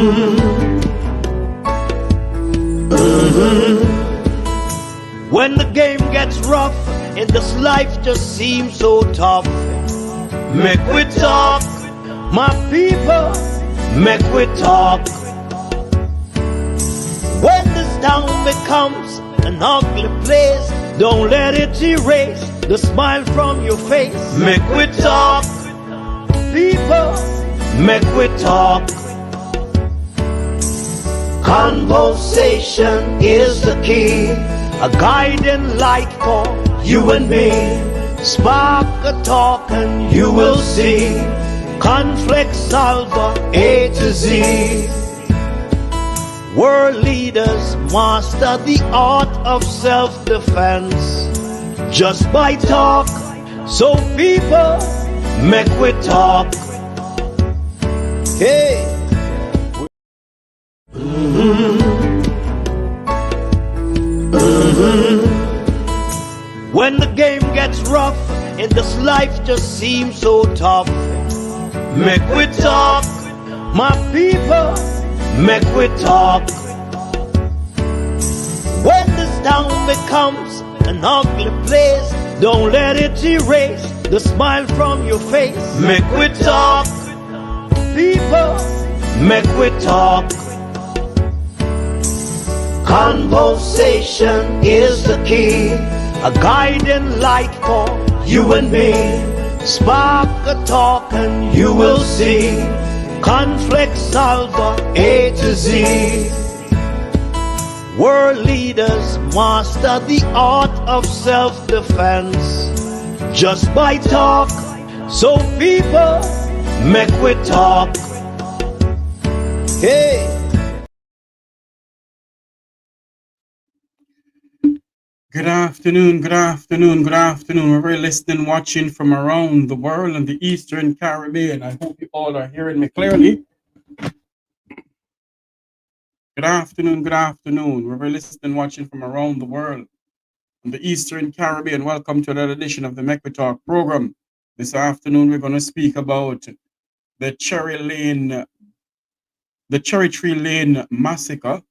When the game gets rough and this life just seems so tough, make we talk, my people, make we talk. When this town becomes an ugly place, don't let it erase the smile from your face. Make we talk, people, make we talk. Conversation is the key, a guiding light for you and me. Spark a talk and you will see. Conflict solver A to Z. World leaders master the art of self-defense just by talk. So people, make we talk. Hey. When the game gets rough and this life just seems so tough, make we talk, my people, make we talk. When this town becomes an ugly place, don't let it erase the smile from your face. Make we talk, people, make we talk. Conversation is the key, a guiding light for you and me. Spark a talk and you will see. Conflict solver A to Z. World leaders master the art of self-defense just by talk. So people, make we talk. Hey. Good afternoon, good afternoon, good afternoon. We're listening, watching from around the world in the Eastern Caribbean. I hope you all are hearing me clearly. Good afternoon, good afternoon. We're listening, watching from around the world in the Eastern Caribbean. Welcome to another edition of the Make We Talk program. This afternoon, we're going to speak about the Cherry Tree Lane massacre,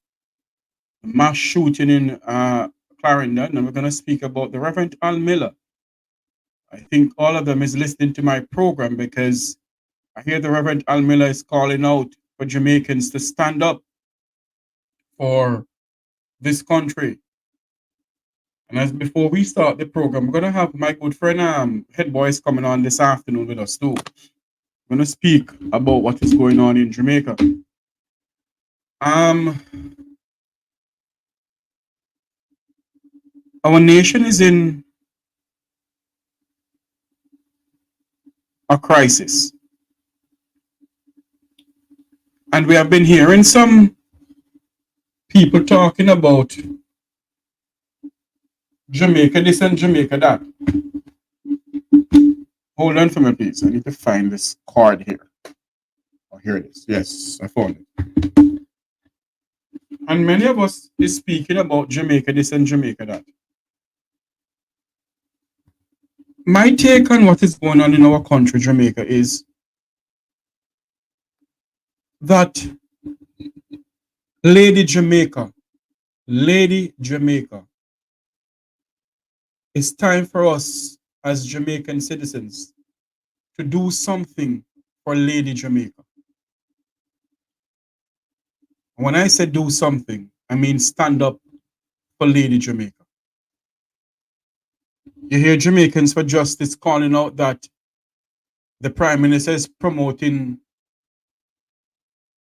mass shooting in Clarendon, and we're going to speak about the Rev.Al Miller. I think all of them is listening to my program because I hear the Rev.Al Miller is calling out for Jamaicans to stand up for this country. And as before we start the program, we're going to have my good friend Headboy is coming on this afternoon with us too. We're going to speak about what is going on in Jamaica. Our nation is in a crisis. And we have been hearing some people talking about Jamaica this and Jamaica that. Hold on for me, please. I need to find this card here. Oh, here it is. Yes, I found it. And many of us is speaking about Jamaica this and Jamaica that. My take on what is going on in our country, Jamaica, is that Lady Jamaica, it's time for us as Jamaican citizens to do something for Lady Jamaica. When I say do something, I mean stand up for Lady Jamaica. You hear Jamaicans for Justice calling out that the Prime Minister is promoting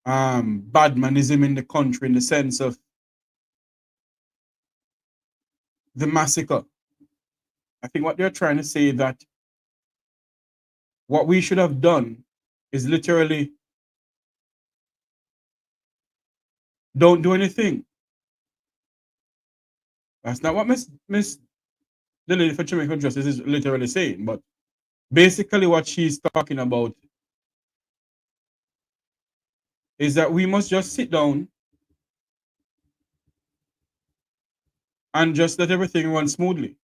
badmanism in the country in the sense of the massacre. I think what they're trying to say is that what we should have done is literally don't do anything. That's not what the lady for Jamaican Justice is literally saying, but basically what she's talking about is that we must just sit down and just let everything run smoothly.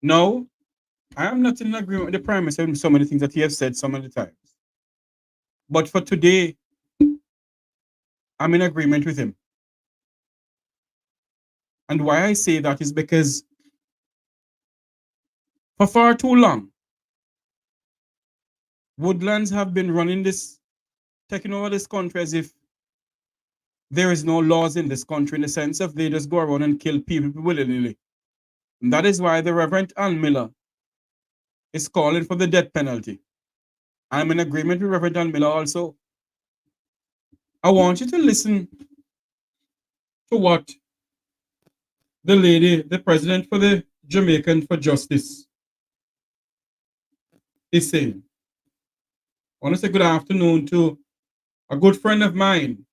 No, I am not in agreement with the Prime Minister in so many things that he has said so many times. But for today, I'm in agreement with him. And why I say that is because for far too long, Woodlands have been running this, taking over this country as if there is no laws in this country, in the sense of they just go around and kill people willy-nilly. And that is why the Rev.Al Miller is calling for the death penalty. I'm in agreement with Rev.Al Miller also. I want you to listen to what the lady, the president for the Jamaican for Justice, is saying. I want to say good afternoon to a good friend of mine,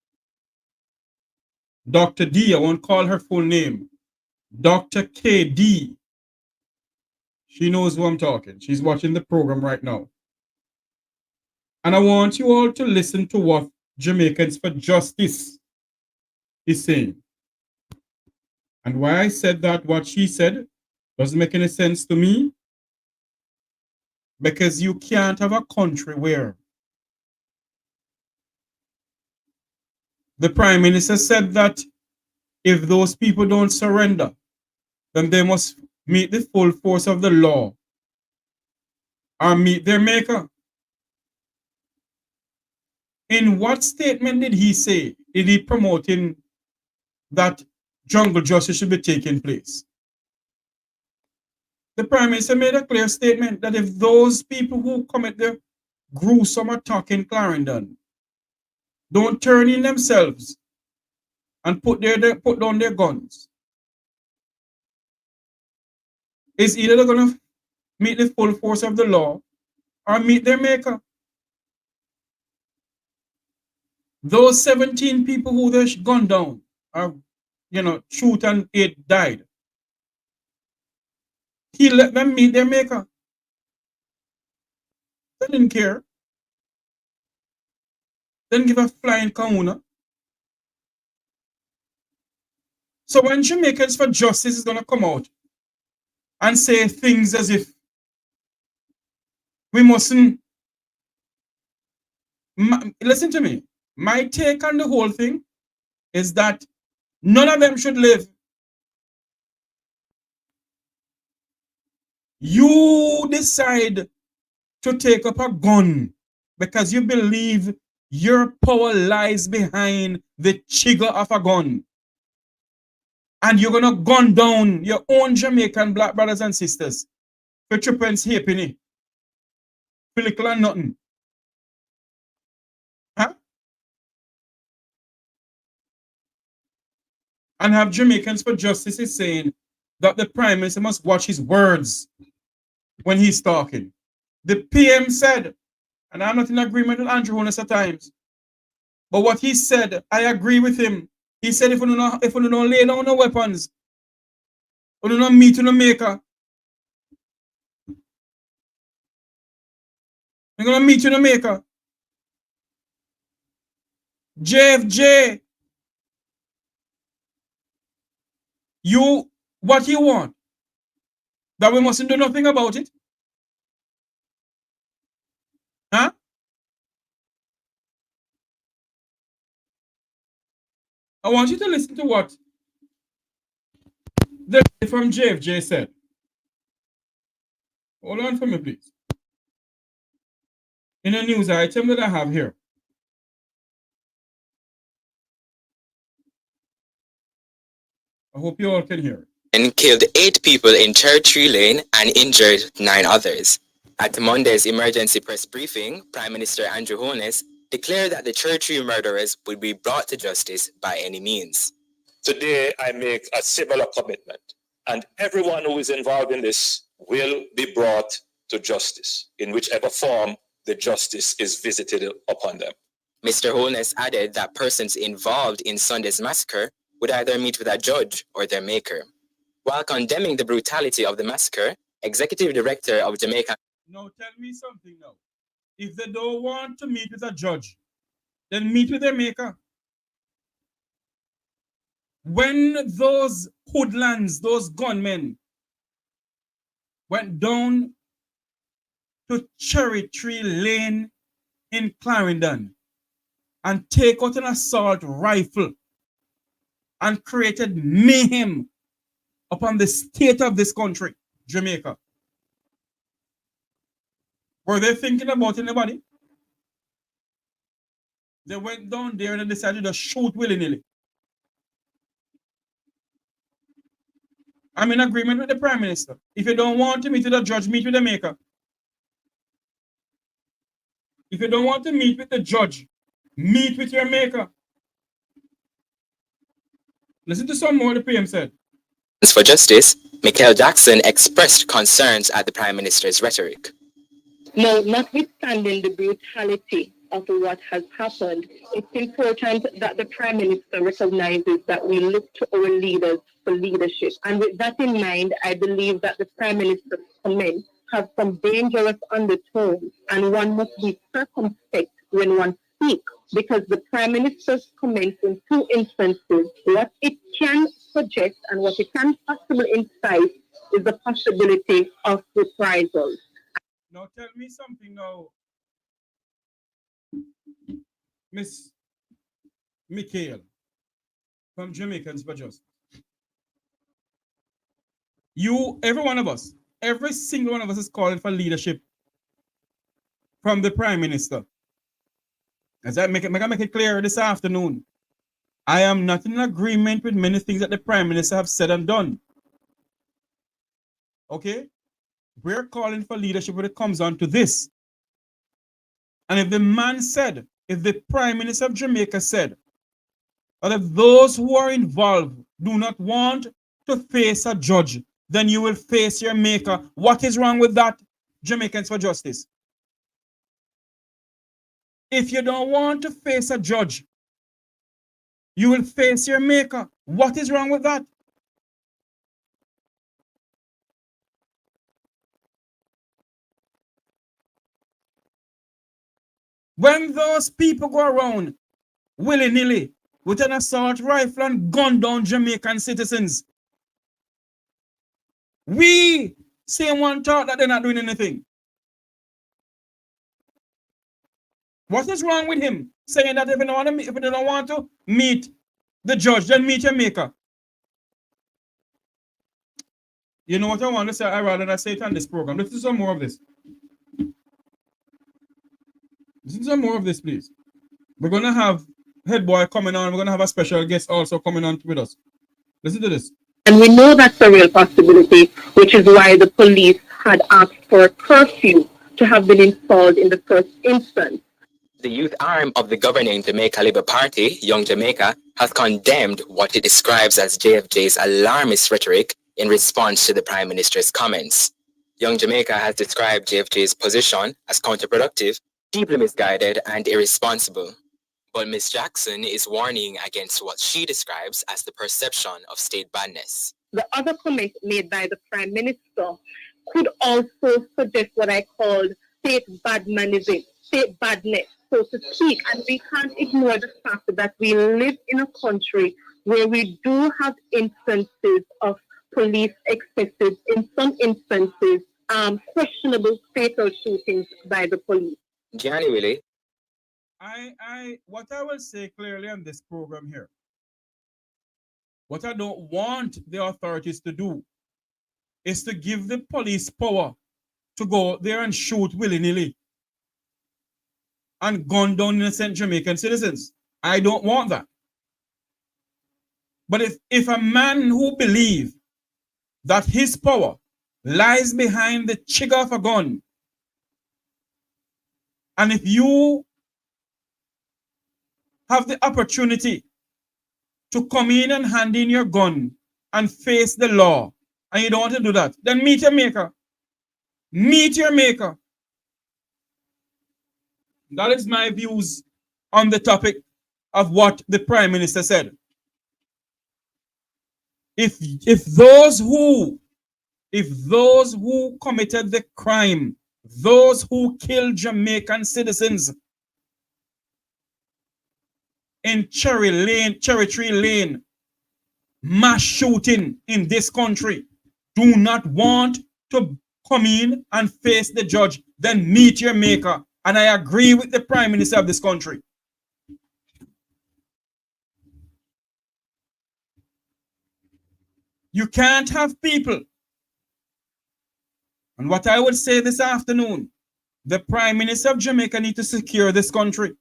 Dr. D. I won't call her full name. Dr. KD. She knows who I'm talking. She's watching the program right now. And I want you all to listen to what Jamaicans for Justice is saying. And why I said that, what she said, doesn't make any sense to me. Because you can't have a country where the Prime Minister said that if those people don't surrender, then they must meet the full force of the law or meet their maker. In what statement did he say? Did he promoting that jungle justice should be taking place? The Prime Minister made a clear statement that if those people who commit the gruesome attack in Clarendon don't turn in themselves and put down their guns, it's either they're going to meet the full force of the law or meet their maker. Those 17 people who they gunned down, or shoot and 8 died. He let them meet their maker. They didn't care. They didn't give a flying kahuna. So when Jamaicans for Justice is going to come out and say things as if we mustn't, listen to me. My take on the whole thing is that none of them should live. You decide to take up a gun because you believe your power lies behind the trigger of a gun. And you're going to gun down your own Jamaican black brothers and sisters for 3p halfpenny. For little and nothing. Huh? And have Jamaicans for Justice is saying that the Prime Minister must watch his words when he's talking. The PM said, and I'm not in agreement with Andrew Holness at times, but what he said, I agree with him. He said, if we don't lay down no weapons, we don't meet in the maker, we're going to meet in the maker. JFJ, what you want? That we mustn't do nothing about it? Huh? I want you to listen to what the lady from JFJ said. Hold on for me, please. In a news item that I have here. I hope you all can hear it. And killed 8 people in Cherry Lane and injured 9 others. At Monday's emergency press briefing, Prime Minister Andrew Holness declared that the Cherry murderers would be brought to justice by any means. Today, I make a similar commitment, and everyone who is involved in this will be brought to justice in whichever form the justice is visited upon them. Mr. Holness added that persons involved in Sunday's massacre would either meet with a judge or their maker. While condemning the brutality of the massacre, Executive Director of Jamaica... Now tell me something now. If they don't want to meet with a judge, then meet with their maker. When those hoodlums, those gunmen, went down to Cherry Lane in Clarendon and take out an assault rifle and created mayhem upon the state of this country, Jamaica. Were they thinking about anybody? They went down there and they decided to shoot willy-nilly. I'm in agreement with the Prime Minister. If you don't want to meet with the judge, meet with the maker. If you don't want to meet with the judge, meet with your maker. Listen to some more the PM said. For justice, Michael Jackson expressed concerns at the Prime Minister's rhetoric. Now, notwithstanding the brutality of what has happened, it's important that the Prime Minister recognizes that we look to our leaders for leadership. And with that in mind, I believe that the Prime Minister's comments have some dangerous undertones, and one must be circumspect when one speaks, because the Prime Minister's comments in two instances, what it can suggest and what it can possibly incite is the possibility of reprisals. Now tell me something now, Miss Michael from Jamaicans for Justice. You, every one of us, every single one of us is calling for leadership from the Prime Minister. As I make it clear this afternoon, I am not in agreement with many things that the Prime Minister have said and done. Okay? We're calling for leadership when it comes on to this. And if the man said, if the Prime Minister of Jamaica said, that if those who are involved do not want to face a judge, then you will face your maker. What is wrong with that, Jamaicans for Justice? If you don't want to face a judge, you will face your maker. What is wrong with that? When those people go around willy-nilly with an assault rifle and gun down Jamaican citizens, we say one thought that they're not doing anything. What is wrong with him saying that if you don't want to meet the judge, then meet your maker? You know what I want to say? I rather not say it on this program. Let's do some more of this. Listen to some more of this, please. We're going to have Headboy coming on. We're going to have a special guest also coming on with us. Listen to this. And we know that's a real possibility, which is why the police had asked for a curfew to have been installed in the first instance. The youth arm of the governing Jamaica Labour Party, Young Jamaica, has condemned what it describes as JFJ's alarmist rhetoric in response to the Prime Minister's comments. Young Jamaica has described JFJ's position as counterproductive, deeply misguided, and irresponsible. But Ms. Jackson is warning against what she describes as the perception of state badness. The other comment made by the Prime Minister could also suggest what I called state badmanism, state badness, so to speak. And we can't ignore the fact that we live in a country where we do have instances of police excesses, in some instances, questionable fatal shootings by the police. Gianni Willie. What I will say clearly on this program here, what I don't want the authorities to do is to give the police power to go there and shoot willy-nilly and gun down innocent Jamaican citizens. I don't want that. But if a man who believes that his power lies behind the trigger of a gun, and if you have the opportunity to come in and hand in your gun and face the law, and you don't want to do that, then meet your maker. Meet your maker. That is my views on the topic of what the Prime Minister said. If those who committed the crime, those who killed Jamaican citizens in Cherry Tree Lane, mass shooting in this country, do not want to come in and face the judge, then meet your maker. And I agree with the Prime Minister of this country. You can't have people. And what I would say this afternoon, the Prime Minister of Jamaica needs to secure this country.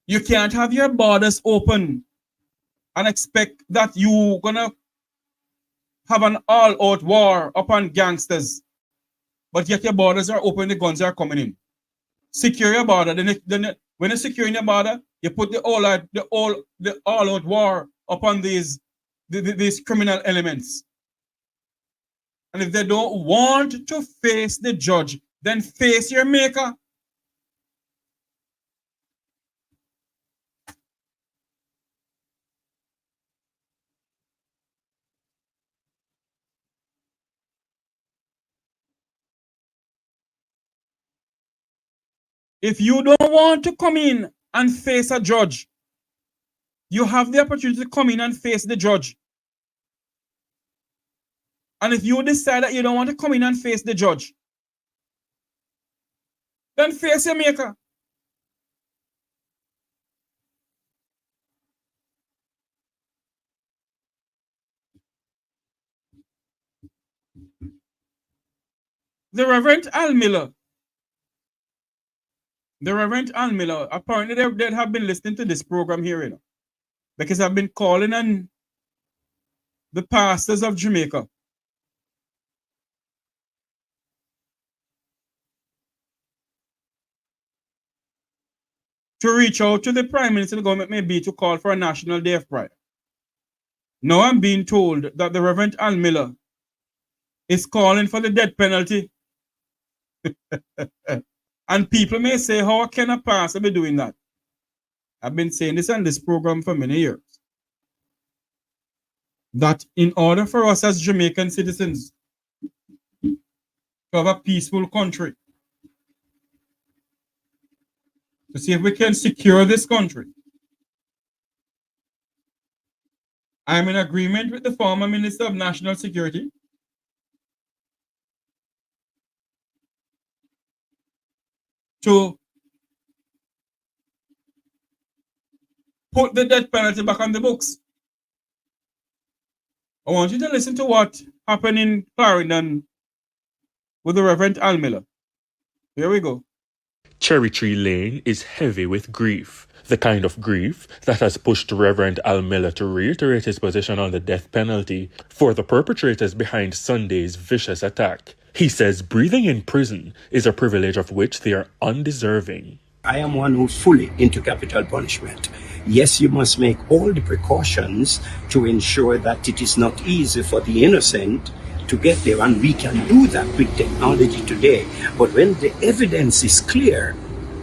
You can't have your borders open and expect that you're going to have an all-out war upon gangsters, but yet your borders are open, the guns are coming in. Secure your border. Then when you're securing your border, you put the all-out war upon these criminal elements. And if they don't want to face the judge, then face your maker. If you don't want to come in and face a judge, you have the opportunity to come in and face the judge. And if you decide that you don't want to come in and face the judge, then face your maker. The Rev.Al Miller. Apparently they have been listening to this program here, you know, because I've been calling on the pastors of Jamaica to reach out to the Prime Minister and the government maybe to call for a national day of prayer. Now I'm being told that the Rev.Al Miller is calling for the death penalty. And people may say, how can a pastor be doing that? I've been saying this on this program for many years. That in order for us as Jamaican citizens to have a peaceful country, to see if we can secure this country, I'm in agreement with the former Minister of National Security to put the death penalty back on the books. I want you to listen to what happened in Clarendon with the Rev.Al Miller. Here we go. Cherry Tree Lane is heavy with grief, the kind of grief that has pushed Reverend.Al Miller to reiterate his position on the death penalty for the perpetrators behind Sunday's vicious attack. He says breathing in prison is a privilege of which they are undeserving. I am one who's fully into capital punishment. Yes, you must make all the precautions to ensure that it is not easy for the innocent to get there, and we can do that with technology today. But when the evidence is clear,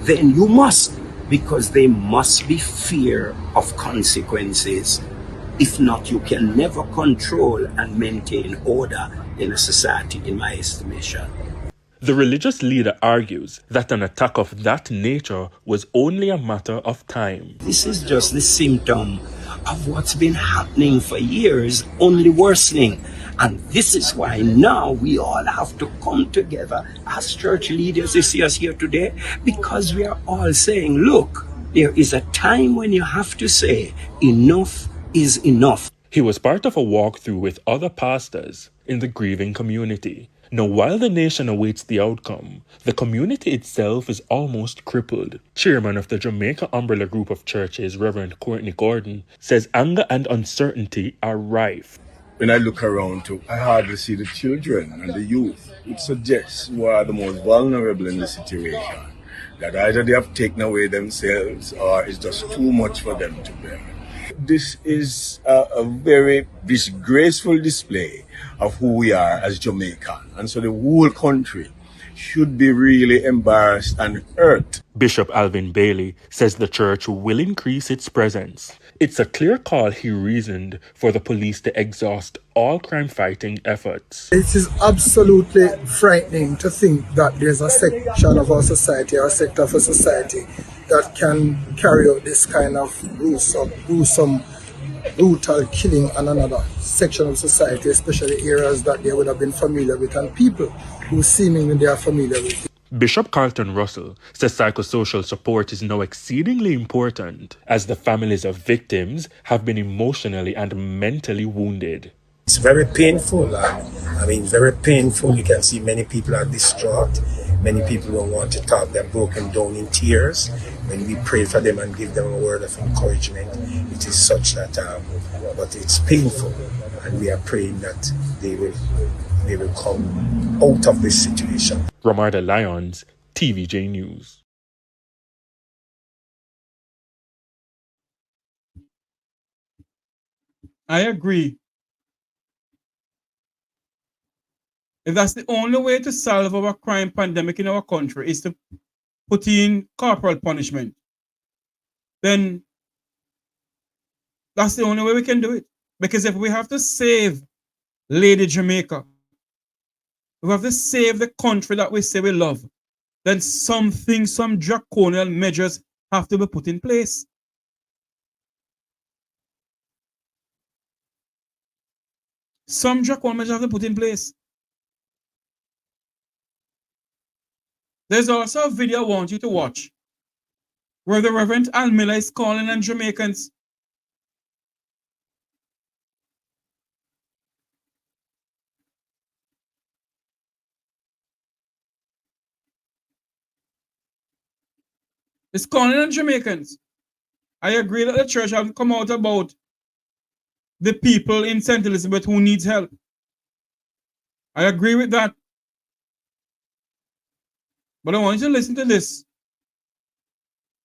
then you must, because there must be fear of consequences. If not, you can never control and maintain order in a society, in my estimation. The religious leader argues that an attack of that nature was only a matter of time. This is just the symptom of what's been happening for years, only worsening. And this is why now we all have to come together as church leaders. You see us here today because we are all saying, look, there is a time when you have to say enough is enough. He was part of a walkthrough with other pastors in the grieving community. Now, while the nation awaits the outcome, the community itself is almost crippled. Chairman of the Jamaica Umbrella Group of Churches, Reverend Courtney Gordon, says anger and uncertainty are rife. When I look around too, I hardly see the children and the youth. It suggests who are the most vulnerable in the situation. That either they have taken away themselves or it's just too much for them to bear. This is a very disgraceful display of who we are as Jamaican. And so the whole country should be really embarrassed and hurt. Bishop Alvin Bailey says the church will increase its presence. It's a clear call, he reasoned, for the police to exhaust all crime-fighting efforts. It is absolutely frightening to think that there's a section of our society or a sector of a society that can carry out this kind of gruesome, brutal killing on another section of society, especially areas that they would have been familiar with and people who seemingly they are familiar with. Bishop Carlton Russell says psychosocial support is now exceedingly important as the families of victims have been emotionally and mentally wounded. It's very painful. Very painful. You can see many people are distraught. Many people don't want to talk. They're broken down in tears. When we pray for them and give them a word of encouragement, it is such that, but it's painful. And we are praying that they will come out of this situation. Romarda Lyons, TVJ News. I agree. If that's the only way to solve our crime pandemic in our country is to put in corporal punishment, then that's the only way we can do it. Because if we have to save Lady Jamaica, we have to save the country that we say we love, then some draconian measures have to be put in place. Some draconian measures have to be put in place. There's also a video I want you to watch where the Rev.Al Miller is calling on Jamaicans. It's calling on Jamaicans. I agree that the church hasn't come out about the people in St. Elizabeth who needs help. I agree with that. But I want you to listen to this,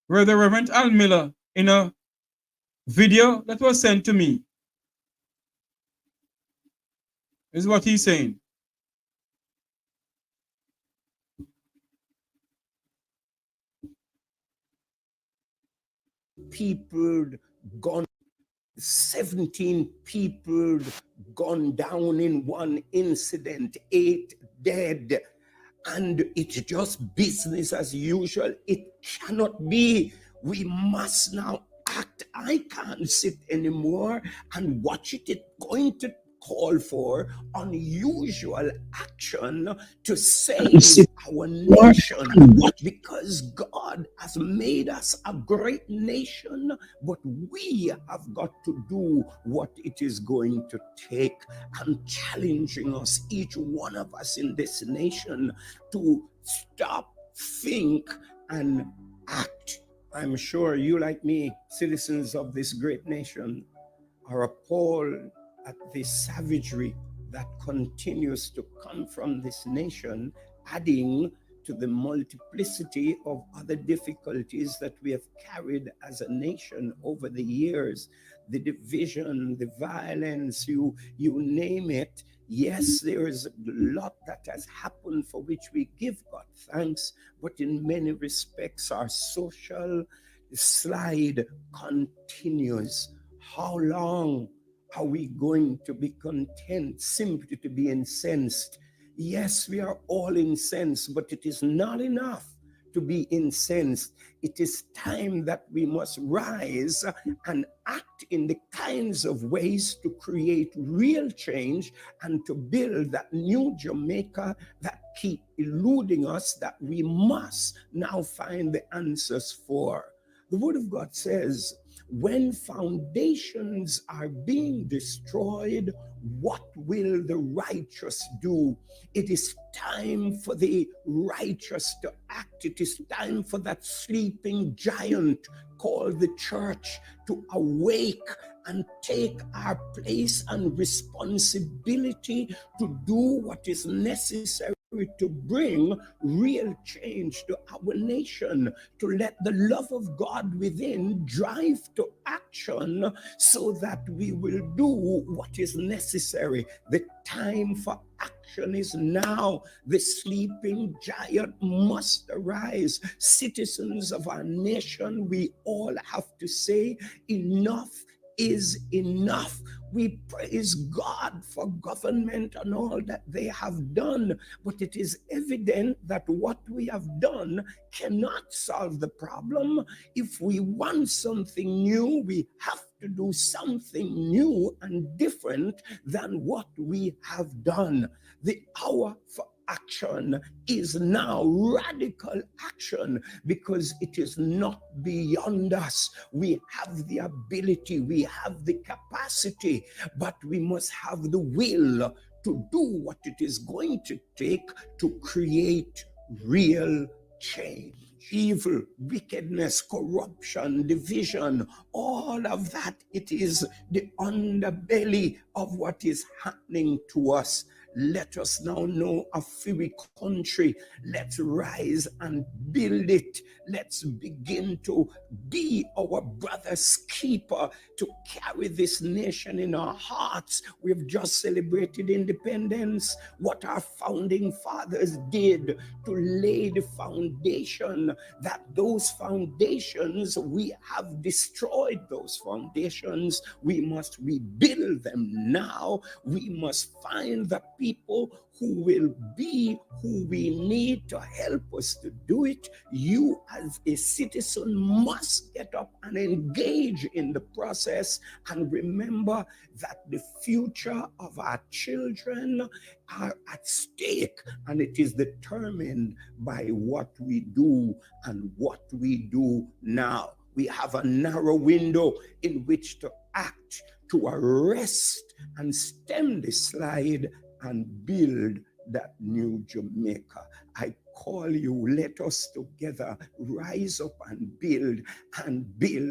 where the Rev.Al Miller, in a video that was sent to me, is what he's saying. People gone, 17 people gone down in one incident, 8 dead. And it's just business as usual. It cannot be. We must now act. I can't sit anymore and watch it. It's going to call for unusual action to save our nation, because God has made us a great nation, but we have got to do what it is going to take, and challenging us, each one of us in this nation, to stop, think, and act. I'm sure you, like me, citizens of this great nation, are appalled at the savagery that continues to come from this nation, adding to the multiplicity of other difficulties that we have carried as a nation over the years. The division, the violence, you name it. Yes, there is a lot that has happened for which we give God thanks, but in many respects our social slide continues. How long are we going to be content simply to be incensed? Yes, we are all incensed, but it is not enough to be incensed. It is time that we must rise and act in the kinds of ways to create real change and to build that new Jamaica that keep eluding us, that we must now find the answers for. The Word of God says, when foundations are being destroyed, what will the righteous do? It is time for the righteous to act. It is time for that sleeping giant called the church to awake and take our place and responsibility to do what is necessary to bring real change to our nation, to let the love of God within drive to action so that we will do what is necessary. The time for action is now. The sleeping giant must arise. Citizens of our nation, we all have to say, enough is enough. We praise God for government and all that they have done, but it is evident that what we have done cannot solve the problem. If we want something new, we have to do something new and different than what we have done. The hour for action is now radical action because it is not beyond us. We have the ability, we have the capacity, but we must have the will to do what it is going to take to create real change. Evil, wickedness, corruption, division, all of that, it is the underbelly of what is happening to us. Let us now know a free country. Let's rise and build it. Let's begin to be our brother's keeper, to carry this nation in our hearts. We've just celebrated independence. What our founding fathers did to lay the foundation, that those foundations, we have destroyed those foundations. We must rebuild them now. We must find the people who will be who we need to help us to do it. You as a citizen must get up and engage in the process, and remember that the future of our children are at stake, and it is determined by what we do and what we do now. We have a narrow window in which to act, to arrest and stem the slide and build that new Jamaica. I call you, let us together rise up and build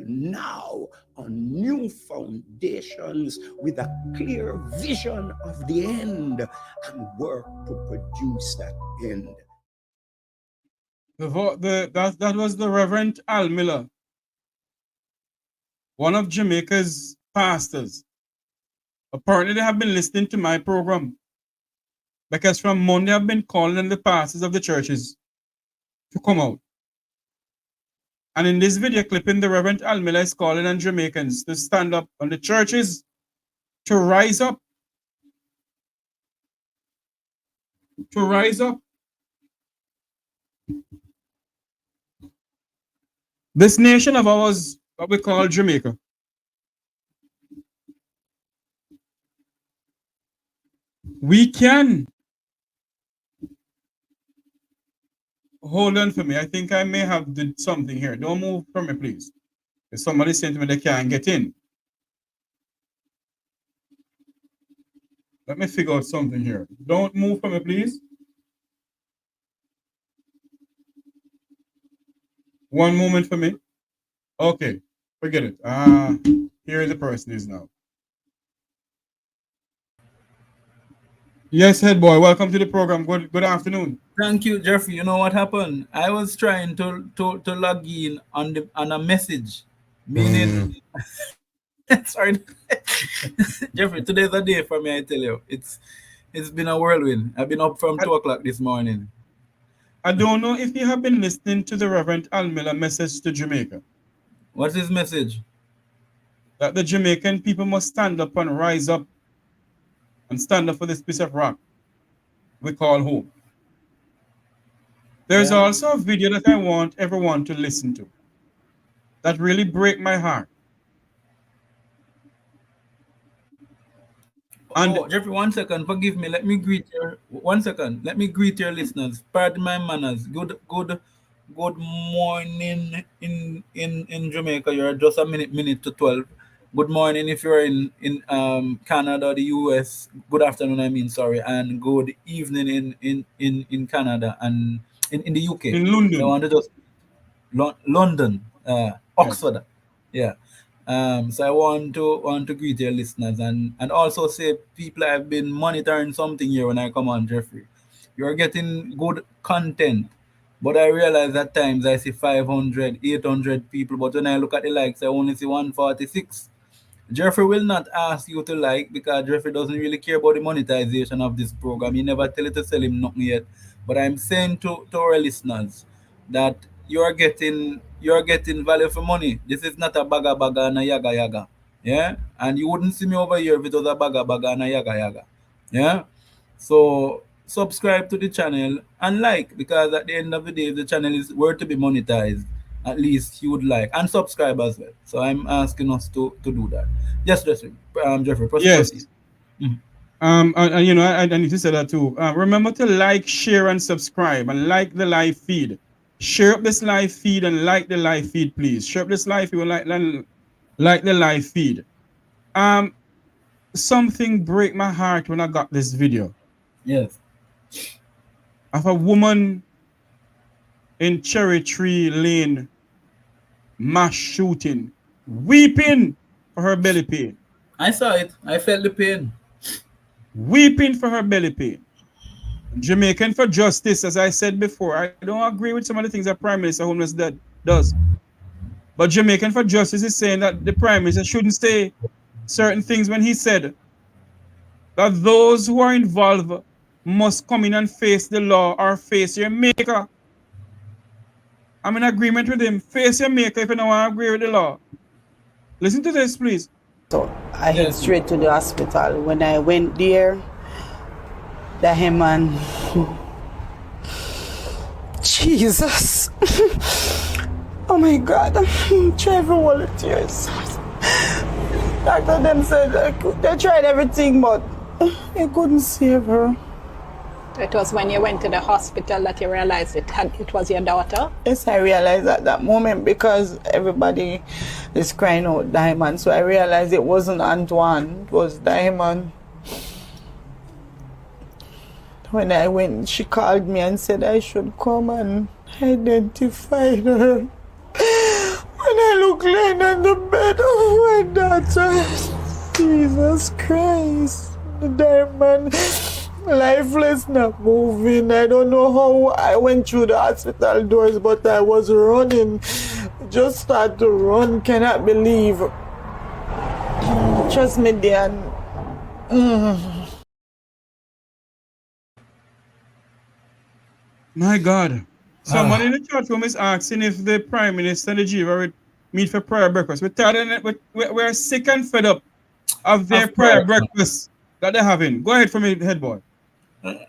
now on new foundations with a clear vision of the end and work to produce that end. That was the Reverend Al Miller, one of Jamaica's pastors. Apparently they have been listening to my program, because from Monday I've been calling on the pastors of the churches to come out. And in this video clipping, the Reverend Al Miller is calling on Jamaicans to stand up, on the churches to rise up. To rise up. This nation of ours, what we call Jamaica, we can. Hold on for me. I think I may have did something here. Don't move from me, please. If somebody saying to me they can't get in. Let me figure out something here. Don't move from me, please. One moment for me. Okay, forget it. Here the person is now. Yes, Headboy, welcome to the program. Good afternoon. Thank you, Jeffrey. You know what happened? I was trying to log in on a message, meaning sorry, Jeffrey. Today's a day for me. I tell you, it's been a whirlwind. I've been up from 2 o'clock this morning. I don't know if you have been listening to the Reverend Al Miller message to Jamaica. What's his message? That the Jamaican people must stand up and rise up and stand up for this piece of rock we call home. There's also a video that I want everyone to listen to that really break my heart. And Jeffrey, 1 second, forgive me. Let me greet your 1 second. Let me greet your listeners. Pardon my manners. Good morning in Jamaica. You're just a minute to 12. Good morning if you're in Canada, the US. Good afternoon, I mean, sorry, and good evening in Canada and in the UK. In London. I want to just London, Oxford. Yeah. So I want to greet your listeners and also say, people, I've been monitoring something here when I come on, Jeffrey. You're getting good content, but I realize at times I see 500, 800 people, but when I look at the likes, I only see 146. Jeffrey will not ask you to like, because Jeffrey doesn't really care about the monetization of this program. He never tell you to sell him nothing yet. But I'm saying to our listeners that you're getting value for money. This is not a baga and a yaga. Yeah? And you wouldn't see me over here if it was a baga and a yaga. Yeah? So subscribe to the channel and like, because at the end of the day, the channel is worth to be monetized. At least you would like, and subscribe as well. So I'm asking us to do that. Yes, Jeffrey. Proceed. Yes. you know, I need to say that too. Remember to like, share, and subscribe, and like the live feed. Share up this live feed and like the live feed, please. Share up this live feed and like the live feed. Something break my heart when I got this video. Yes. Of a woman in Cherry Tree Lane mass shooting, weeping for her belly pain. I saw it. I felt the pain. Weeping for her belly pain. Jamaican for justice, as I said before. I don't agree with some of the things that Prime Minister Holness does. But Jamaican for justice is saying that the Prime Minister shouldn't say certain things when he said that those who are involved must come in and face the law or face your maker. I'm in agreement with him. Face your maker if you don't want to agree with the law. Listen to this, please. So I head straight to the hospital. When I went there, the man, Jesus, oh my God, Trevor volunteers. Doctor them said they tried everything, but they couldn't save her. It was when you went to the hospital that you realized it was your daughter? Yes, I realized at that moment because everybody is crying out Diamond. So I realized it wasn't Antoine, it was Diamond. When I went, she called me and said I should come and identify her. When I look lying on the bed, oh my daughter, Jesus Christ, the Diamond. Lifeless, not moving. I don't know how I went through the hospital doors, but I was running. Just started to run. Cannot believe. Trust me, Dan. My God. Someone in the chat room is asking if the Prime Minister and the Jiva would meet for prayer breakfast. We're sick and fed up of their prayer breakfast that they're having. Go ahead for me, Headboy.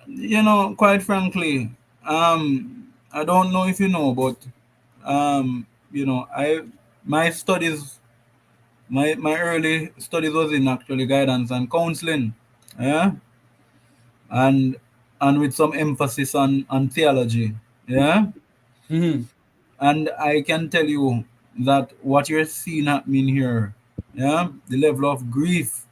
You know, quite frankly, I don't know if you know, but you know, my studies, my early studies was in actually guidance and counseling, yeah, and with some emphasis on theology, yeah. Mm-hmm. And I can tell you that what you're seeing happening here, yeah, the level of grief,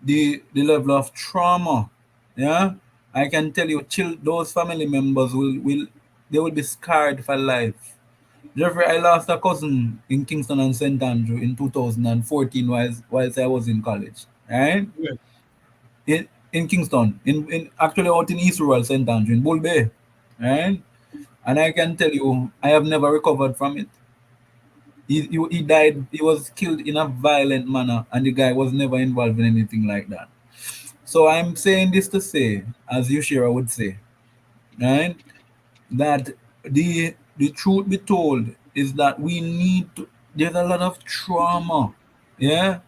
the level of trauma, yeah. I can tell you, those family members will be scarred for life. Jeffrey, I lost a cousin in Kingston and St. Andrew in 2014 whilst I was in college. Right? Yeah. In Kingston, in actually out in East Rural St. Andrew, in Bull Bay. Right? And I can tell you, I have never recovered from it. He died, he was killed in a violent manner, and the guy was never involved in anything like that. So I'm saying this to say, as Yushira would say, right, that the truth be told is that we need to, there's a lot of trauma, yeah,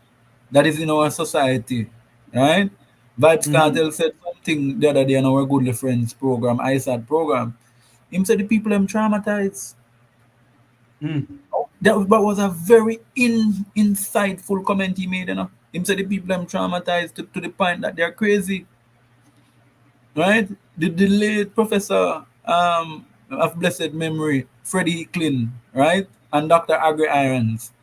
that is in our society, right? Vibes Cartel said something the other day on our Goodly Friends program, ISAT program. Him said the people them traumatized. That was a very insightful comment he made, you know. Him said the people them traumatized to the point that they're crazy. Right? The late professor of blessed memory, Freddie Klin, right? And Dr. Agri Irons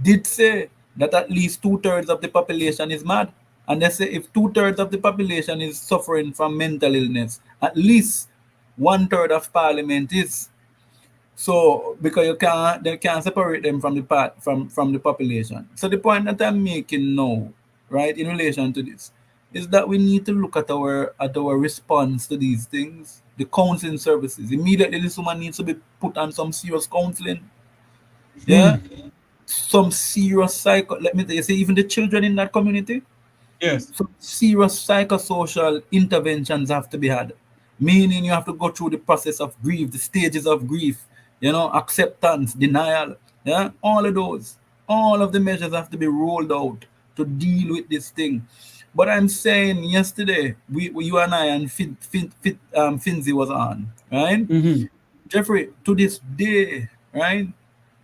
did say that at least 2/3 of the population is mad. And they say if 2/3 of the population is suffering from mental illness, at least 1/3 of parliament is. So because they can't separate them from the population. So the point that I'm making now, right, in relation to this, is that we need to look at our response to these things, the counseling services. Immediately, this woman needs to be put on some serious counseling. Yeah, some serious let me tell you, say even the children in that community. Yes. Some serious psychosocial interventions have to be had. Meaning you have to go through the process of grief, the stages of grief. You know, acceptance, denial, yeah, all of the measures have to be rolled out to deal with this thing. But I'm saying yesterday, you and I and Finzi was on, right? Jeffrey, to this day, right,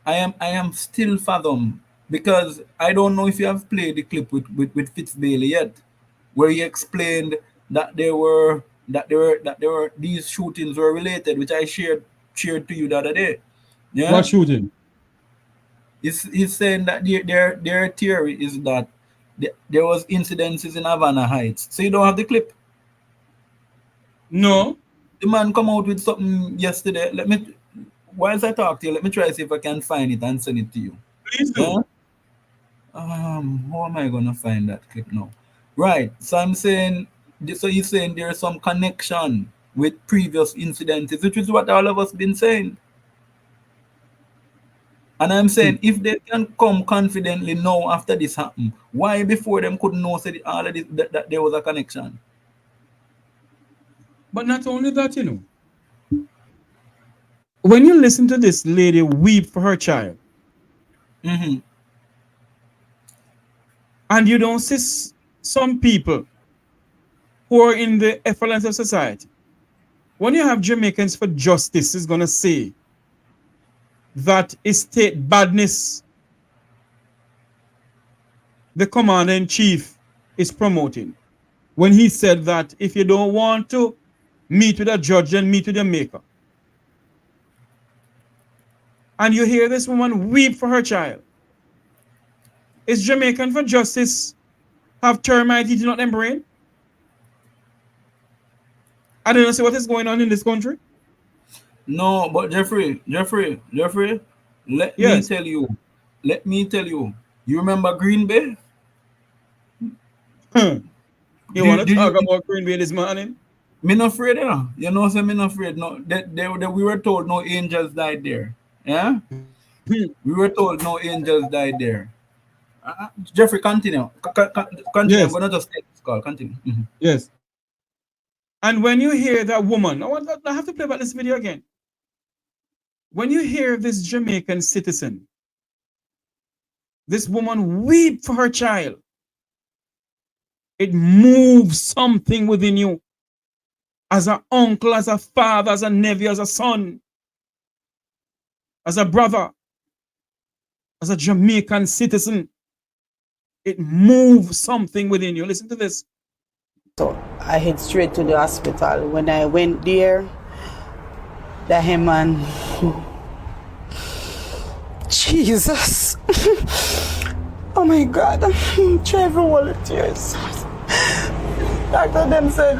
I am still fathom, because I don't know if you have played the clip with Fitz Bailey yet. where he explained that these shootings were related, which I shared to you the other day. Yeah. What shooting? He's saying that their theory is that there was incidences in Havana Heights. So you don't have the clip? No. The man come out with something yesterday. Whilst I talk to you, let me try to see if I can find it and send it to you. Please do. Yeah? How am I gonna find that clip now? Right. So I'm saying, so he's saying there's some connection with previous incidences, which is what all of us been saying. And I'm saying, if they can come confidently now after this happened, why before them couldn't know all of this, that there was a connection? But not only that, you know, when you listen to this lady weep for her child, Mm-hmm. and you don't see some people who are in the effluence of society, when you have Jamaicans for Justice is going to say that is state badness the commander-in-chief is promoting, when he said that if you don't want to meet with a judge, then meet with your maker. And you hear this woman weep for her child. Is Jamaican for Justice have termite eating out their brain? I don't know see what is going on in this country. No, but Jeffrey, let me tell you. You remember Green Bay? You want to talk about Green Bay this morning? Me not afraid, yeah. You know, so me not afraid. No, we were told no angels died there. Yeah? We were told no angels died there. Jeffrey, continue. Continue. Yes. I'm going to just take this call. Continue. Mm-hmm. Yes. And when you hear that woman, I have to play back this video again. When you hear this Jamaican citizen, this woman weep for her child, it moves something within you. As an uncle, as a father, as a nephew, as a son, as a brother, as a Jamaican citizen, it moves something within you. Listen to this. So I head straight to the hospital. When I went there, the man, Jesus, oh my God, Trevor volunteers. Doctor them said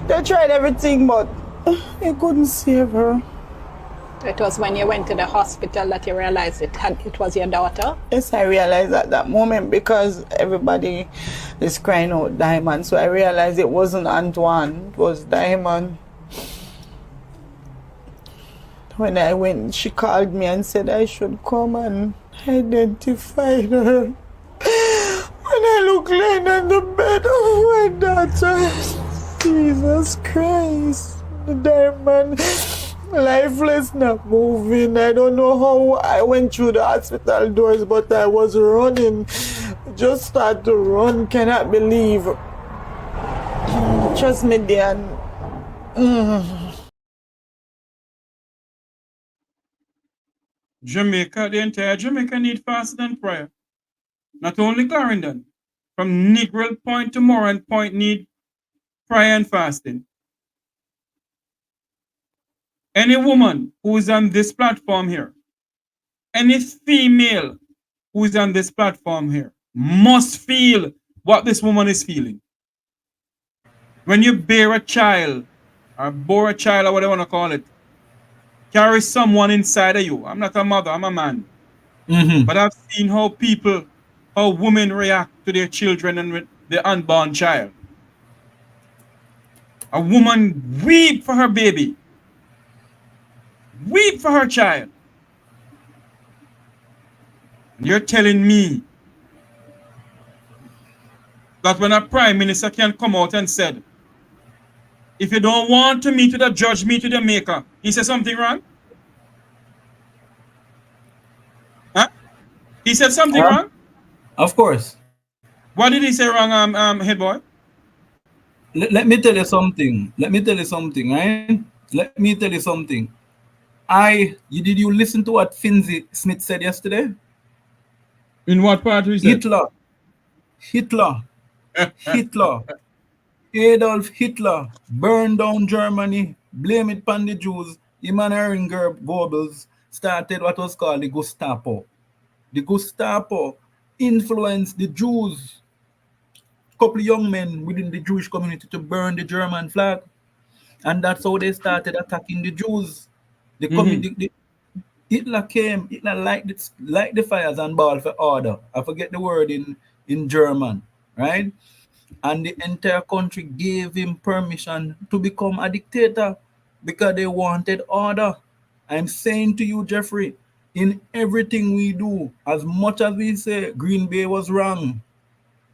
they tried everything, but they couldn't save her. It was when you went to the hospital that you realized it was your daughter? Yes, I realized at that moment because everybody is crying out Diamond. So I realized it wasn't Antoine, it was Diamond. When I went, she called me and said I should come and identify her. When I look laying on the bed, oh my daughter, Jesus Christ, the Diamond. Lifeless, not moving. I don't know how I went through the hospital doors, but I was running. Just started to run. Cannot believe. Trust me, Dan. Jamaica, the entire Jamaica need fasting and prayer. Not only Clarendon. From Negril Point to Moran Point need prayer and fasting. Any woman who is on this platform here, any female who is on this platform here, must feel what this woman is feeling. When you bear a child, or bore a child, or whatever you want to call it, carry someone inside of you. I'm not a mother, I'm a man. Mm-hmm. But I've seen how women react to their children and with their unborn child. A woman weep for her baby. Weep for her child. And you're telling me that when a prime minister can come out and said, if you don't want to meet with a judge, meet with your maker, he said something wrong? Huh? He said something wrong? Of course. What did he say wrong, Headboy? Let me tell you something. Right? Let me tell you something. Did you listen to what Finzi Smith said yesterday? In what part he said? Hitler. Adolf Hitler burned down Germany, blame it on the Jews. Him and Herring Goebbels started what was called the Gestapo. The Gestapo influenced the Jews, couple of young men within the Jewish community, to burn the German flag. And that's how they started attacking the Jews. Hitler came, Hitler light the fires and ball for order. I forget the word in German, right? And the entire country gave him permission to become a dictator because they wanted order. I'm saying to you, Jeffrey, in everything we do, as much as we say Green Bay was wrong,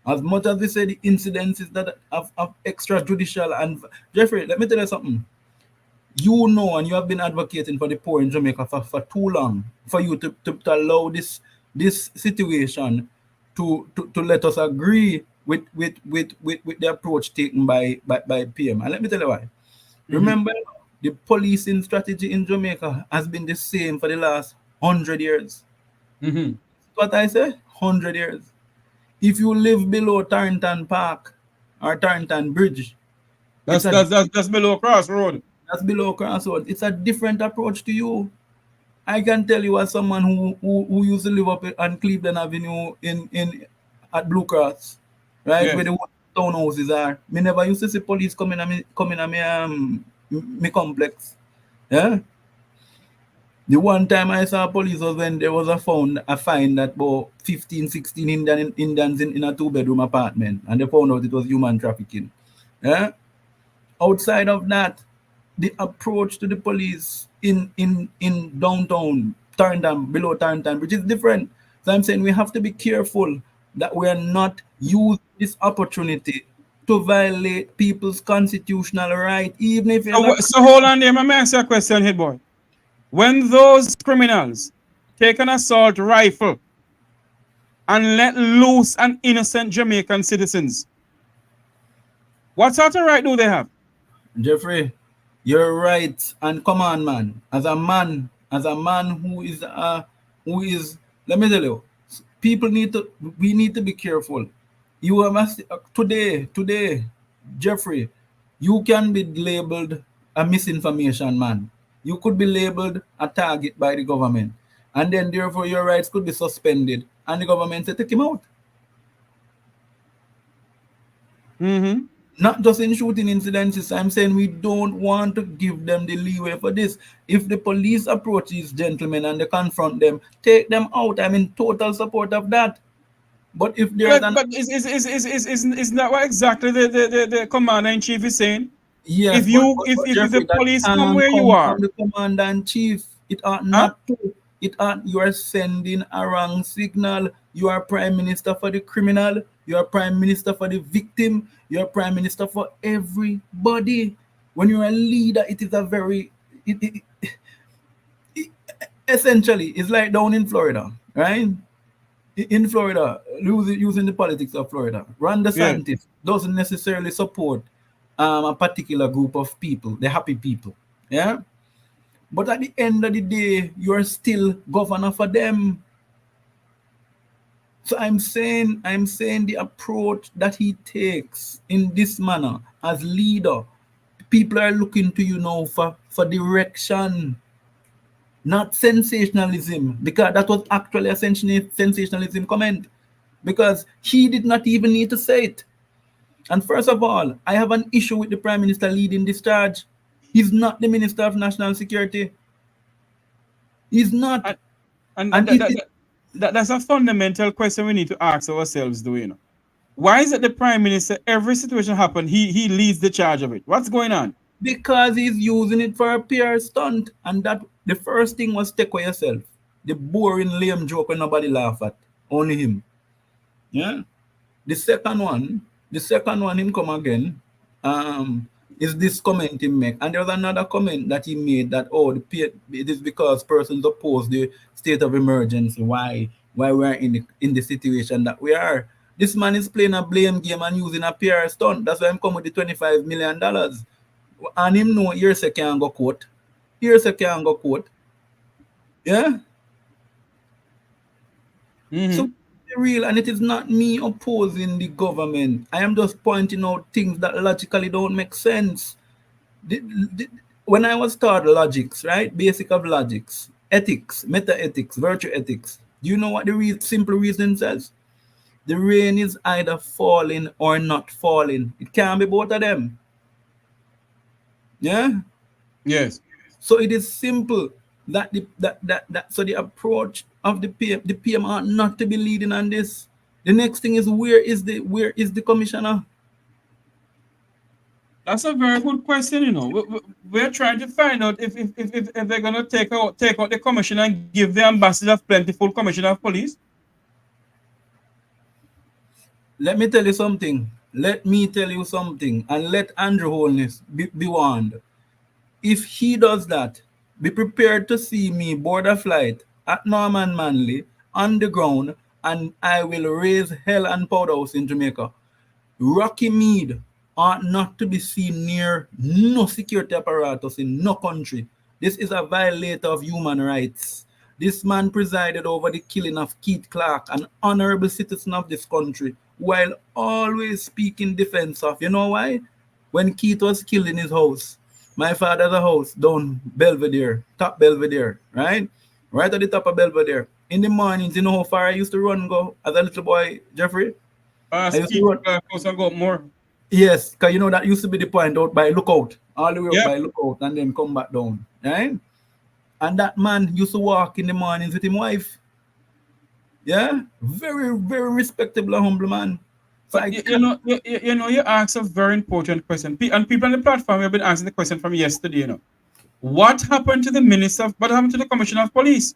as much as we say the incidences that of extrajudicial, and Jeffrey, let me tell you something. You know, and you have been advocating for the poor in Jamaica for too long, for you to allow this situation to let us agree with the approach taken by PM. And let me tell you why. Remember, the policing strategy in Jamaica has been the same for the last 100 years. What I say? 100 years. If you live below Tarrington Park or Tarrington Bridge, that's below Crossroad. That's below Crossroad. It's a different approach to you. I can tell you as someone who used to live up on Cleveland Avenue at Blue Cross, right, yes, where the townhouses are. Me never used to see police coming at me complex. Yeah. The one time I saw police was when there was a find that about 15, 16 Indians in a 2-bedroom apartment, and they found out it was human trafficking. Yeah. Outside of that, the approach to the police in downtown Clarendon, below Clarendon, which is different. So I'm saying we have to be careful that we are not using this opportunity to violate people's constitutional right, even if so hold on there, let me ask you a question, Headboy. When those criminals take an assault rifle and let loose an innocent Jamaican citizens, what sort of right do they have? Jeffrey, your rights and command, man. As a man who is, let me tell you, we need to be careful. You have today, Jeffrey, you can be labeled a misinformation man. You could be labeled a target by the government, and then therefore your rights could be suspended, and the government said take him out. Not just in shooting incidences. I'm saying we don't want to give them the leeway for this. If the police approach these gentlemen and they confront them, take them out. I'm in total support of that. But if there's is that what exactly the commander-in-chief is saying? Yes. If the police come where you are, from the commander-in-chief, it ought not to. It ought, you are sending a wrong signal. You are prime minister for the criminal. You are prime minister for the victim. You are prime minister for everybody. When you're a leader, it is a very essentially, it's like down in Florida, right? In Florida, using the politics of Florida, Ron DeSantis doesn't necessarily support a particular group of people, the happy people, yeah. But at the end of the day, you are still governor for them. So I'm saying the approach that he takes in this manner as leader, people are looking to you now for direction, not sensationalism, because that was actually a sensationalism comment, because he did not even need to say it. And first of all, I have an issue with the Prime Minister leading this charge. He's not the Minister of National Security. He's not. That's a fundamental question we need to ask ourselves, though, you know. Why is it the Prime Minister, every situation happen, he leads the charge of it? What's going on? Because he's using it for a PR stunt. And that the first thing was take away yourself. The boring, lame joke when nobody laugh at. Only him. Yeah. The second one, him come again, is this comment he make. And there was another comment that he made that, it is because persons oppose the state of emergency. Why we are in the situation that we are. This man is playing a blame game and using a PR stunt. That's why I'm coming with the $25 million. And him know here's a can go court. Yeah. So real, and it is not me opposing the government. I am just pointing out things that logically don't make sense. When I was taught logics, right, basic of logics, ethics, meta ethics, virtue ethics, do you know what the simple reason says? The rain is either falling or not falling. It can't be both of them. Yeah. Yes. So it is simple that so the approach of the PM are not to be leading on this. The next thing is where is the commissioner? That's a very good question. You know, we're trying to find out if they're gonna take out the commissioner and give the ambassador of plentiful commissioner of police. Let me tell you something. And let Andrew Holness be warned. If he does that, be prepared to see me board a flight at Norman Manley on the ground, and I will raise hell and powder house in Jamaica. Rocky Mead ought not to be seen near no security apparatus in no country. This is a violator of human rights. This man presided over the killing of Keith Clark, an honorable citizen of this country, while always speaking defense of, you know why? When Keith was killed in his house, my father's house down Belvedere, top Belvedere, right? Right at the top of Belvedere. In the mornings, you know how far I used to run go as a little boy, Jeffrey? I used to run. I got more. Yes, because you know that used to be the point out by Lookout, all the way up by Lookout, and then come back down, right? And that man used to walk in the mornings with his wife. Yeah, very, very respectable and humble man. So you asked a very important question, and people on the platform have been asking the question from yesterday. You know, what happened to the minister? What happened to the commissioner of police?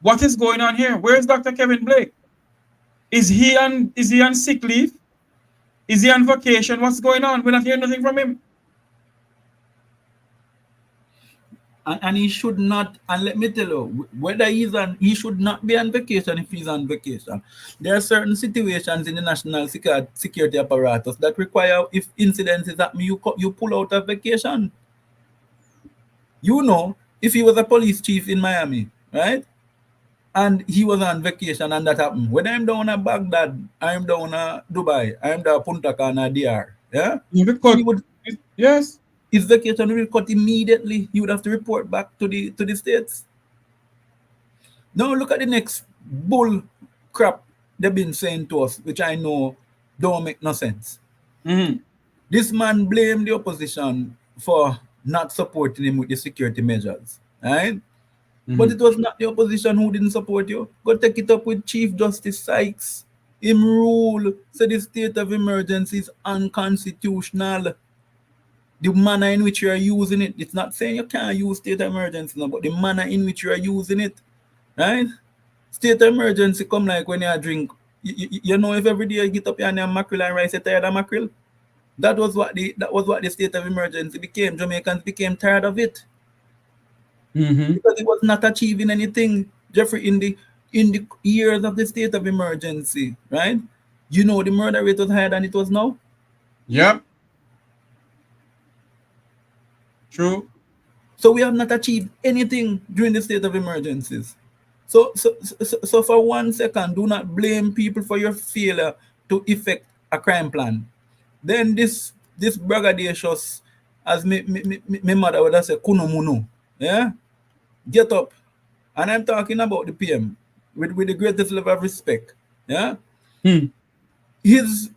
What is going on here? Where is Dr. Kevin Blake? Is he on sick leave? Is he on vacation? What's going on? We're not hearing nothing from him. And he should not, and let me tell you, whether he should not be on vacation if he's on vacation. There are certain situations in the national security apparatus that require, if incidents happen, you pull out of vacation. You know, if he was a police chief in Miami, right? And he was on vacation and that happened. When I'm down at Baghdad, I'm down at Dubai, I'm down at Punta Cana, DR, yeah? Yes. His vacation will cut immediately. He would have to report back to the States. Now look at the next bull crap they've been saying to us, which I know don't make no sense. Mm-hmm. This man blamed the opposition for not supporting him with the security measures, right? Mm-hmm. But it was not the opposition who didn't support you. Go take it up with Chief Justice Sykes. Him rule said the state of emergency is unconstitutional. The manner in which you are using it, it's not saying you can't use state of emergency, no, but the manner in which you are using it, right? State of emergency come like when you drink. You know, if every day you get up here and you have mackerel and rice, you're tired of mackerel. That was what the state of emergency became. Jamaicans became tired of it. Mm-hmm. Because it was not achieving anything, Jeffrey, in the years of the state of emergency, right? You know the murder rate was higher than it was now. Yep. True. So we have not achieved anything during the state of emergencies. So for 1 second, do not blame people for your failure to effect a crime plan. Then this braggadocious, as my mother would have said, kunomunu, yeah? Get up. And I'm talking about the PM with the greatest level of respect, yeah? His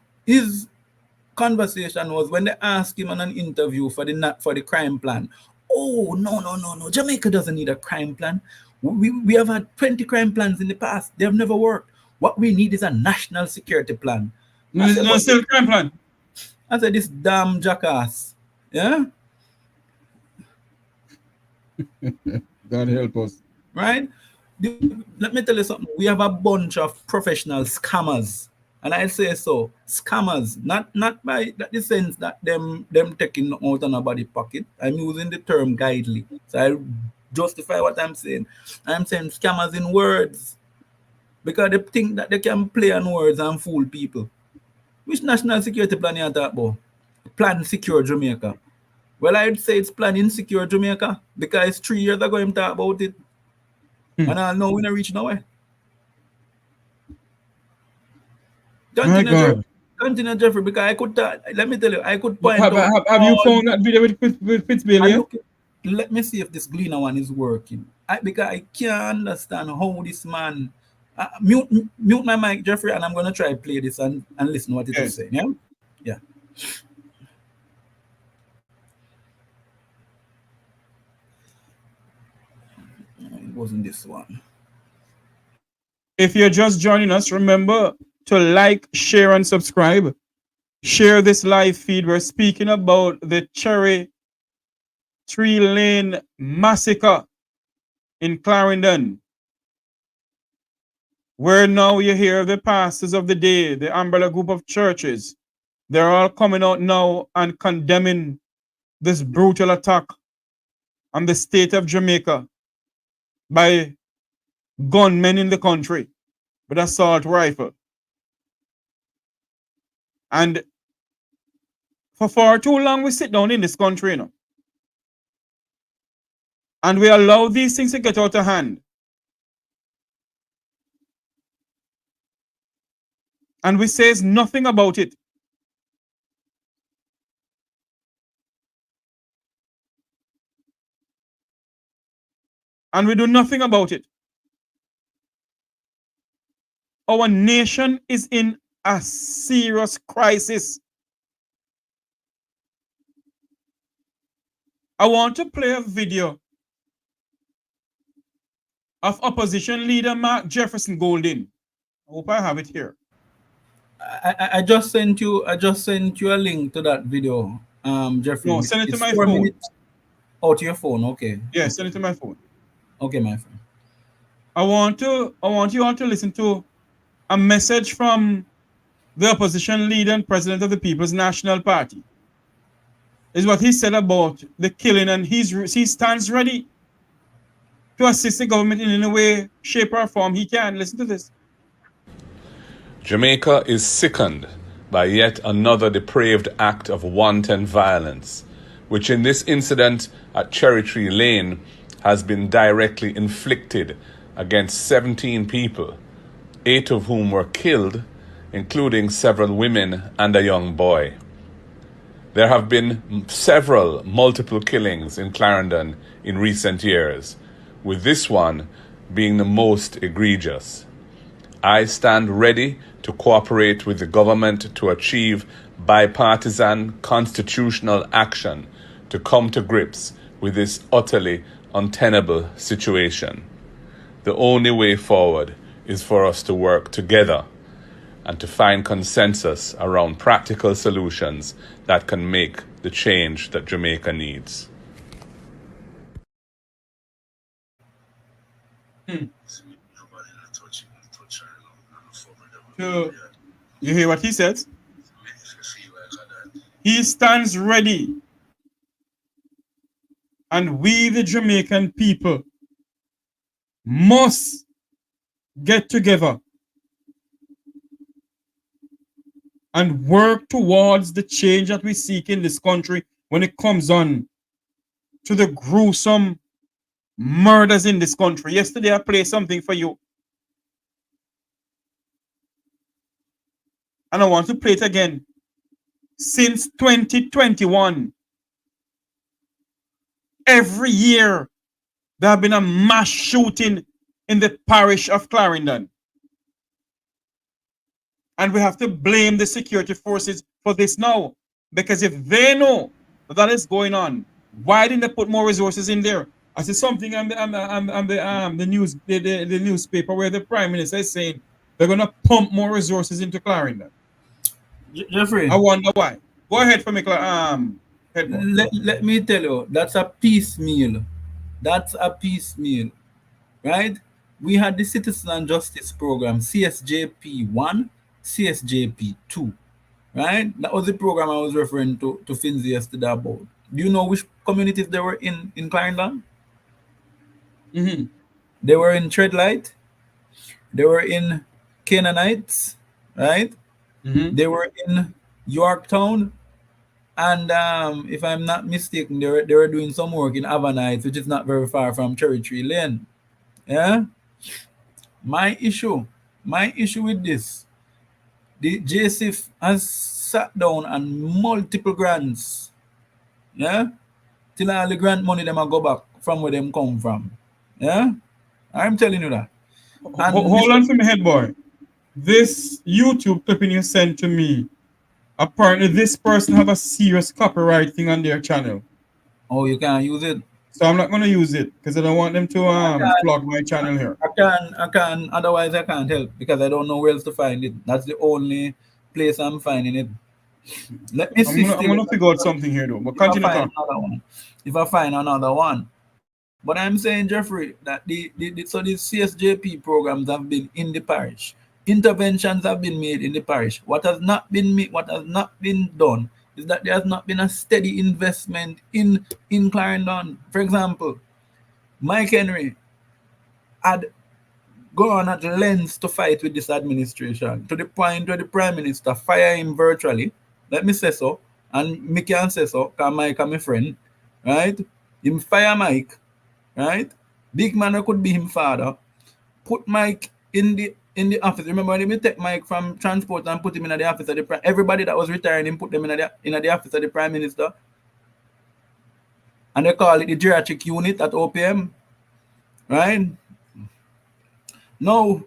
conversation was when they asked him on an interview for the crime plan. Oh, no. Jamaica doesn't need a crime plan. We have had 20 crime plans in the past. They have never worked. What we need is a national security plan. No, still crime plan. I said, this damn jackass. Yeah? God help us. Right? Let me tell you something. We have a bunch of professional scammers. And I say so, scammers, not by the sense that them taking out of nobody's pocket. I'm using the term guidely. So I justify what I'm saying. I'm saying scammers in words. Because they think that they can play on words and fool people. Which national security plan you talk about? Plan Secure Jamaica. Well, I'd say it's Plan Insecure Jamaica. Because 3 years ago him talk about it. And I know we don't reach nowhere. Continue, Jeffrey, because I could, let me tell you, I could point out. Have you found that video with Fitzbill? Let me see if this Gleaner one is working. Because I can't understand how this man. Mute my mic, Jeffrey, and I'm going to try to play this and listen what it is saying. Yeah? Yeah. It wasn't this one. If you're just joining us, remember to like, share, and subscribe. Share this live feed. We're speaking about the Cherry Tree Lane massacre in Clarendon, where now you hear the pastors of the day, the umbrella group of churches, they're all coming out now and condemning this brutal attack on the state of Jamaica by gunmen in the country with assault rifle. And for far too long, we sit down in this country, you know, and we allow these things to get out of hand. And we say nothing about it. And we do nothing about it. Our nation is in a serious crisis. I want to play a video of opposition leader Mark Jefferson Golden. I hope I have it here. I just sent you a link to that video, Jeffrey. No, send it to my phone. Oh, to your phone, okay. Yeah, send it to my phone. Okay, my friend. I want you all to listen to a message from the opposition leader and president of the People's National Party. Is what he said about the killing, and he stands ready to assist the government in any way, shape, or form he can. Listen to this. Jamaica is sickened by yet another depraved act of wanton violence, which in this incident at Cherry Tree Lane has been directly inflicted against 17 people, 8 of whom were killed, including several women and a young boy. There have been several multiple killings in Clarendon in recent years, with this one being the most egregious. I stand ready to cooperate with the government to achieve bipartisan constitutional action to come to grips with this utterly untenable situation. The only way forward is for us to work together and to find consensus around practical solutions that can make the change that Jamaica needs. So, you hear what he says? He stands ready. And we, the Jamaican people, must get together and work towards the change that we seek in this country when it comes on to the gruesome murders in this country. Yesterday, I played something for you. And I want to play it again. Since 2021, every year, there have been a mass shooting in the parish of Clarendon. And we have to blame the security forces for this now. Because if they know that is going on, why didn't they put more resources in there? I see something on the newspaper where the Prime Minister is saying they're going to pump more resources into Clarendon. Jeffrey, I wonder why. Go ahead for me, Headboy. Let me tell you, that's a piecemeal. That's a piecemeal, right? We had the Citizen and Justice Program, CSJP 1, CSJP 2, right? That was the program I was referring to Finzi yesterday about. Do you know which communities they were in Clarendon? Mm-hmm. They were in Treadlight. They were in Canaanites, right? Mm-hmm. They were in Yorktown. And if I'm not mistaken, they were doing some work in Avanites, which is not very far from Cherry Tree Lane. Yeah? My issue with this, The JSIF has sat down on multiple grants. Yeah? Till all the grant money them go back from where them come from. Yeah? I'm telling you that. And hold on for me, Headboy. This YouTube clipping you sent to me, apparently this person have a serious copyright thing on their channel. Oh, you can't use it? So I'm not going to use it because I don't want them to flog my channel here. I can, otherwise I can't help because I don't know where else to find it. That's the only place I'm finding it. Let me see. I'm going to figure out something here though, but continue talking. If I find another one. But I'm saying, Jeffrey, that so these CSJP programs have been in the parish. Interventions have been made in the parish. What has not been done is that there has not been a steady investment in Clarendon. For example, Mike Henry had gone at lengths to fight with this administration to the point where the Prime Minister fired him virtually. Let me say so, and me can say so, because Mike is my friend, right? Him fire Mike, right? Big man who could be him father, put Mike in the office. Remember when they take Mike from transport and put him in the office of the Prime, everybody that was retiring him put them in the office of the Prime Minister. And they call it the geriatric unit at OPM. Right? No,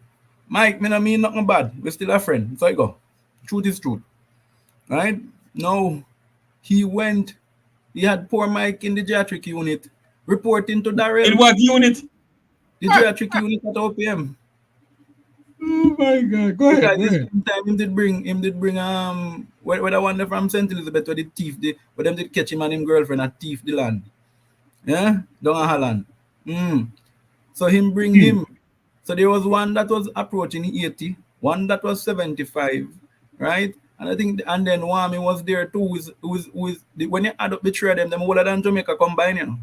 Mike, me no mean nothing bad. We're still a friend. So I go. Truth is truth. Right? No, he had poor Mike in the geriatric unit reporting to Darrell. In what unit? The geriatric unit at OPM. Oh my God! Go ahead. Because time him did bring where the one from St. Elizabeth where the thief where them did catch him and him girlfriend and thief the land. Yeah, down in Holland. So him bring him. So there was one that was approaching 80, one that was 75, right? And I think and then Wami was there too. When you add up the three of them older than Jamaica combined, you know.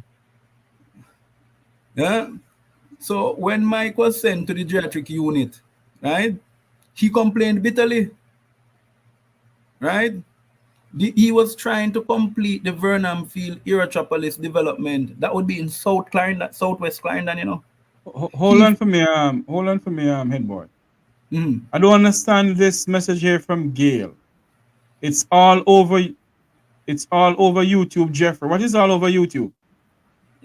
Yeah. So when Mike was sent to the geriatric unit, right, he complained bitterly. Right? He was trying to complete the Vernon Field Aerotropolis development. That would be in Southwest Clarendon, you know. Hold on for me, Headboy. I don't understand this message here from Gail. It's all over YouTube, Jeffrey. What is all over YouTube?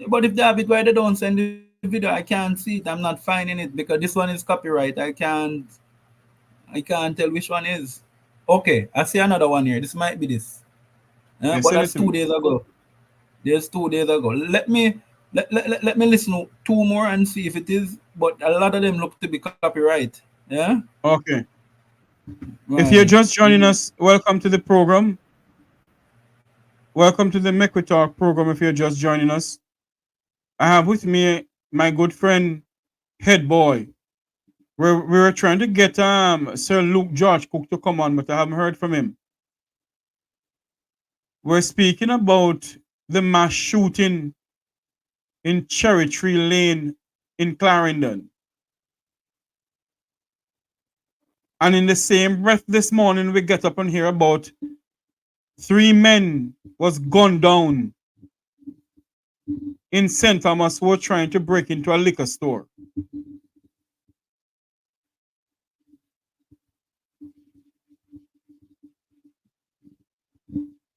But if they have it why they don't send the video, I can't see it. I'm not finding it because this one is copyright. I can't tell which one is. Okay, I see another one here. This might be this. But that's 2 days ago. There's 2 days ago. Let me listen to two more and see if it is. But a lot of them look to be copyright. Yeah. Okay. Right. If you're just joining us, welcome to the program. Welcome to the Make We Talk program. If you're just joining us, I have with me my good friend Headboy. We were trying to get Sir Luke George Cook to come on, but I haven't heard from him. We're speaking about the mass shooting in Cherry Tree Lane in Clarendon. And in the same breath this morning, we get up and hear about 3 men was gunned down in St. Thomas who were trying to break into a liquor store.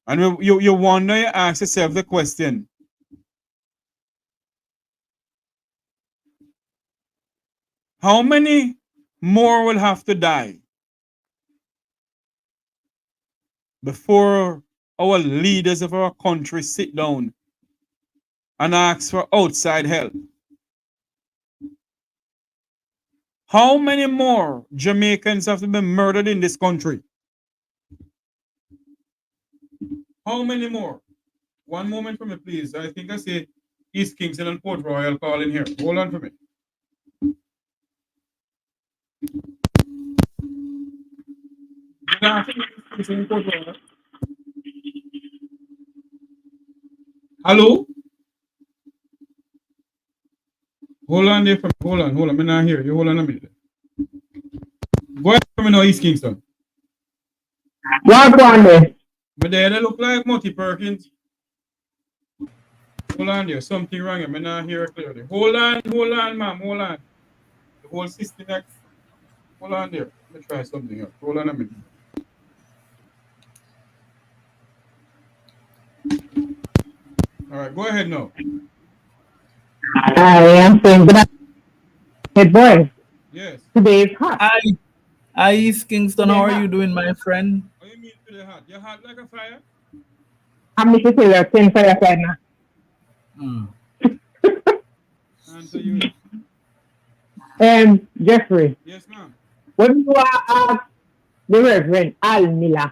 And you wonder, you ask yourself the question, how many more will have to die before our leaders of our country sit down and ask for outside help? How many more Jamaicans have to be murdered in this country? How many more? One moment for me, please. I think I see East Kingston and Port Royal calling here. Hold on for me. Hello? Hold on there for me. Hold on. I'm not here. You hold on a minute. Go ahead for me now, East Kingston. What one there? But they look like Monty Perkins. Hold on there. Something wrong. I'm not here clearly. Hold on, ma'am. Hold on. The whole system next. Hold on there. Let me try something else. Hold on a minute. All right, go ahead now. I am saying good Headboy. Yes. Today is hot. Hi, East Kingston. How are you doing, my friend? What do you mean today hot? You're hot like a fire? I'm Mrs. Taylor, 10 fire side now. Answer you. Jeffrey. Yes, ma'am. When you are the Reverend Al Miller,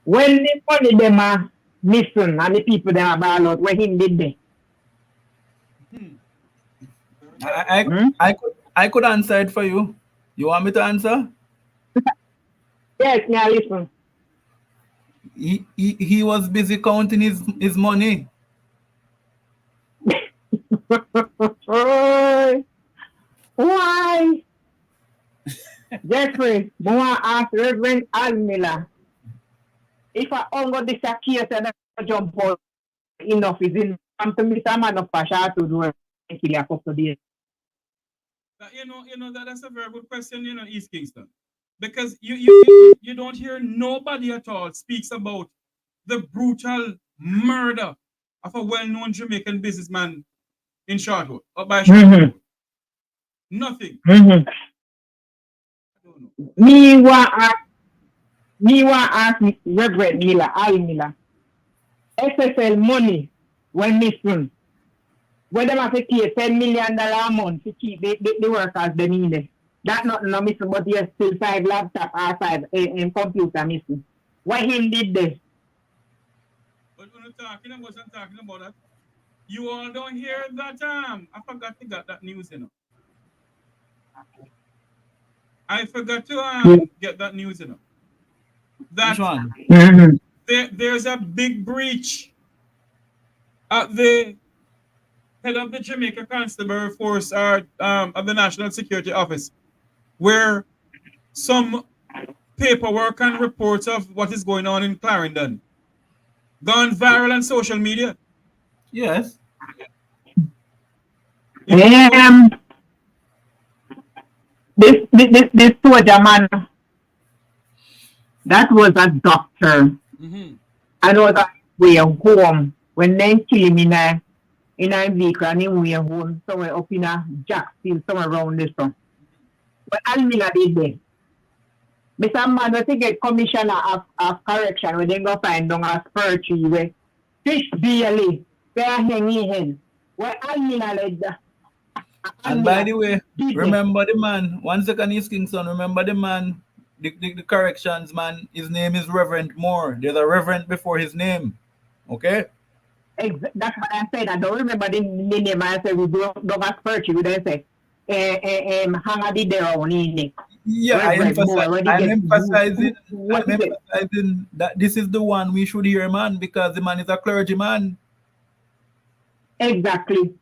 when the money them are missing and the people them are ball out, what him did there? I could answer it for you. You want me to answer? Yes, now listen. He was busy counting his money. Why? Jeffrey, I want to ask Reverend Al Miller. If I only this a case and I jump out, enough is in to me some man of Pasha to do and kill a couple of days. You know that's a very good question, East Kingston. Because you don't hear nobody at all speaks about the brutal murder of a well-known Jamaican businessman in Shortwood or by Shortwood. Nothing. Me want ask Reverend Miller, Al Miller. SSL money when missing. When they have to pay $10 million a month to keep the workers they need. That's not no missing, but there's still 5 laptops or 5 computer missing. What him did there? But when I wasn't talking about that. You all don't hear that I forgot to get that news, I forgot to get that news, That Which one? There's a big breach at the head of the Jamaica Constabulary Force of the National Security Office, where some paperwork and reports of what is going on in Clarendon gone viral on social media. Yes. This soldier man, that was a doctor. And was a way home when they kill him in a vehicle and he way home somewhere up in a Jacksonville, somewhere around this one. But Al Miller did there. Mr. Man was to get commissioner of correction when they go find down a spur tree where fish barely they are hanging hen. Where Al Miller like that. And by the way, remember the man, 1 second, East Kingston, remember the man, the corrections man, his name is Reverend Moore. There's a reverend before his name. Okay? That's what I said. I don't remember the name. I said we don't have spiritual. We don't say hang did their own in. Yeah, I'm emphasizing that this is the one we should hear, man, because the man is a clergyman. Exactly.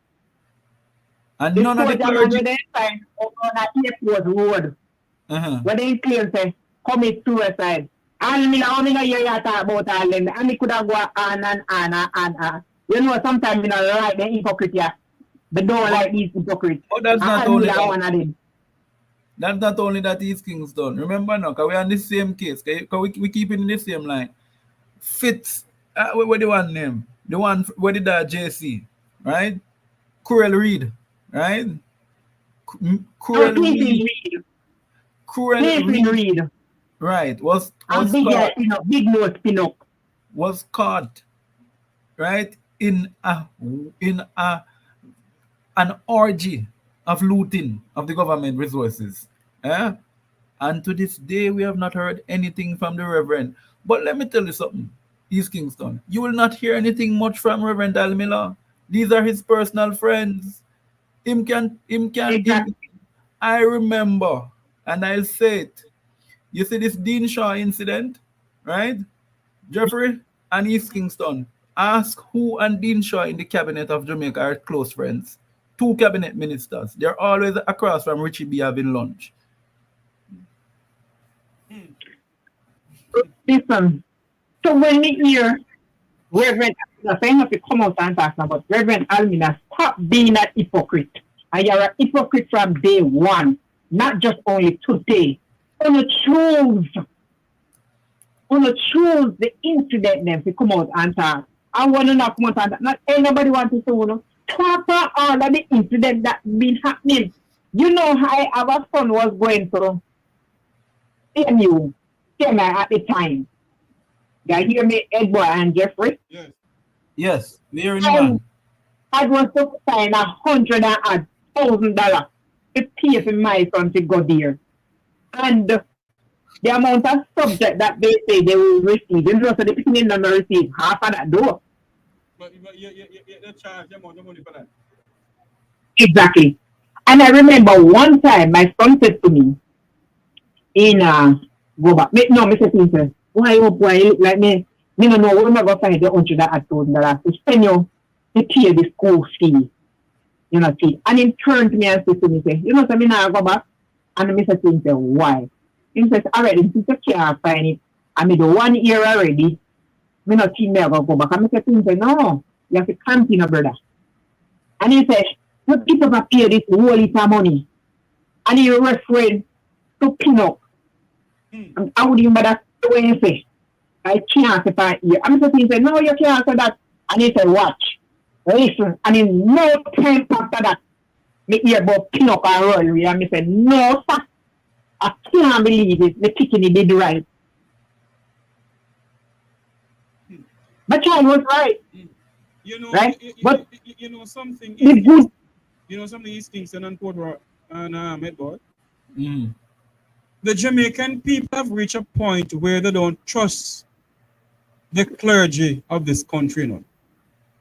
And none of the clergy. When they sign on a airport road, when they claim say commit suicide, and me now hear you talk about all them, and me could have go on and. You know, sometimes we don't like the hypocrite. They don't like these hypocrites. Oh, that's not only that. That's not only that East Kingston. Remember now, because we're on the same case. Because we keep in the same line. Fitz, what the one name? The one, what did that JC? Right? Cruel Reed. Right? Cruel Reed. Right. Was caught. Big nose spin up. Was caught. Right? In an orgy of looting of the government resources. And to this day, we have not heard anything from the Reverend. But let me tell you something, East Kingston. You will not hear anything much from Reverend Al Miller. These are his personal friends. I remember, and I'll say it. You see this Dean Shaw incident, right? Jeffrey and East Kingston. Ask who and Dean Shaw in the cabinet of Jamaica are close friends. 2 cabinet ministers. They're always across from Richie B having lunch. Listen, so when we hear Reverend, I'm saying if you come out and talk about Reverend Al Miller, stop being an hypocrite. And you're a hypocrite from day one, not just only today. On the choose the incident them to come out and talk I want to knock more on that. Not anybody wants to say, you know, talk about all of the incidents that been happening. You know, our son was going through CMU, at the time. You hear me, Headboy and Jeffrey? Yes. Yes, we hear you, man. I was to sign $100,000 to pay for my son to go there. And the amount of subject that they say they will receive, you know, so the people in them receive half of that door. But they charge them the money for that. Exactly. And I remember one time my son said to me, go back. No, Mr. Peter, why you look like me? Me no know, we're not going to find the $100,000 to spend you to pay the school fee. You know, see. And he turned to me and said to me, say, you know, so me now go back. And Mr. Peter, why? He says, already, since you can't find it, I made 1 year already, me not think me I go back. And Mr. Peter, no, you have to continue, brother. And he said, you people have pay this whole heap of money. And he referred to pin up. And I would even bother the way you say, I can't say for a year. And Mr. Peter said, no, you can't say that. And he said, watch, listen. And in no time after that, me hear about pin up and roll. And me said, no, sir. I can't believe it. The picking did right. But child was right. You know, right? But you know something. You know something is Kingston and Port Royal and Headboy. Mm. The Jamaican people have reached a point where they don't trust the clergy of this country now.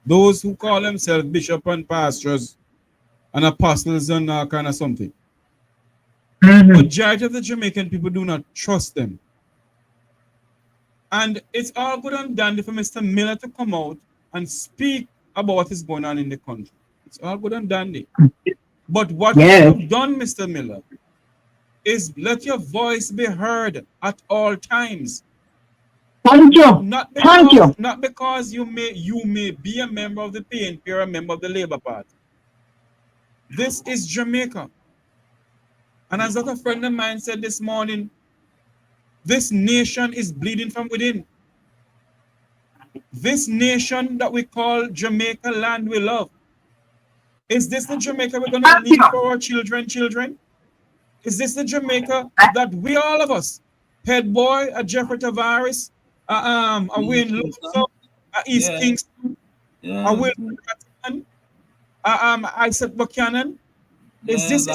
Those who call themselves bishop and pastors and apostles and kind of something. Majority of the Jamaican people do not trust them. And it's all good and dandy for Mr. Miller to come out and speak about what is going on in the country. It's all good and dandy. But what you have done, Mr. Miller, is let your voice be heard at all times. Thank you. Not because you may be a member of the PNP or a member of the Labour Party. This is Jamaica. And as a friend of mine said this morning, this nation is bleeding from within. This nation that we call Jamaica, land we love. Is this the Jamaica we're going to leave for our children? Is this the Jamaica that we, all of us, Headboy, Jeffrey Tavares, Wayne Luther, East Kingston, Will Isaac Buchanan? Is this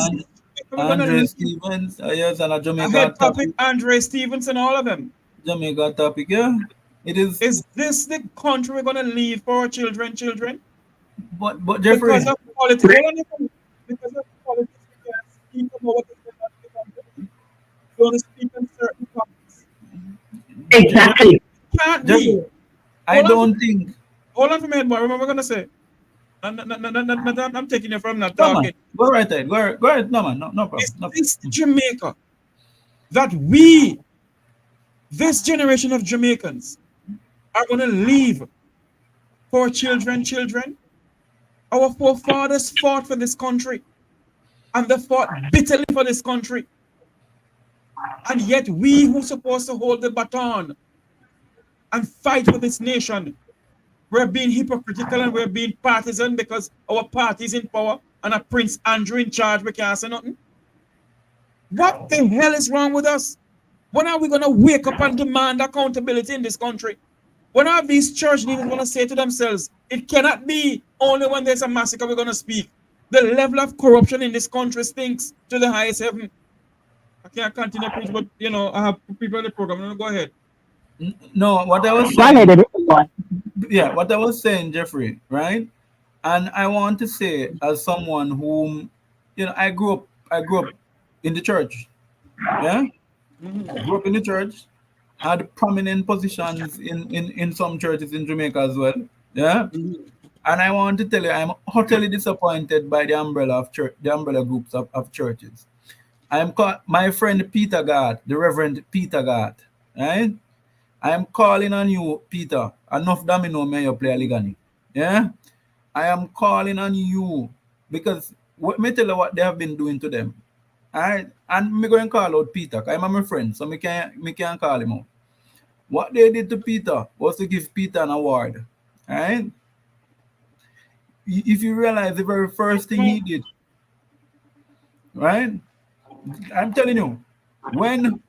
Andre Stevens, yes, and a Jamaica head topic, Andre Stevens and all of them. Jamaica topic, yeah. It is. Is this the country we're gonna leave for our children? But Jeffrey, because of politics, we can't speak about what is going on in the country. We want to speak on certain topics. Exactly. Can't be. I don't think. Hold on for a minute, boy. Remember, we're gonna say. I'm taking it from not talking. Go right ahead. Go ahead. No, man. No problem. It's Jamaica that we, this generation of Jamaicans, are going to leave for children. Our forefathers fought for this country, and they fought bitterly for this country. And yet we who are supposed to hold the baton and fight for this nation, we're being hypocritical and we're being partisan because our party is in power and a Prince Andrew in charge. We can't say nothing. What the hell is wrong with us? When are we going to wake up and demand accountability in this country? When are these church leaders going to say to themselves, it cannot be only when there's a massacre we're going to speak. The level of corruption in this country stinks to the highest heaven. I can't continue to preach, but you know, I have people in the program. Go ahead. No, what I was saying. Yeah, what I was saying, Jeffrey, right? And I want to say, as someone whom, you know, I grew up in the church. Yeah, grew up in the church, had prominent positions in some churches in Jamaica as well. Yeah, and I want to tell you, I'm utterly disappointed by the umbrella of church, the umbrella groups of churches. My friend Peter God, the Reverend Peter God, right? I am calling on you, Peter. Enough that me know me you play Ligani. Yeah? I am calling on you because me tell you what they have been doing to them. Alright? And me going to call out Peter. I'm my friend, so me can call him out. What they did to Peter was to give Peter an award. right? If you realize the very first thing he did, right? I'm telling you, when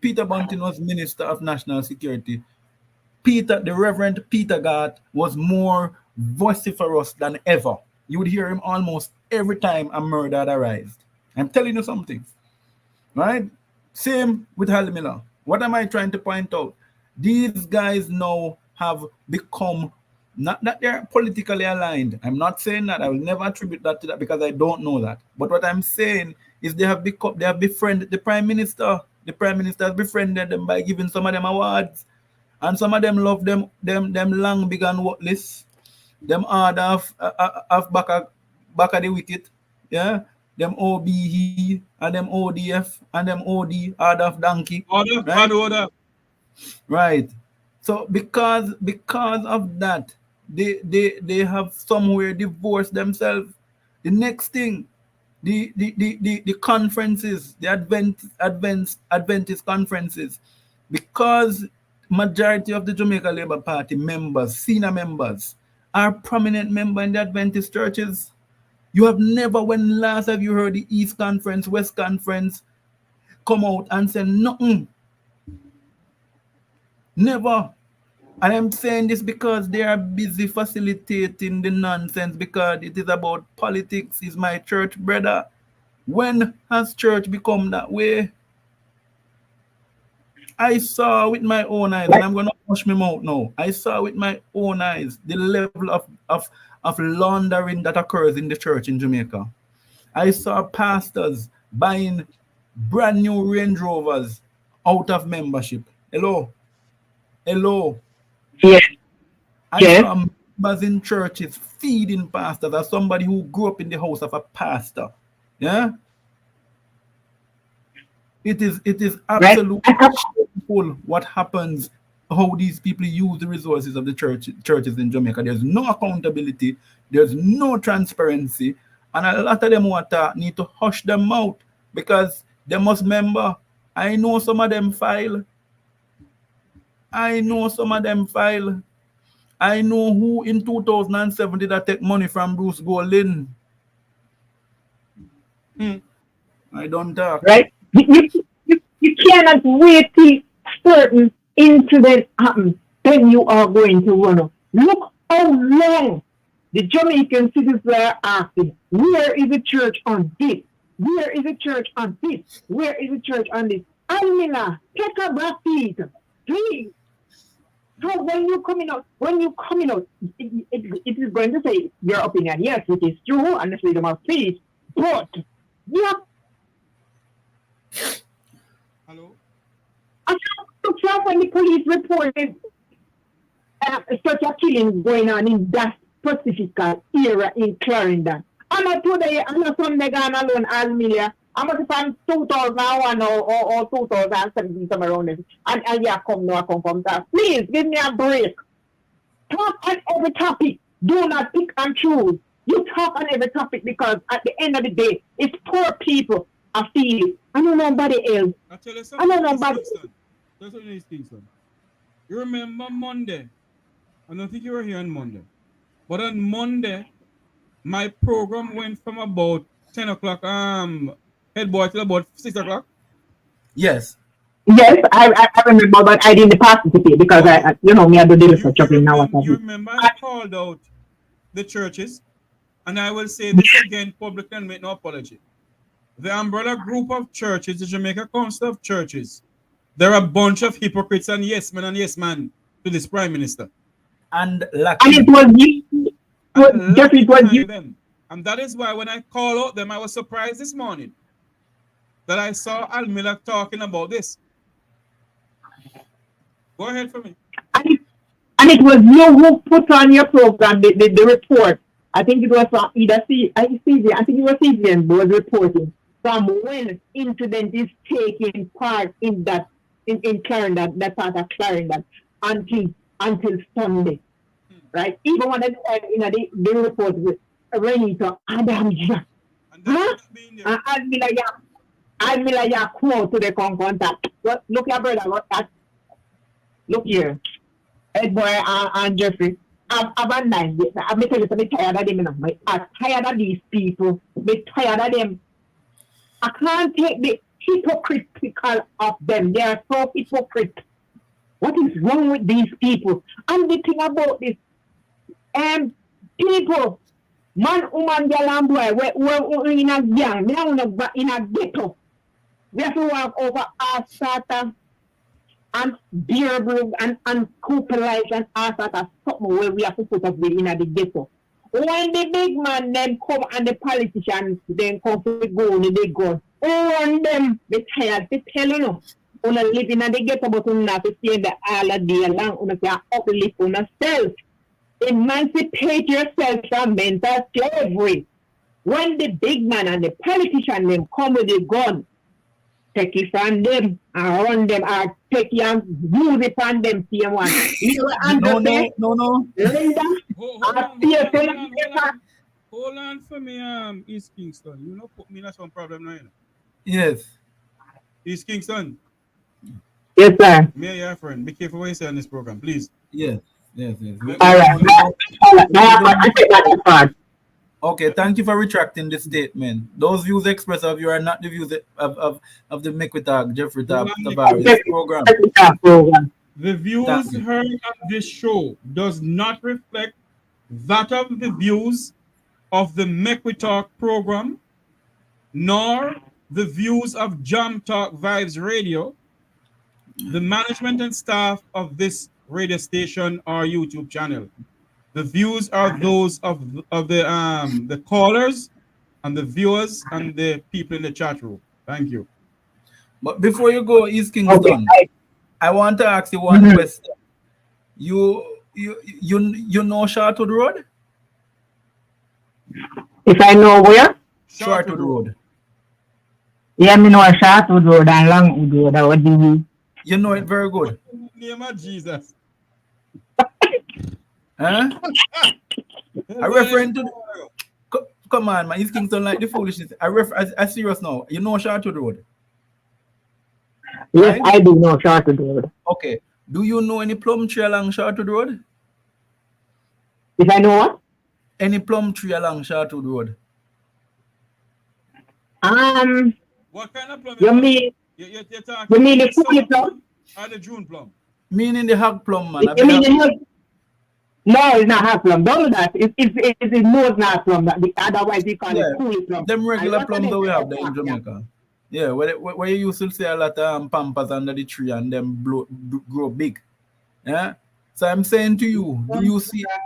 Peter Bunting was Minister of National Security, the Reverend Peter Gart was more vociferous than ever. You would hear him almost every time a murder had arisen. I'm telling you something, right? Same with Al Miller. What am I trying to point out? These guys now have become, not that they're politically aligned. I'm not saying that. I will never attribute that to that because I don't know that. But what I'm saying is they have befriended the Prime Minister. The Prime Minister has befriended them by giving some of them awards. And some of them love them long, big and worthless. Them order of back of the wicket. Yeah. Them OBE and them ODF and them OD, order of donkey. Order. Right. So because of that, they have somewhere divorced themselves. The next thing, the conferences, the Adventist conferences, because majority of the Jamaica Labour Party members, senior members, are prominent members in the Adventist churches. You have never, when last have you heard the East Conference, West Conference come out and say nothing? Never. And I'm saying this because they are busy facilitating the nonsense because it is about politics. Is my church brother. When has church become that way? I saw with my own eyes, and I'm going to push my mouth now. I saw with my own eyes the level of laundering that occurs in the church in Jamaica. I saw pastors buying brand new Range Rovers out of membership. Hello. Yes. I saw members in churches feeding pastors as somebody who grew up in the house of a pastor. Yeah. It is absolutely shameful what happens, how these people use the resources of the churches in Jamaica. There's no accountability, there's no transparency, and a lot of them need to hush them mouth because they must remember, I know some of them file. I know who in 2007 did I take money from Bruce Goldin. I don't talk. Right? You cannot wait till certain incident happens, then you are going to run up. Look how long the Jamaican citizens are asking, where is the church on this? Where is the church on this? Where is the church on this? Al Miller, take a back seat, please. So when you're coming out, it is going to say your opinion. Yes, it is true, and the freedom of speech, but yeah. Hello? When the police reported such a killing going on in that specific area in Clarendon. And today, I'm not Sunday gone alone, Al Miller. I'm not from 2001 or 2017, somewhere around it. And yeah, come from that. Please give me a break. Talk on every topic. Do not pick and choose. You talk on every topic because at the end of the day, it's poor people I feel it. I know nobody else. I tell you something. I know nobody. That's what these things, son. You remember Monday? I don't think you were here on Monday. But on Monday, my program went from about 10 o'clock, Headboy, till about 6 o'clock. Yes. Yes, I remember, but I didn't participate because I do the research now. You remember I called out the churches, and I will say this again publicly and make no apology. The umbrella group of churches, the Jamaica Council of Churches, they're a bunch of hypocrites and yes man to this Prime Minister. And it was you. Jeffrey, it was you. Them. And that is why when I call out them, I was surprised this morning that I saw Al Miller talking about this. Go ahead for me. And it was you who put on your program the report. I think it was from either CJ, I think it was CJ was reporting from when incident is taking part in Clarendon, that part of Clarendon, until Sunday, right? Even when the report with Renita Adam Jack, I'll be like, quote to the contact. Look here, brother, look here. Headboy and Jeffrey. I'm a nice day. I'm telling you, I'm tired of them. I'm tired of these people. I'm tired of them. I can't take the hypocritical of them. They are so hypocrite. What is wrong with these people? And the thing about this, people, man, woman, girl, and boy, we're in a gang, we're in a ghetto. We have to walk over our starter and beer brew and couple life and all sort of something where we have to put up with in the ghetto. When the big man then come and the politicians then come to go and they go, on them, they tired, they tell you, on a live in the ghetto, but on not to stay the all day long, on a uplift on yourself. Emancipate yourself from mental slavery. When the big man and the politician them come with the gun, take it from them and run them or take it and use it from them, same one. You know what No. Linda, Hold on for me, East Kingston. You know, put me in some problem now. Yes. East Kingston. Yes, sir. Me and your friend, be careful what you say on this program, please. Yes. All right. Okay, thank you for retracting the statement. Those views expressed of you are not the views of the Mekwitag, Jeffrey Tavares program. The views heard on this show does not reflect that of the views of the Mekwitag program, nor the views of Jam Talk Vibes Radio, the management and staff of this radio station or YouTube channel. The views are those of the callers and the viewers and the people in the chat room. Thank you. But before you go, East Kingston, I want to ask you one question. You know Shartwood Road? If I know where? Shartwood Road. Yeah, me know Shartwood Road and Longwood Road. What do you mean? You know it very good. Name of Jesus. Huh? I referring to come on, man. East Kingston like the foolishness. I serious now. You know Shartwood Road? Yes, right? I do know Shartwood Road. Okay. Do you know any plum tree along Shartwood Road? If I know what? Any plum tree along Shartwood Road? What kind of plum? You mean you're you mean the fully plum? Or the June plum? Meaning the hog plum, man. You mean the no, it's not hog plum. Don't do that. It's most not plum. Otherwise, we call it fully plum. Them regular plums that we have there in Jamaica. Yeah, where you used to see a lot of pampas under the tree and them grow big. Yeah. So I'm saying to you,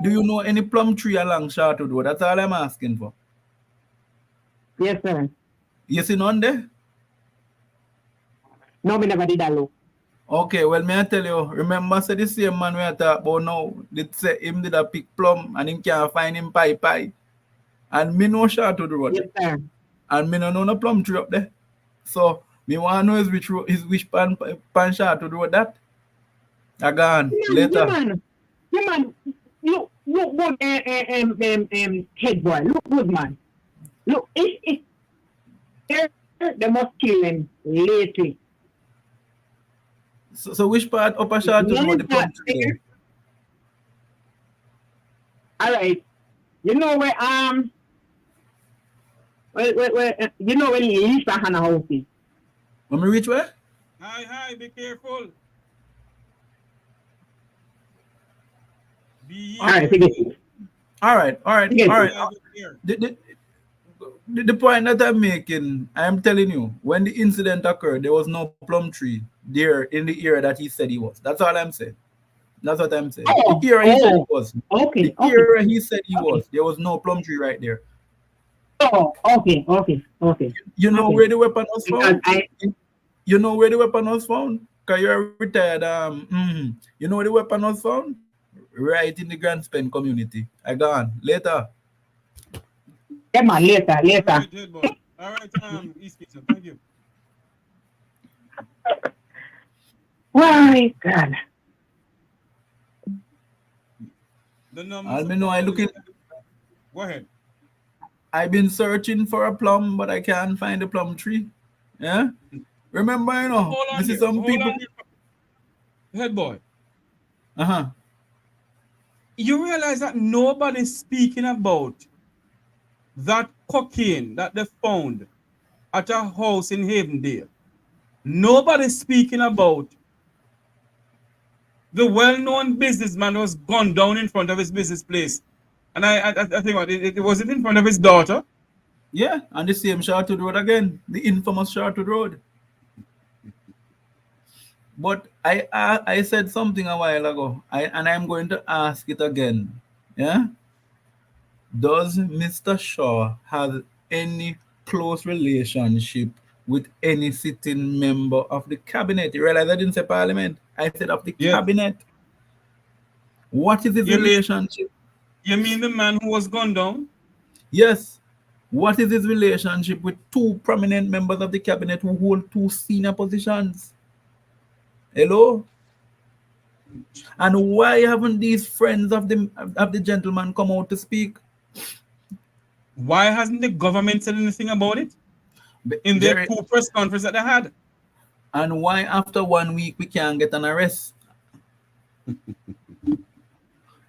do you know any plum tree along Shartwood Road? That's all I'm asking for. Yes, sir. You see none there? No, me never did that look. Okay, well, may I tell you, remember, say the same man we are talking about now, did say him did a pick plum and him can't find him pie. And me know Shartwood Road. Yes, sir. And me no no plum tree up there. So, me want to know which pan Shartwood Road that. I gone later. Yeah, man. Look good, Headboy. Look good, man. Look, they must kill him lately. So which part upper Shartwood Road the plum tree? All right. You know where you know when you reach the Hannah house is? When we reach where? Hi, be careful. All right. The point that I'm making, I'm telling you, when the incident occurred, there was no plum tree there in the area that he said he was. That's all I'm saying. That's what I'm saying. The area he said he was. Okay. The area he said he was. There was no plum tree right there. Oh, okay. You know where the weapon was found? You know where the weapon was found? Because you're retired. You know where the weapon was found? Right in the Grand Spend community. I gone. Later. Yeah, man, later. All right, East Kingston, thank you. Why, God. I looking. Go ahead. I've been searching for a plum, but I can't find a plum tree. Yeah? Remember, this is some people. Headboy. you realize that nobody's speaking about that cocaine that they found at a house in Havendale. Nobody's speaking about the well-known businessman who was gunned down in front of his business place. And I think it was it in front of his daughter? Yeah, and the same Sharpwood Road again, the infamous Sharpwood Road. But I said something a while ago, and I'm going to ask it again. Yeah? Does Mr. Shaw have any close relationship with any sitting member of the cabinet? You realize I didn't say parliament. I said of the cabinet. What is his relationship? You mean the man who was gunned down? Yes. What is his relationship with two prominent members of the cabinet who hold two senior positions? Hello? And why haven't these friends of the gentleman come out to speak? Why hasn't the government said anything about it in their two press conference that they had? And why after 1 week we can't get an arrest?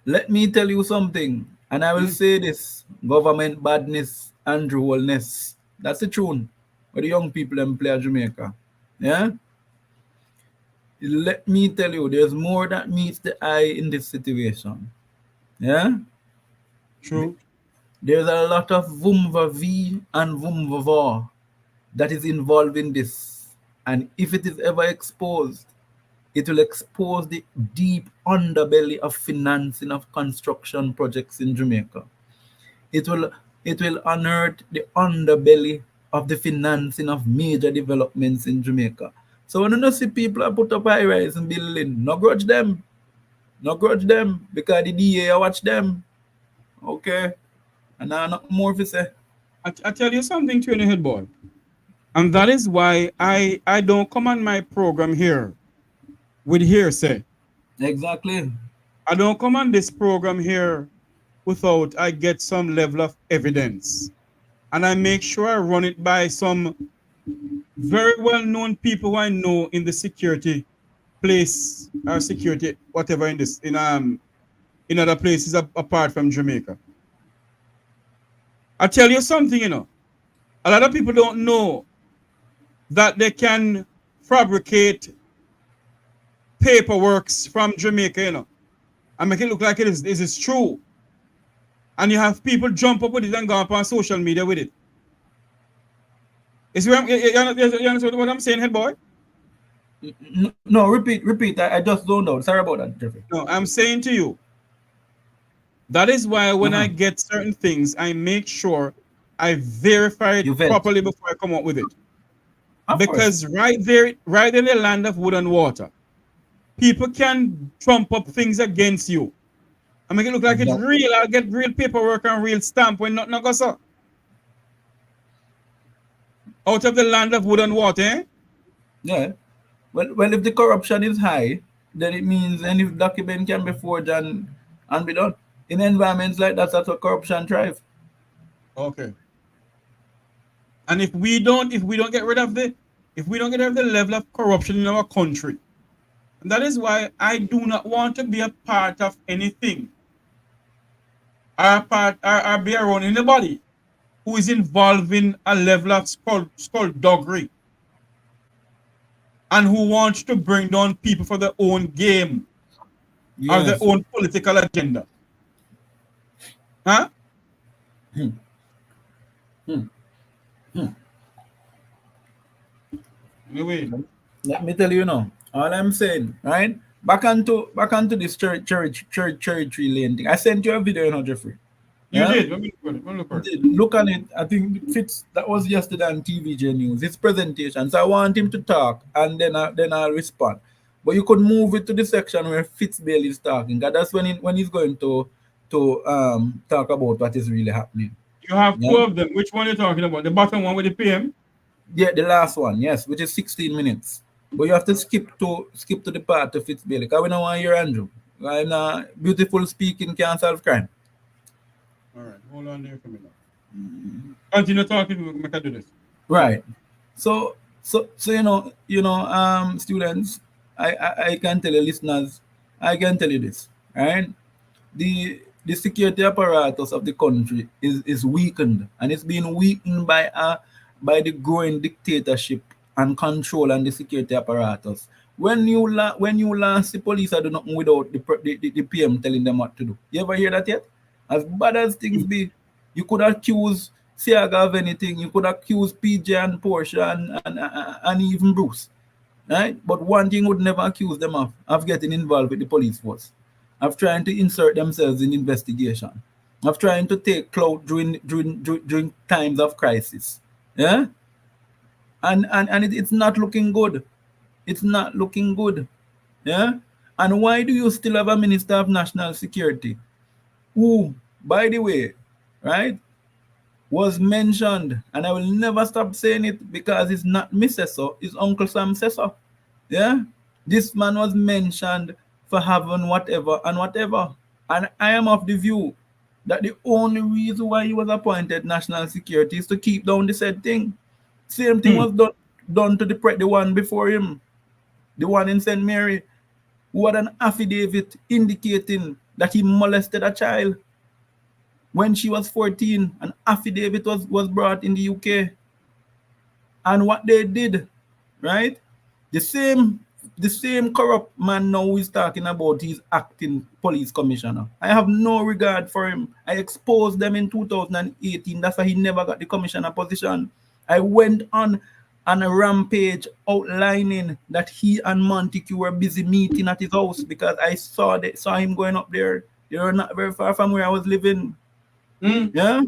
Let me tell you something, and I will say this: government badness, Andrew Holness. That's the tune where the young people them play at Jamaica. Yeah? Let me tell you, there's more that meets the eye in this situation. Yeah? True. There's a lot of vumva-v and vumva-va that is involved in this. And if it is ever exposed, it will expose the deep underbelly of financing of construction projects in Jamaica. It will unearth the underbelly of the financing of major developments in Jamaica. So when you see people put up high-rise and building, no grudge them. No grudge them, because the DA watch them. Okay? And now not more to say. I tell you something to you, Headboy. And that is why I don't come on my program here with hearsay. Exactly. I don't come on this program here without I get some level of evidence. And I make sure I run it by some very well-known people who I know in the security place or security, whatever in other places apart from Jamaica. I tell you something, a lot of people don't know that they can fabricate paperworks from Jamaica, and make it look like it is true. And you have people jump up with it and go up on social media with it. You understand what I'm saying, Headboy? No, repeat. I just don't know. Sorry about that, Jeffrey. No, I'm saying to you, that is why when I get certain things, I make sure I verify it properly before I come up with it. Because right there in the land of wood and water, people can trump up things against you and make it look like it's real. I'll get real paperwork and real stamp when nothing goes up. Out of the land of wood and water, eh? Yeah. Well, if the corruption is high, then it means any document can be forged and be done. In environments like that, that's what corruption thrives. Okay. And if we don't get rid of the level of corruption in our country, and that is why I do not want to be a part of anything or be around anybody who is involved in a level of skullduggery and who wants to bring down people for their own game or their own political agenda. Huh? Anyway, let me tell you now. All I'm saying, right? Back onto this cherry tree lane thing. I sent you a video, Jeffrey. You did. Let me look at it. Look at it. I think it fits. That was yesterday on TVJ News. His presentation. So I want him to talk, and then I'll respond. But you could move it to the section where Fitzbailey is talking, because that's when he's going to talk about what is really happening. You have two of them. Which one are you talking about? The bottom one with the PM? Yeah, the last one, yes, which is 16 minutes. But you have to skip to the part to Fitzbailey, because we don't want to hear Andrew. And beautiful speaking can't solve crime. All right, hold on there for me now. Continue talking, we can do this. Right. So students, I can tell you, listeners, I can tell you this, right? the security apparatus of the country is weakened, and it's being weakened by the growing dictatorship and control and the security apparatus. When you last the police are doing nothing without the PM telling them what to do. You ever hear that yet? As bad as things be, you could accuse Siaga of anything. You could accuse PJ and Portia and even Bruce, right? But one thing would never accuse them of getting involved with the police force, of trying to insert themselves in investigation, of trying to take clout during times of crisis. Yeah, and it's not looking good. It's not looking good. Yeah, and why do you still have a Minister of National Security who, by the way, right, was mentioned, and I will never stop saying it because it's not me say so, it's Uncle Sam say so. Yeah, this man was mentioned for having whatever and whatever, and I am of the view that the only reason why he was appointed national security is to keep down the said thing. Same thing was done to the one before him, the one in St. Mary, who had an affidavit indicating that he molested a child when she was 14. An affidavit was brought in the UK. And what they did, right? The same corrupt man now is talking about his acting police commissioner. I have no regard for him. I exposed them in 2018. That's why he never got the commissioner position. I went on a rampage outlining that he and Montague were busy meeting at his house because I saw him going up there. They were not very far from where I was living. Yeah.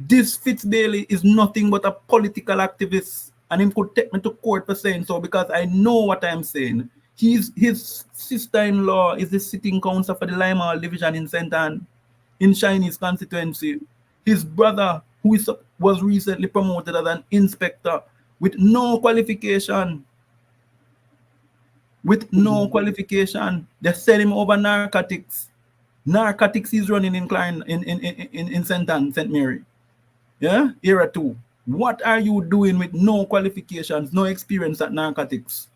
This Fitzbailey is nothing but a political activist, and he could take me to court for saying so because I know what I'm saying. His sister-in-law is the sitting council for the Limal division in St. Anne, in Chinese constituency. His brother, who was recently promoted as an inspector with no qualification. With no qualification, they sent him over narcotics. Narcotics is running in St. Anne, St. Mary. Yeah, era 2. What are you doing with no qualifications, no experience at narcotics?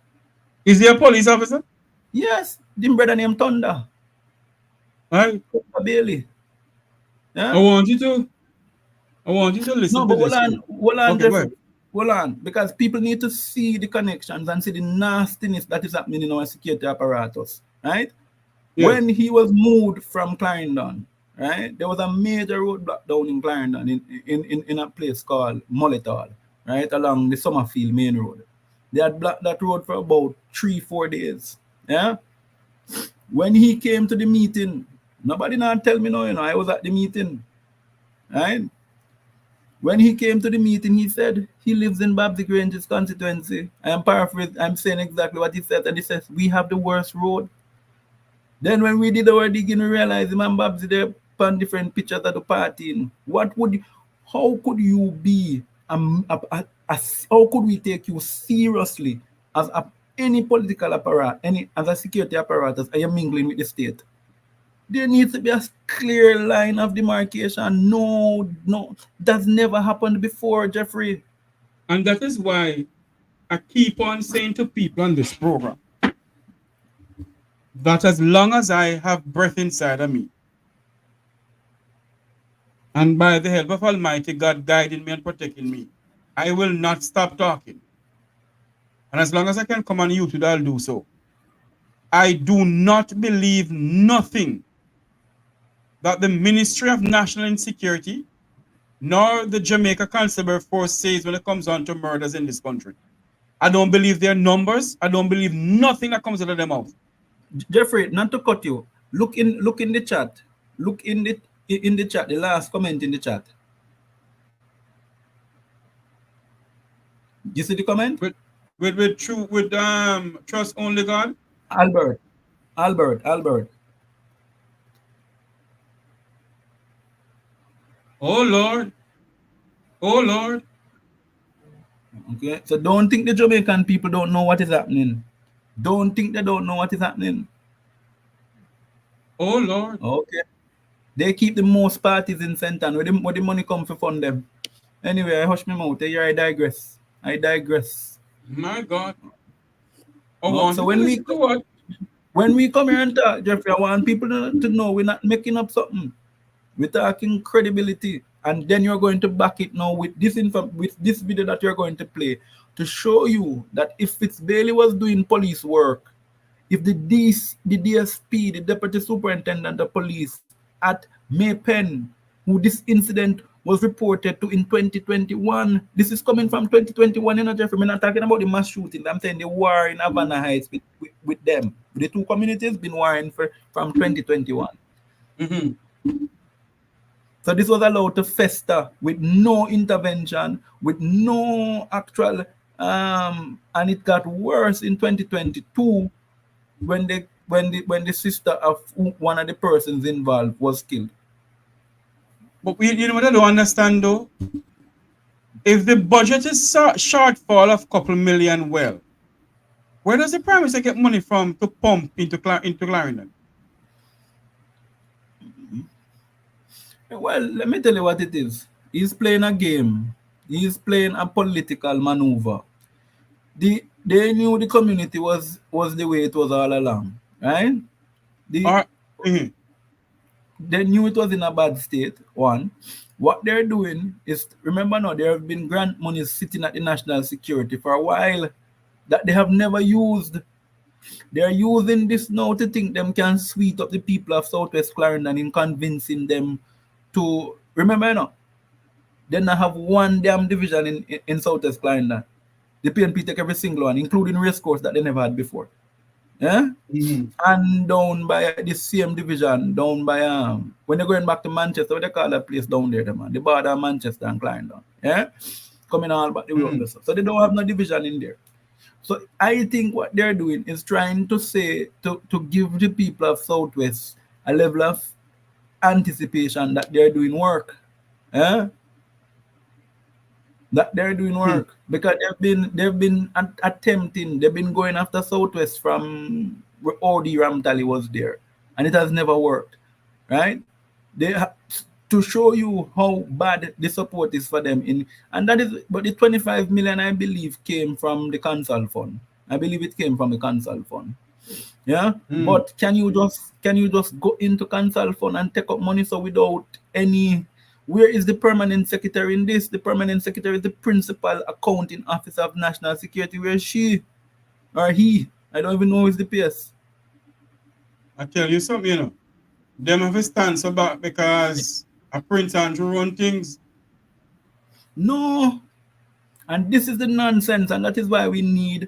Is he a police officer? Yes, the brother named Thunder. Right. Bailey. Yeah? I want you to listen to this. Hold on, because people need to see the connections and see the nastiness that is happening in our security apparatus, right? Yeah. When he was moved from Clarendon, right, there was a major roadblock down in Clarendon in a place called Mulletall, right, along the Summerfield main road. They had blocked that road for about 3-4 days. Yeah. When he came to the meeting, nobody not tell me no, I was at the meeting, right? When he came to the meeting, he said he lives in Babsy Grange's constituency. I am paraphrasing, I'm saying exactly what he said, and he says, we have the worst road. Then when we did our digging, we realized him and Babsy there on different pictures at the party. How could you be, how could we take you seriously as any political apparatus, as a security apparatus, are you mingling with the state? There needs to be a clear line of demarcation. No, that's never happened before, Jeffrey. And that is why I keep on saying to people on this program that as long as I have breath inside of me, and by the help of Almighty God guiding me and protecting me, I will not stop talking. And as long as I can come on YouTube, I'll do so. I do not believe nothing that the Ministry of National Insecurity nor the Jamaica Constable Force says when it comes on to murders in this country. I don't believe their numbers. I don't believe nothing that comes out of their mouth. Jeffrey, not to cut you, look in the chat. Look in the chat, the last comment in the chat. You see the comment? With trust only God? Albert. Oh Lord. Okay, so don't think the Jamaican people don't know what is happening. Don't think they don't know what is happening. Oh Lord. Okay. They keep the most parties in St. Anne. Where the money come to fund them. Anyway, I hush my mouth. Here I digress. My God. So when we When we come here and talk, Jeffrey, I want people to know we're not making up something. We're talking credibility. And then you're going to back it now with this video that you're going to play to show you that if Fitzbailey was doing police work, if the DSP, the Deputy Superintendent of Police at Maypen, who this incident was reported to in 2021, this is coming from 2021, you know, Jeffrey. We're not talking about the mass shooting. I'm saying the war in Havana Heights with them. The two communities been warring from 2021. So this was allowed to fester with no intervention, with no actual, and it got worse in 2022 when the sister of one of the persons involved was killed. But you know what I don't understand though? If the budget is shortfall of a couple million, well, where does the Prime Minister get money from to pump into Clarendon? Well, let me tell you what it is. He's playing a game. He's playing a political maneuver. They knew the community was the way it was all along, right? They knew it was in a bad state, one. What they're doing is, remember now, there have been grant monies sitting at the national security for a while that they have never used. They're using this now to think them can sweet up the people of Southwest Clarendon in convincing them to, remember, you know, they not have one damn division in Southwest Clarendon. The PNP take every single one, including race course that they never had before. Yeah? And down by the same division, down by when they're going back to Manchester, what they call that place down there, man, the border of Manchester and Clarendon. Yeah? Coming all back the way. So they don't have no division in there. So I think what they're doing is trying to say to give the people of Southwest a level of anticipation that they're doing work. That they're doing work because they've been attempting, they've been going after Southwest from where OD Ramtali was there, and it has never worked, right? They to show you how bad the support is for them and that is, but the 25 million I believe came from the council fund. I believe it came from the council fund. Yeah, but can you just go into council fund and take up money so without any? Where is the permanent secretary in this? The permanent secretary is the principal accounting officer of national security. Where is she or he? I don't even know who's the PS. I tell you something, you know, them have a stance about because a Prince Andrew run things. No, and this is the nonsense, and that is why we need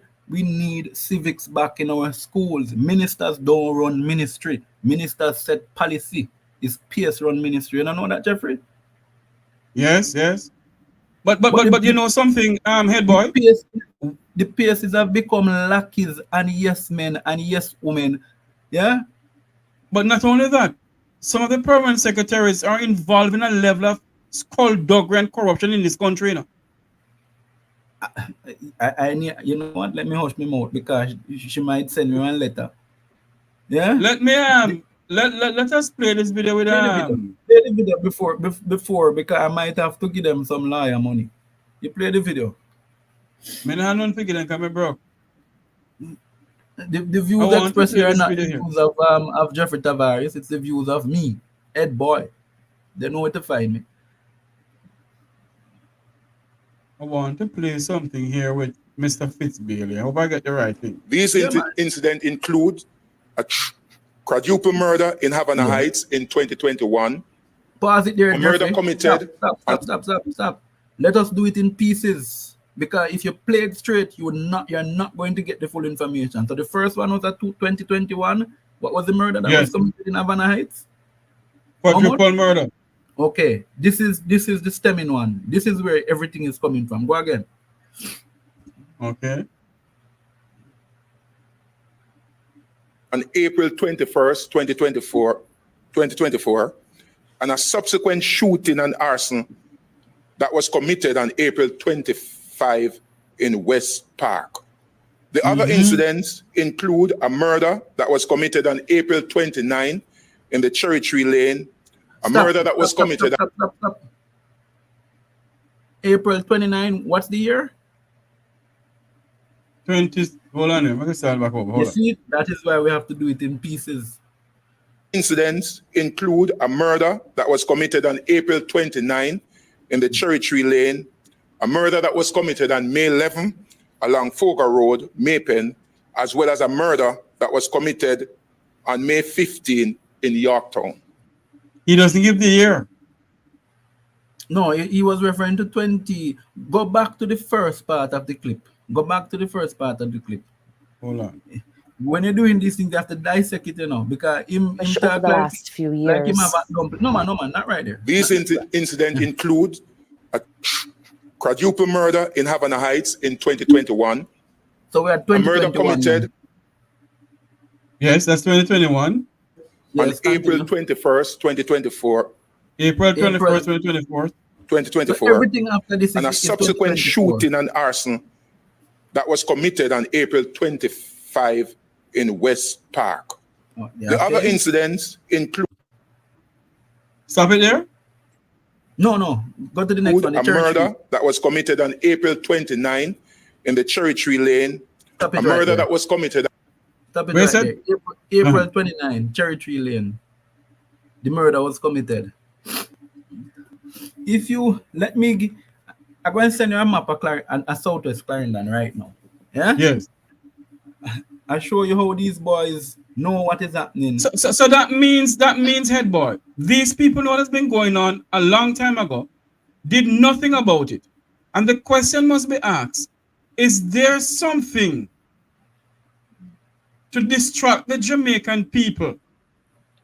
civics back in our schools. Ministers don't run ministry. Ministers set policy. It's PS run ministry. You don't know that, Jeffrey? Yes. But you know something, Headboy? The PSs have become lackeys and yes men and yes women. Yeah? But not only that, some of the permanent secretaries are involved in a level of skullduggery and corruption in this country, you know. I need, you know what? Let me hush my mouth because she might send me one letter. Yeah? Let me let us play this video with Play the video before because I might have to give them some lawyer money. You play the video. Me not none to give them come bro. The views expressed here are not the views of Jeffrey Tavares, it's the views of me, Headboy. They know where to find me. I want to play something here with Mr. Fitzbailey. I hope I get the right thing. These incidents include a quadruple murder in Havana Heights in 2021. Pause it there. A murder committed. Stop. Let us do it in pieces. Because if you play it straight, you're not going to get the full information. So the first one was at 2021. What was the murder that was committed in Havana Heights? Quadruple murder. Okay, this is the stemming one. This is where everything is coming from. Go again. Okay. On April 21st, 2024, and a subsequent shooting and arson that was committed on April 25 in West Park. The other incidents include a murder that was committed on April 29 in the Cherry Tree Lane, murder that was committed. Stop. April 29, what's the year? 20. Hold on, I'm going to start back over. You Hold on. see, that is why we have to do it in pieces. Incidents include a murder that was committed on April 29 in the Cherry Tree Lane, a murder that was committed on May 11 along Fogar Road, Maypen, as well as a murder that was committed on May 15 in Yorktown. He doesn't give the year. No, he was referring to 20. Go back to the first part of the clip. Go back to the first part of the clip. Hold on. When you're doing these things, you have to dissect it, you know, because him over talk the like, last few years. like him have a no man, not right there. These incidents include a quadruple murder in Havana Heights in 2021. So we're at 2021. A murder committed. Yes, that's 2021. On April 21st, 2024. April 21st, 2024. 2024. So everything after this and a subsequent shooting and arson that was committed on April 25 in West Park. The other incidents include... Stop it there? No. Go to the next one. A murder that was committed on April 29 in the Cherry Tree Lane. A murder that was committed... Stop it right there. April 29, Cherry Tree Lane. The murder was committed. If you let me... I'm going to send you a map of a Southwest Clarendon right now. Yeah? Yes. I show you how these boys know what is happening. So that means Headboy. These people know what's been going on a long time ago, did nothing about it. And the question must be asked, is there something to distract the Jamaican people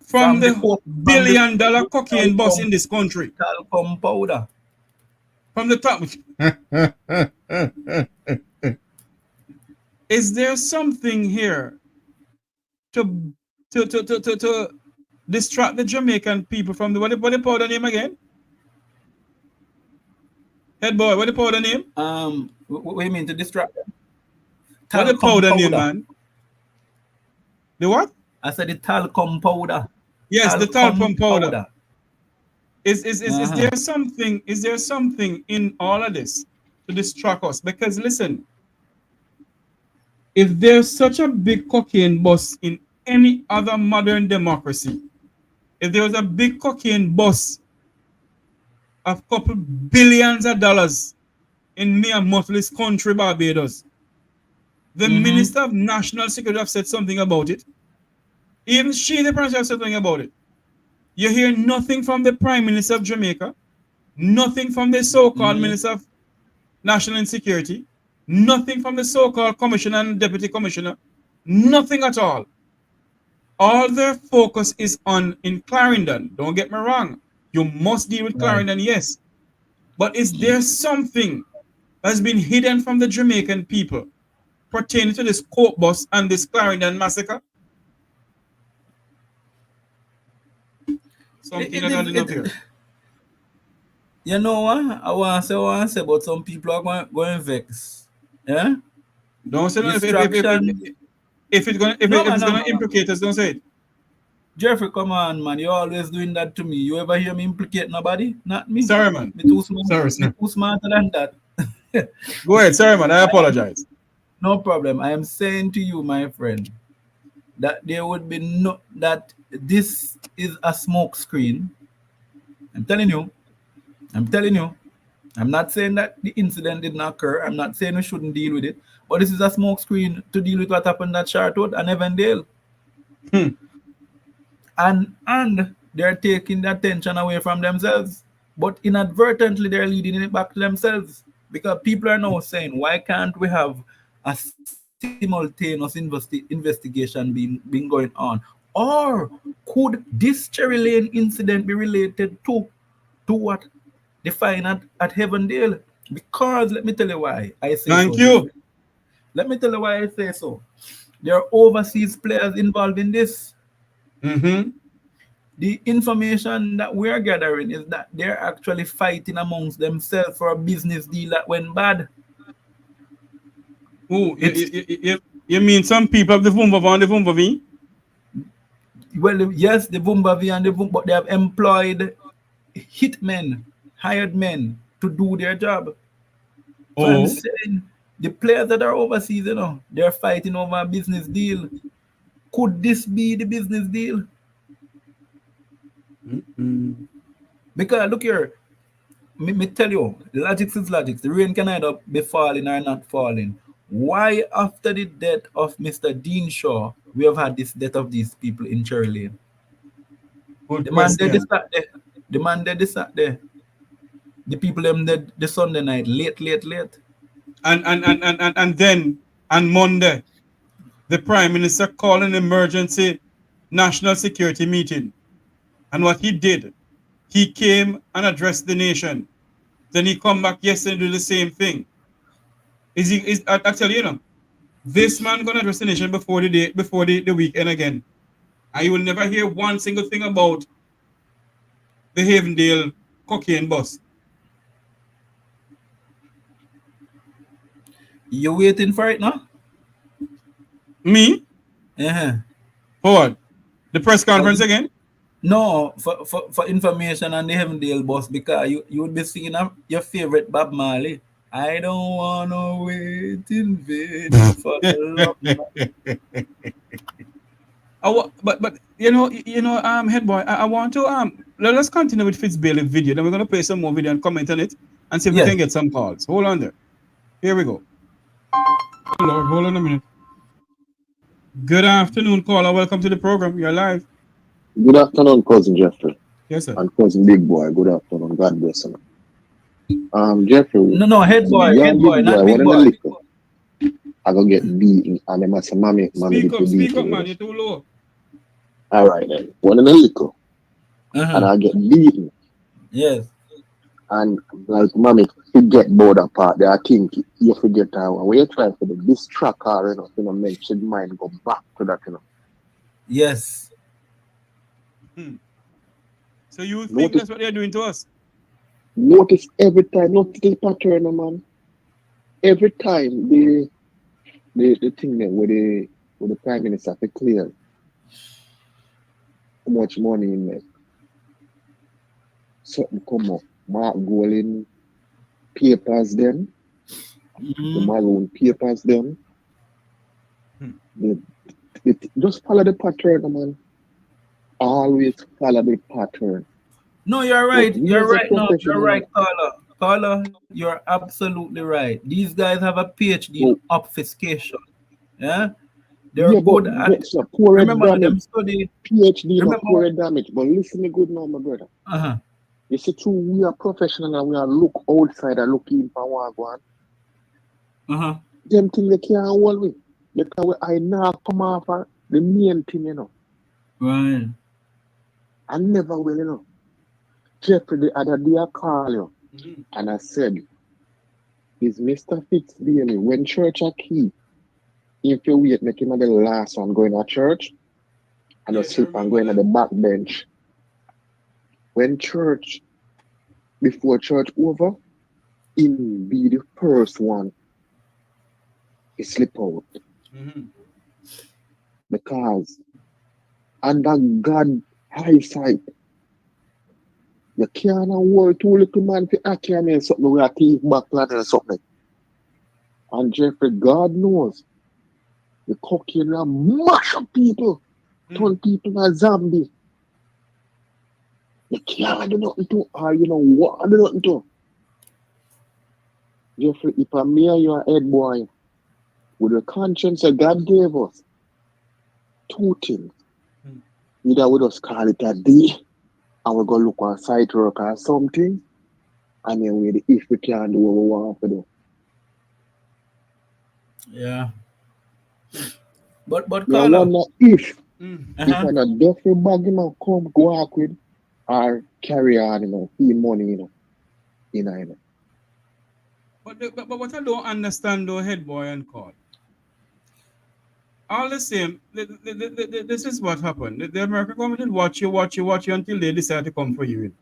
from the billion-dollar cocaine boss in this country? Talcum powder. From the top. Is there something here to distract the Jamaican people from the what the powder name again? Headboy, what the powder name? What do you mean to distract them? What the powder name, man? The what? I said the talcum powder. Yes, the talcum powder. Is Uh-huh. there something in all of this to distract us? Because listen, if there's such a big cocaine bust in any other modern democracy, if there was a big cocaine bust of couple billions of dollars in mere motless country, Barbados, the Minister of National Security have said something about it. Even she, the Prime Minister, have said something about it. You hear nothing from the Prime Minister of Jamaica, nothing from the so-called Minister of National Security, nothing from the so-called Commissioner and Deputy Commissioner, nothing at all. All their focus is in Clarendon. Don't get me wrong. You must deal with Clarendon, yes. But is there something that's been hidden from the Jamaican people pertaining to this coke bus and this Clarendon massacre? Something I don't know here. You know what? I want to say, but some people are going vex. Yeah? Don't say that. If it's gonna implicate us, don't say it. Jeffrey, come on, man. You're always doing that to me. You ever hear me implicate nobody? Not me. Sorry, man. Me too smart. Sorry, Me too smarter than that. Go ahead. Sorry, man. I apologize. No problem. I am saying to you, my friend, that there would be that this is a smoke screen. I'm telling you. I'm not saying that the incident did not occur. I'm not saying we shouldn't deal with it. But this is a smoke screen to deal with what happened at Charlotte and Evandale. And they're taking the attention away from themselves. But inadvertently, they're leading it back to themselves. Because people are now saying, why can't we have a simultaneous investigation being going on? Or could this Cherry Lane incident be related to what they find at Evandale? Because let me tell you why I say Thank so. you. Let me tell you why I say so. There are overseas players involved in this. The information that we are gathering is that they're actually fighting amongst themselves for a business deal that went bad. Oh, you mean some people have the Vumbavi and the Vumbavi? Well, yes, the Vumbavi and the Vumbavi, but they have employed hitmen, hired men to do their job. So I'm saying The players that are overseas, you know, they're fighting over a business deal. Could this be the business deal? Because look here, me tell you, logic is logic. The rain can either be falling or not falling. Why after the death of Mr. Dean Shaw, we have had this death of these people in Cherry Lane? The man dead this Saturday. The man dead this Saturday. The people them dead the Sunday night, late. And then on Monday, the Prime Minister called an emergency national security meeting. And what he did, he came and addressed the nation. Then he come back yesterday and do the same thing. I tell you, you know, this man gonna address the nation before the weekend again. And you will never hear one single thing about the Havendale cocaine bust. You waiting for it now? Me? Uh-huh. For what? The press conference again? No, for information on the Havendale bus, because you would be singing your favorite Bob Marley. I don't wanna wait in vain for the love. But you know, Headboy, I want to let's continue with Fitzbailey video. Then we're gonna play some more video and comment on it and see if we can get some calls. Hold on there. Here we go. Lord, hold on a minute. Good afternoon, caller. Welcome to the program. You're live. Good afternoon, Cousin Jeffrey. Yes, sir. And Cousin Big Boy. Good afternoon. God bless you. Jeffrey. No, Headboy, not Big Boy. I go get beaten and they must say, Mommy, speak up, man. You're too low. All right, then. One in the liquor. And I get beaten. Yes. And like, Mommy, forget about that part there. I think you forget that one. When you try for the distract her, you know, make your mind go back to that, you know. Yes. So you think that's what they're doing to us? Notice every time, notice the pattern, man. Every time the thing there with the Prime Minister to clear how much money in there. Something come up. Mark Golin papers them. The maroon papers them. Just follow the pattern, man. Always follow the pattern. No, you're right. You're right. No, you're right, caller. Caller, you're absolutely right. These guys have a PhD in obfuscation. Yeah? They're good at remember them study PhD in poor damage. But listen me good now, my brother. You see, too, we are professional and we are look outside and look in for one. Them thing they can't hold with. Because I now come off the main thing, you know. Right. I never will, you know. Jeffrey, the other day I call you and I said, is Mr. Fitzbailey, when church are key, if you wait, make him the last one going to church and just sleep and going at the back bench. When church, before church over, him be the first one to slip out. Because under God eyesight, you can't hold two little man to accumulate something with a teeth backland or something. And Jeffrey, God knows, the cocaine will mash up people, turn people a zombie. You can't do nothing to, or you know what do nothing to. Jeffrey, if I'm me and you're a head boy, with the conscience that God gave us, two things. Either we just call it a day, and we go look on site work or something, and then if we can do what we want to do. Yeah. But I wonder if a duffel bag him and come go out with or carry on, you know, fee money, you know. But what I don't understand though, Headboy and Call. All the same, this is what happened. The American government watch you until they decide to come for you.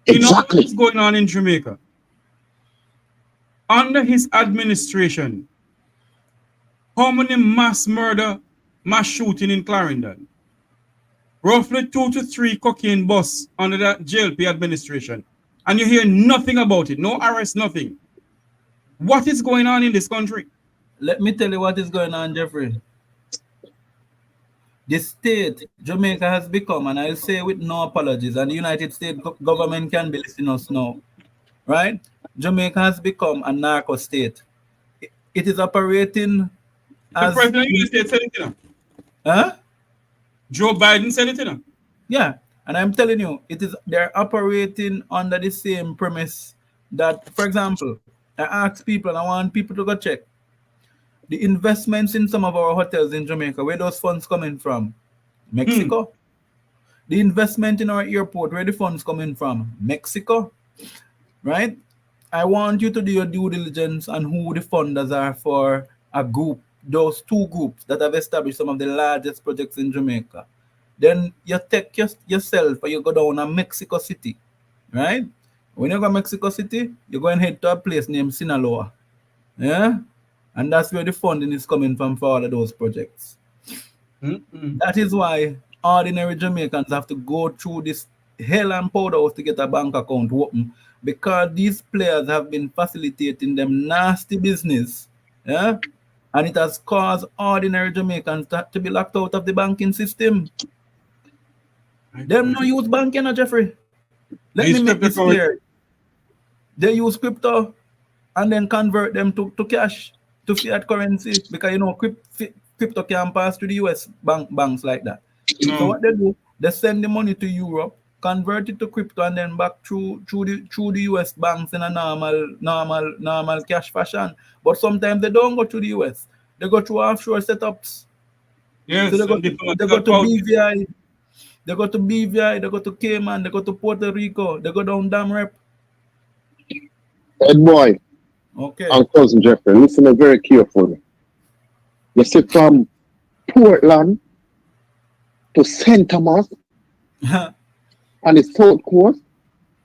You know what's going on in Jamaica? Under his administration, how many mass murder, mass shooting in Clarendon? Roughly 2 to 3 cocaine busts under the JLP administration. And you hear nothing about it. No arrest, nothing. What is going on in this country? Let me tell you what is going on, Jeffrey. The state, Jamaica has become, and I'll say with no apologies, and the United States government can be listening us now, right? Jamaica has become a narco-state. It is operating as... The President of the United States said it, you know. Huh? Joe Biden said it, you know. Yeah, and I'm telling you, they're operating under the same premise that, for example, I ask people, and I want people to go check, the investments in some of our hotels in Jamaica, where those funds coming from? Mexico. The investment in our airport, where the funds coming from? Mexico. Right? I want you to do your due diligence on who the funders are for a group, those two groups that have established some of the largest projects in Jamaica. Then you take yourself and you go down to Mexico City. Right? When you go to Mexico City, you go and head to a place named Sinaloa. Yeah? And that's where the funding is coming from for all of those projects. That is why ordinary Jamaicans have to go through this hell and powder to get a bank account open, because these players have been facilitating them nasty business. Yeah? And it has caused ordinary Jamaicans to be locked out of the banking system. Them no use banking, Jeffrey. Let me make this clear. They use crypto and then convert them to cash, to fiat currency, because you know crypto can pass to the US banks like that. So what they do, they send the money to Europe, convert it to crypto, and then back through the US banks in a normal cash fashion. But sometimes they don't go to the US; they go to offshore setups. Yes, so they go to BVI, they go to BVI, they go to Cayman, they go to Puerto Rico, they go down Dam Rep. Headboy. Okay. And cousin Jeffrey, listen very carefully. You see, from Portland to St. Thomas on the south coast.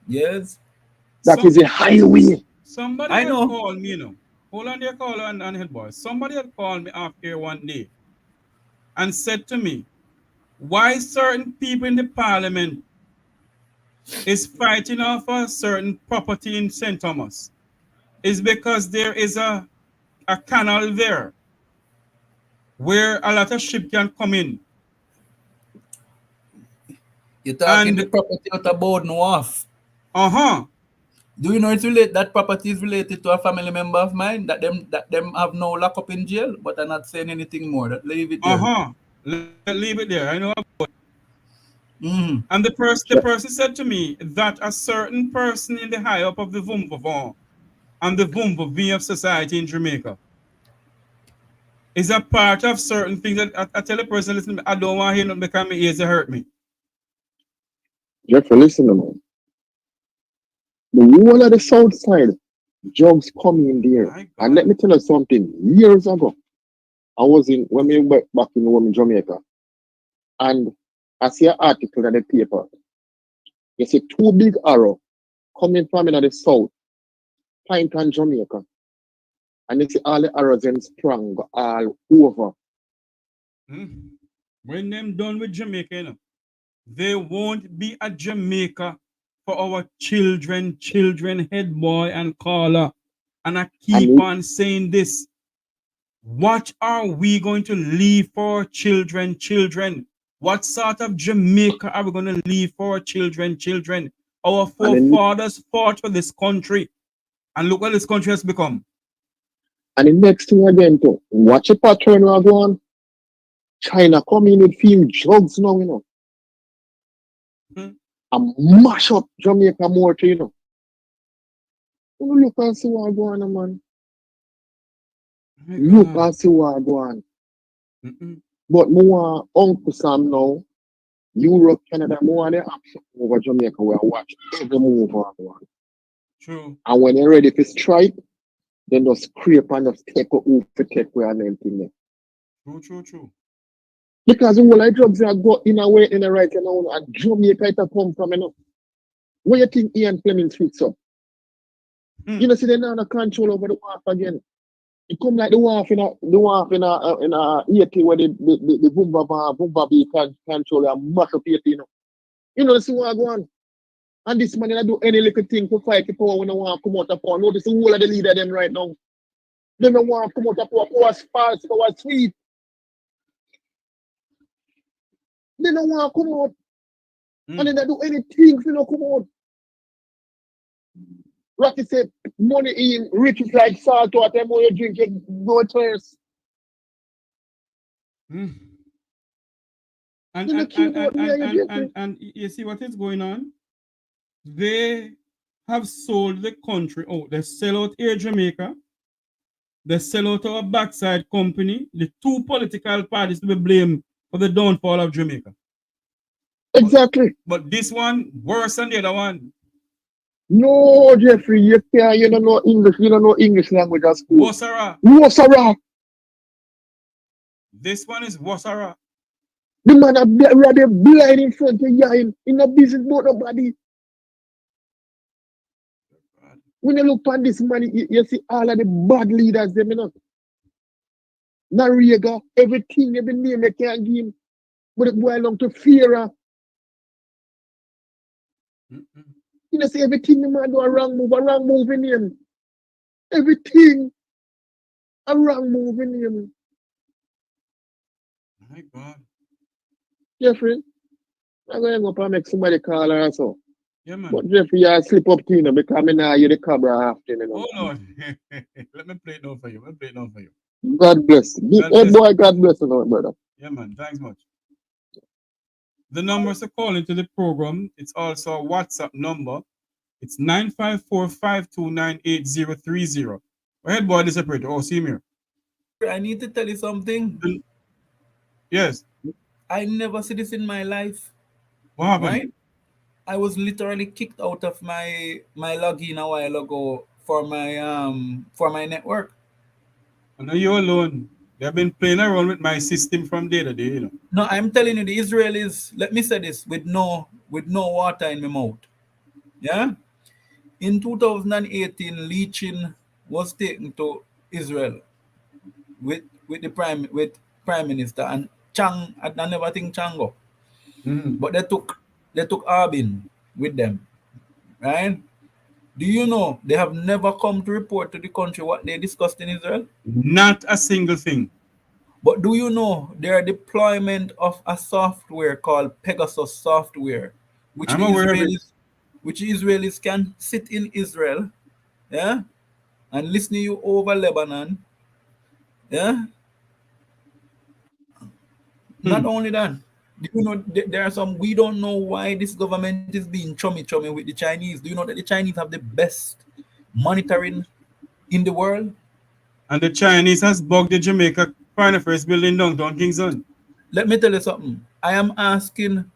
Yes. That is a highway. Somebody had called me, you know. Hold on there, call and Headboy. Somebody had called me after one day and said to me, why certain people in the parliament is fighting off a certain property in St. Thomas is because there is a canal there where a lot of ship can come in. You're talking the property out of Bowden Wharf. Do you know that property is related to a family member of mine that them have no lock up in jail, but are not saying anything more? That leave it there. Leave it there. I know about it. And the person said to me that a certain person in the high up of the Vumvavon and the Vumvavi of society in Jamaica is a part of certain things that I tell a person, listen, I don't want to hear nothing because my ears hurt me. Jeffrey, listen to me. The whole of the south side, drugs coming in there. And let me tell you something. Years ago, I was when we went back in Jamaica, and I see an article in the paper. You see two big arrows coming from in the south, Pint and Jamaica. And you see all the arrows and sprung all over. When them done with Jamaica, you know, there won't be a Jamaica for our children, Headboy and Caller. And I keep on saying this. What are we going to leave for our children? What sort of Jamaica are we going to leave for our children? Our forefathers fought for this country. And look what this country has become. And the next thing again, too, watch a pattern we are going. China come in with few drugs now, you know. And mash up Jamaica more, you know. You look and see what going on, man. Look and see what going on. But more Uncle Sam now, Europe, Canada, more than action over Jamaica, we watch every move on. True. And when they're ready to strike, then just scrape and just take a oof to take away and everything. True. Because all the drugs are go in a way, in a right, and Jamaica it come from, you know. Where you think Ian Fleming fits up? You know, see, they're not control over the wharf again. It come like the wharf in a 80 where the Vumba can control and mash up 80, you know. You know, see what I go on. And this man, they do any little thing to fight the power when they want to come out of power. Notice the whole of the leader them right now. They don't want to come out of our false, our sweet. They don't want to come out. And then they do anything to not come out. Rocky said, money in rich is like salt water, more you drink, you go thirst. And you see what is going on? They have sold the country out. They sell out Air Jamaica. They sell out our backside company. The two political parties to be blamed for the downfall of Jamaica. Exactly. But this one worse than the other one. No, Jeffrey, you don't know English. You don't know English language at school. Wasara. This one is Wasara. The man are blind in front of you. In a business, not nobody. When you look on this man, you see all of the bad leaders, them, you know. Noriega, everything, every name they can give him. But it boils down to fear. You know, see everything the man do a wrong move in him. Everything a wrong move in him. My God. Jeffrey, I'm going to go up and make somebody call her so. Yeah, man. But Jeffrey, you slip up to you because I now you're the cabra after you know. Oh Lord. Let me play it now for you. God bless. Headboy, God bless you, brother. Yeah, man. Thanks much. The numbers to call into the program, it's also a WhatsApp number. It's 954-529-8030. Headboy, the separator. Oh, see me here. I need to tell you something. Yes. I never see this in my life. What happened? Right? I was literally kicked out of my login a while ago for my network. I know you're alone. They've been playing around with my system from day to day, you know. No, I'm telling you, the Israelis, let me say this with no water in my mouth. Yeah? In 2018, leeching was taken to Israel with Prime Minister and Chang. I never think Chango. But they took Arbin with them. Right? Do you know they have never come to report to the country what they discussed in Israel? Not a single thing. But do you know their deployment of a software called Pegasus software, which Israelis can sit in Israel, yeah, and listen to you over Lebanon, yeah. Not only that, do you know there are some, we don't know why this government is being chummy with the Chinese. Do you know that the Chinese have the best monitoring in the world? And the Chinese has bugged the Jamaica Foreign Affairs building downtown Kingston. Let me tell you something. I am asking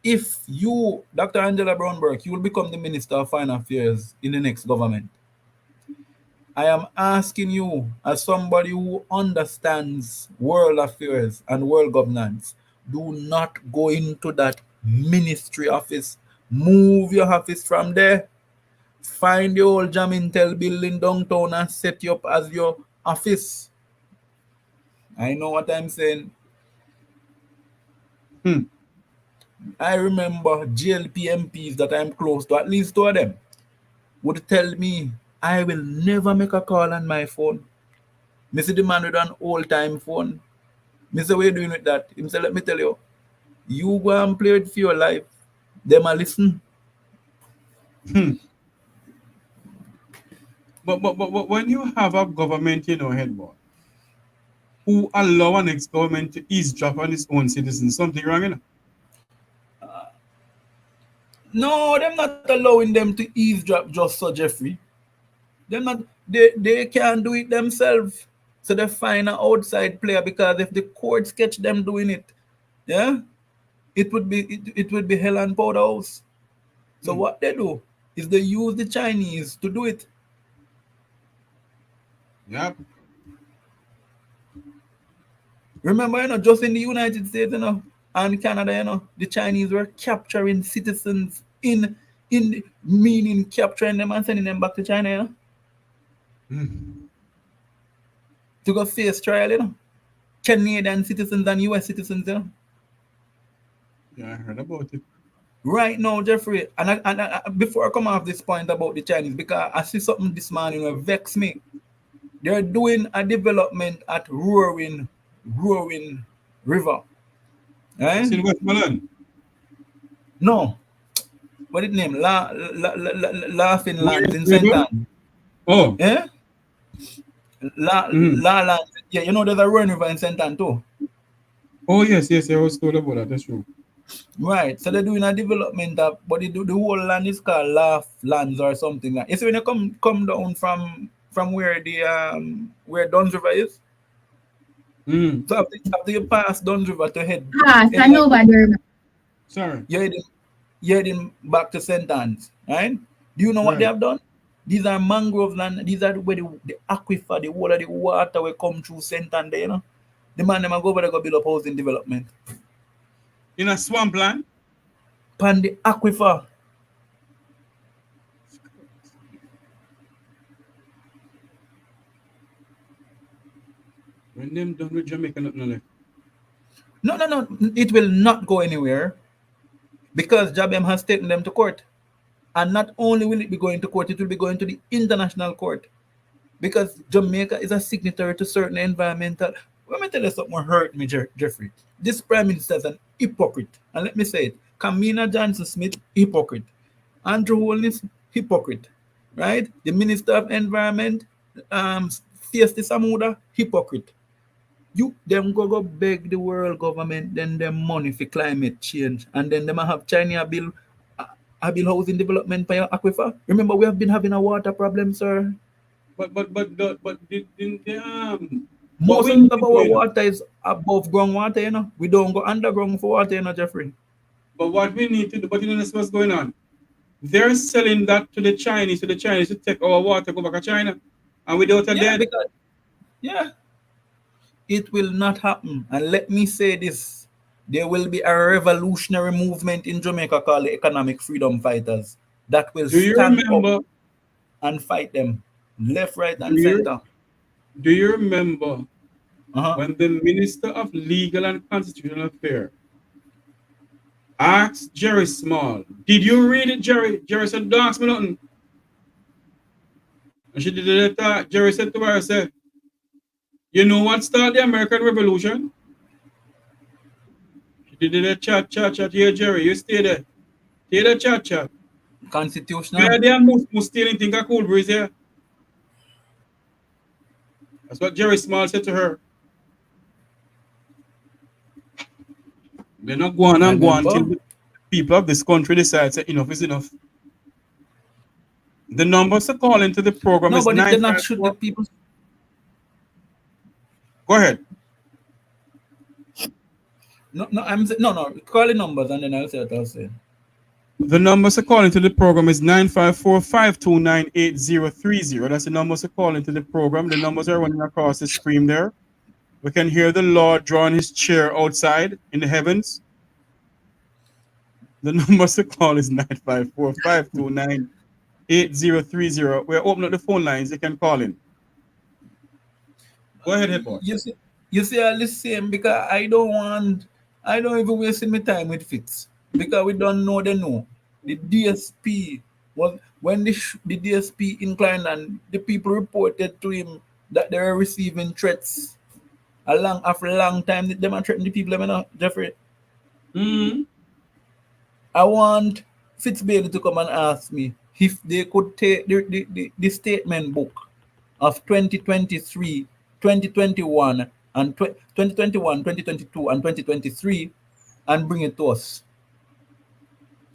if you, Dr. Angela Brownberg, you will become the Minister of Foreign Affairs in the next government. I am asking you, as somebody who understands world affairs and world governance, do not go into that ministry office. Move your office from there. Find the old Jamintel building downtown and set you up as your office. I know what I'm saying. I remember GLP MPs that I'm close to, at least two of them, would tell me, I will never make a call on my phone. Me see the man with an old-time phone. Me say, what are you doing with that? He say, let me tell you, you go and play it for your life. Them a listen. But when you have a government, you know, Headboy, who allow an ex-government to eavesdrop on its own citizens, something wrong, you know? No, they're not allowing them to eavesdrop just so, Jeffrey. They're not. They can't do it themselves. So they find an outside player, because if the courts catch them doing it, yeah, it would be hell and powderhouse. So what they do is they use the Chinese to do it. Yep. Remember, you know, just in the United States, you know, and Canada, you know, the Chinese were capturing citizens meaning capturing them and sending them back to China, you know. To go face trial, you know. Canadian citizens and US citizens, you know. Yeah, I heard about it. Right now, Jeffrey, and I, before I come off this point about the Chinese, because I see something this morning that vex me. They're doing a development at Roaring River. Right? It's in Westmoreland. No. What is the name? Laughing Lands in River? St. Anne. Oh. Yeah? Land. Yeah, you know there's a Roaring River in St. Anne too. Oh yes, I was told about that. That's true. Right. So they're doing a development of, but the whole land is called Laugh Lands or something like. You see when you come down from where the where Duns River is. So after you pass Duns River to head. I know about there. Sorry. You're heading back to St. Anne's, right? Do you know what they have done? These are mangrove land. These are where the aquifer, the water will come through St. Anne there, you know. The man them go over there go build up housing development. In a swampland? Pan the aquifer. When them done with Jamaica, nothing left. No. It will not go anywhere because Jabem has taken them to court. And not only will it be going to court, it will be going to the international court. Because Jamaica is a signatory to certain environmental. Let me tell you something hurt me, Jeffrey. This Prime Minister is an hypocrite. And let me say it. Kamina Johnson-Smith, hypocrite. Andrew Holness, hypocrite. Right? The Minister of Environment, Fiesti Samuda, hypocrite. Them go beg the world government, then them money for climate change. And then them have China build housing development for your aquifer. Remember, we have been having a water problem, sir. But didn't most of our water is above groundwater, you know. We don't go underground for water, you know, Jeffrey. But what we need to do, but you know what's going on? They're selling that to the Chinese, to take our water, go back to China. And without a debt. Yeah. It will not happen. And let me say this. There will be a revolutionary movement in Jamaica called the Economic Freedom Fighters that will stand up and fight them. Left, right, and center. Do you remember when the Minister of Legal and Constitutional Affairs asked Jerry Small, did you read it, Jerry? Jerry said, don't ask me nothing. And she did it. Jerry said to her, said, you know what started the American Revolution? She did a chat. Here, Jerry, you stay there. Stay there, chat. Constitutional. Yeah, they are most stealing things a cool breeze here. That's what Jerry Small said to her. They're not going until the people of this country decide that enough is enough. The numbers to call into the program is 954. They're not shoot the people. Go ahead. No. Call the numbers and then I'll say what I'll say. The numbers to call into the program is 954-529-8030. That's the numbers to call into the program. The numbers are running across the screen there. We can hear the Lord drawing his chair outside in the heavens. The numbers to call is 954-529-8030. We're opening up the phone lines. You can call in. Go ahead, Headboy. You see, I listen because I don't even waste my time with Fitz. Because we don't know they know. The DSP was when the DSP in Clarendon, the people reported to him that they were receiving threats after a long time. They are threatening the people, you know, Jeffrey. I want Fitzbailey to come and ask me if they could take the statement book of 2023, 2021, and 2021, 2022, and 2023 and bring it to us.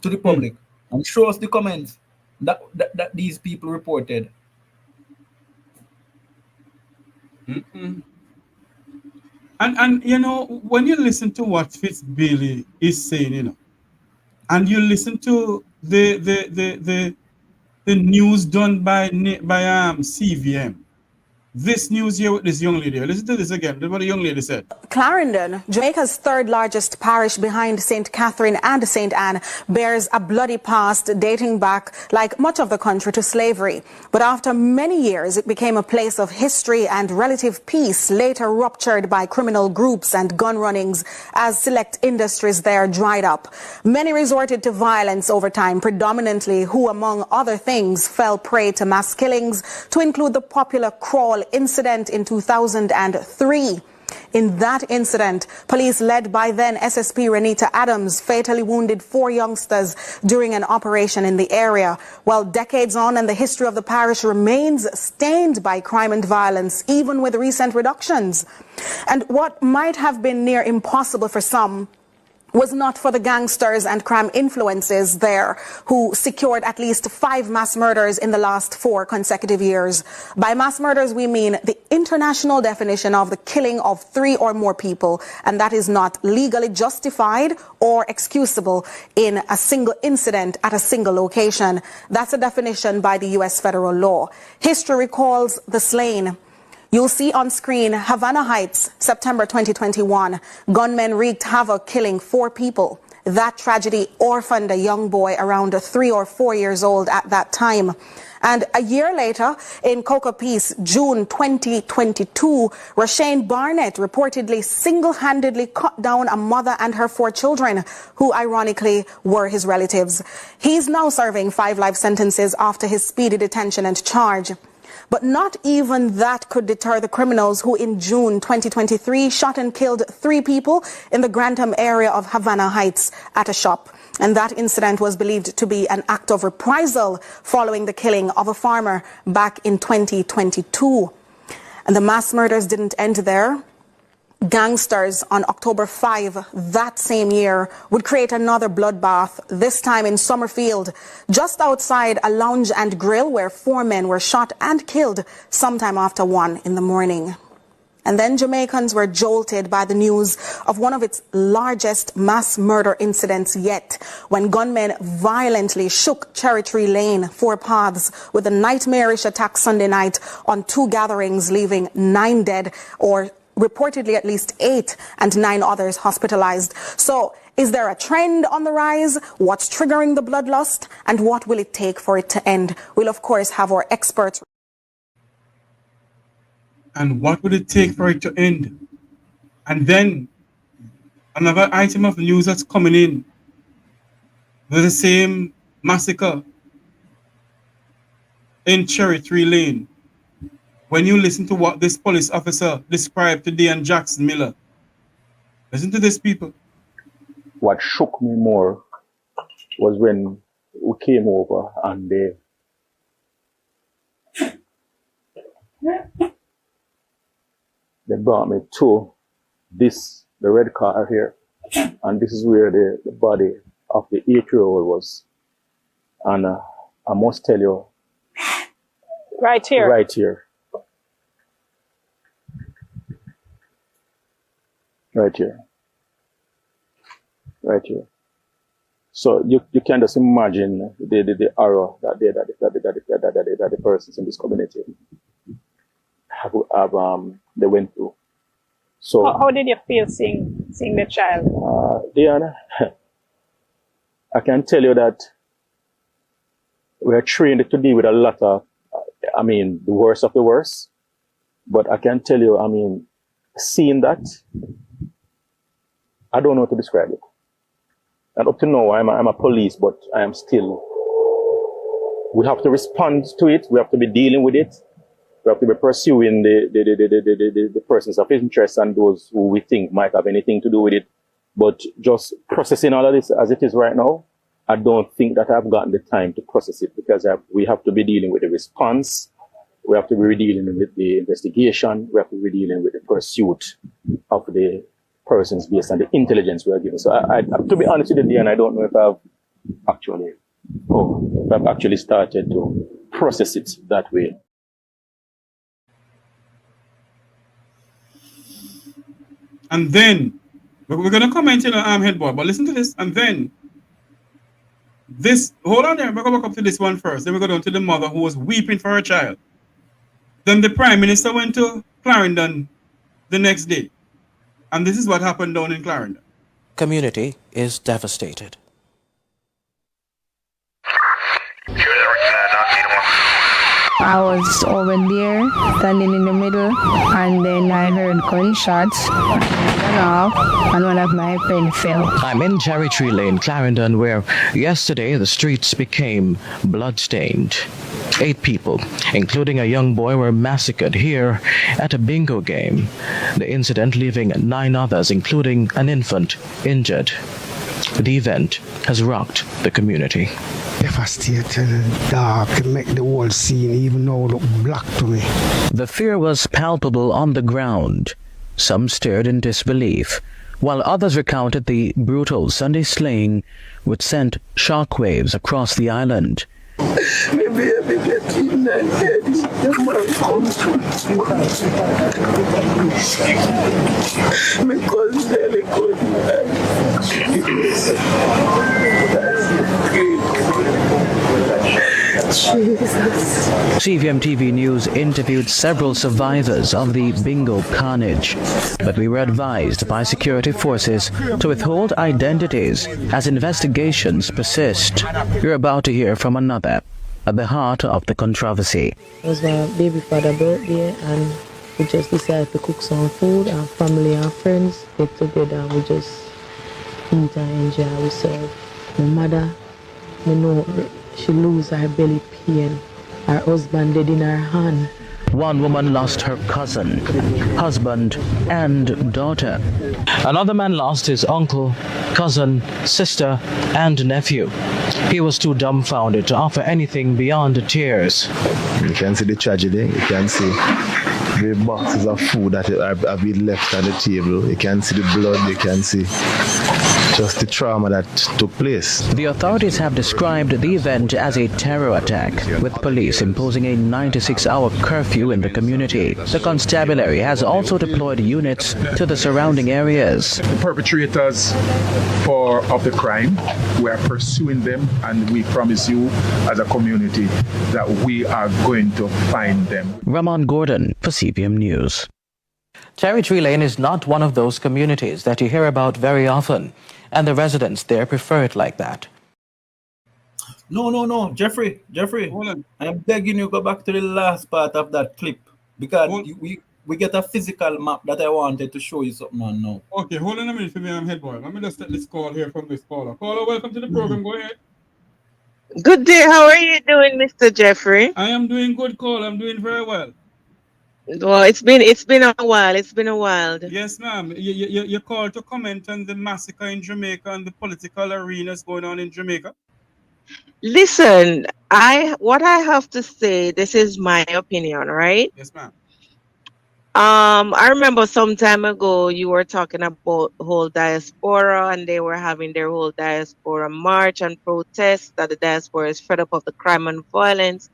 To the public and show us the comments that these people reported. And you know, when you listen to what Fitzbailey is saying, you know, and you listen to the news done by CVM. This news here with this young lady. Listen to this again. This is what the young lady said. Clarendon, Jamaica's third largest parish behind St. Catherine and St. Anne, bears a bloody past dating back, like much of the country, to slavery. But after many years, it became a place of history and relative peace, later ruptured by criminal groups and gun runnings as select industries there dried up. Many resorted to violence over time, predominantly who, among other things, fell prey to mass killings, to include the popular crawl fatal incident in 2003. In that incident, police led by then SSP Renita Adams fatally wounded 4 youngsters during an operation in the area. Well, decades on, and the history of the parish remains stained by crime and violence, even with recent reductions. And what might have been near impossible for some was not for the gangsters and crime influences there, who secured at least 5 mass murders in the last 4 consecutive years. By mass murders, we mean the international definition of the killing of 3 or more people, and that is not legally justified or excusable in a single incident at a single location. That's a definition by the U.S. federal law. History recalls the slain. You'll see on screen Havana Heights, September 2021. Gunmen wreaked havoc, killing 4 people. That tragedy orphaned a young boy around 3 or 4 years old at that time. And a year later, in Cocoa Peace, June 2022, Rashane Barnett reportedly single-handedly cut down a mother and her 4 children, who ironically were his relatives. He's now serving 5 life sentences after his speedy detention and charge. But not even that could deter the criminals who in June 2023 shot and killed 3 people in the Grantham area of Havana Heights at a shop. And that incident was believed to be an act of reprisal following the killing of a farmer back in 2022. And the mass murders didn't end there. Gangsters on October 5 that same year would create another bloodbath, this time in Summerfield, just outside a lounge and grill where 4 men were shot and killed sometime after 1 in the morning. And then Jamaicans were jolted by the news of one of its largest mass murder incidents yet, when gunmen violently shook Cherry Tree Lane, 4 Paths, with a nightmarish attack Sunday night on 2 gatherings, leaving 9 dead, or reportedly at least 8, and 9 others hospitalized. So is there a trend on the rise? What's triggering the bloodlust? And what will it take for it to end? We'll, of course, have our experts. And what would it take for it to end? And then another item of news that's coming in. There's the same massacre in Cherry Tree Lane. When you listen to what this police officer described to Dean Jackson Miller, listen to this, people. What shook me more was when we came over and they brought me to this, the red car here, and this is where the body of the 8-year-old was. And I must tell you, right here. Right here. Right here. Right here. So you can just imagine the horror that the persons in this community they went through. So how did you feel seeing the child? Diana, I can tell you that we are trained to deal with a lot of, the worst of the worst. But I can tell you, seeing that, I don't know how to describe it. And up to now, I'm a police, but I am still, we have to respond to it. We have to be dealing with it. We have to be pursuing the persons of interest and those who we think might have anything to do with it. But just processing all of this as it is right now, I don't think that I've gotten the time to process it, because we have to be dealing with the response. We have to be dealing with the investigation. We have to be dealing with the pursuit of the persons based on the intelligence we are given. So to be honest with you, and I don't know if I've actually started to process it that way. And then we're going to comment in Headboy, but listen to this. And then this, hold on there, we're going to back up to this one first. Then we go down to the mother who was weeping for her child. Then the Prime Minister went to Clarendon the next day. And this is what happened down in Clarendon. Community is devastated. I was over there, standing in the middle, and then I heard gunshots. And one of my friends fell. I'm in Cherry Tree Lane, Clarendon, where yesterday the streets became bloodstained. 8 people, including a young boy, were massacred here at a bingo game. The incident leaving 9 others, including an infant, injured. The event has rocked the community. Devastating and dark, it make the whole scene even now look black to me. The fear was palpable on the ground. Some stared in disbelief, while others recounted the brutal Sunday slaying which sent shockwaves across the island. My baby get in and dead. The man comes to me. My cousin nearly Jesus. CVM TV News interviewed several survivors of the bingo carnage, but we were advised by security forces to withhold identities as investigations persist. You're about to hear from another at the heart of the controversy. It was my baby father's birthday, and we just decided to cook some food, and family and friends get together, and we just eat and enjoy ourselves. My mother, you know, she lose her belly pain. Her husband dead in her hand. One woman lost her cousin, husband, and daughter. Another man lost his uncle, cousin, sister, and nephew. He was too dumbfounded to offer anything beyond tears. You can see the tragedy. You can see the boxes of food that have been left on the table. You can see the blood. You can see just the trauma that took place. The authorities have described the event as a terror attack, with police imposing a 96-hour curfew in the community. The constabulary has also deployed units to the surrounding areas. The perpetrators of the crime, we are pursuing them, and we promise you as a community that we are going to find them. Ramon Gordon for CVM News. Territory Lane is not one of those communities that you hear about very often, and the residents there prefer it like that. No, Jeffrey, hold on. I'm begging you go back to the last part of that clip, because we get a physical map that I wanted to show you something on now. Okay, hold on a minute for me, I'm Headboy. Let me just take this call here from this caller. Caller, welcome to the program, go ahead. Good day, how are you doing, Mr. Jeffrey? I am doing good, call. I'm doing very well. Well, it's been a while. It's been a while. Yes, ma'am. You called to comment on the massacre in Jamaica and the political arenas going on in Jamaica. Listen, what I have to say, this is my opinion, right? Yes, ma'am. I remember some time ago you were talking about whole diaspora, and they were having their whole diaspora march and protest that the diaspora is fed up of the crime and violence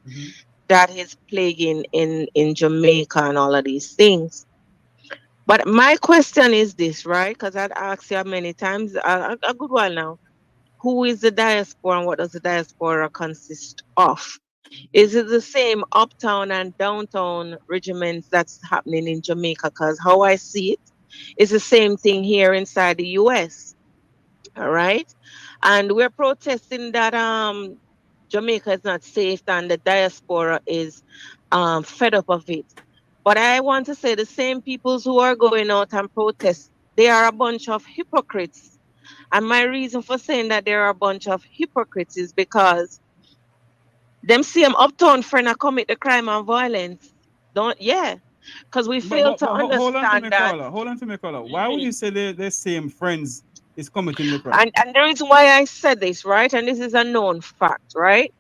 that is plaguing in Jamaica and all of these things. But my question is this, right? Because I'd asked you many times, a good while now, who is the diaspora and what does the diaspora consist of? Is it the same uptown and downtown regiments that's happening in Jamaica? Because how I see it is the same thing here inside the US. All right. And we're protesting that Jamaica is not safe and the diaspora is fed up of it. But I want to say the same peoples who are going out and protest, they are a bunch of hypocrites. And my reason for saying that they're a bunch of hypocrites is because them same uptown friend that commit the crime and violence. Because we fail to understand that. Hold on to me, caller. Why would you say the same friends is committing the crime? And the reason why I said this, right, and this is a known fact, right?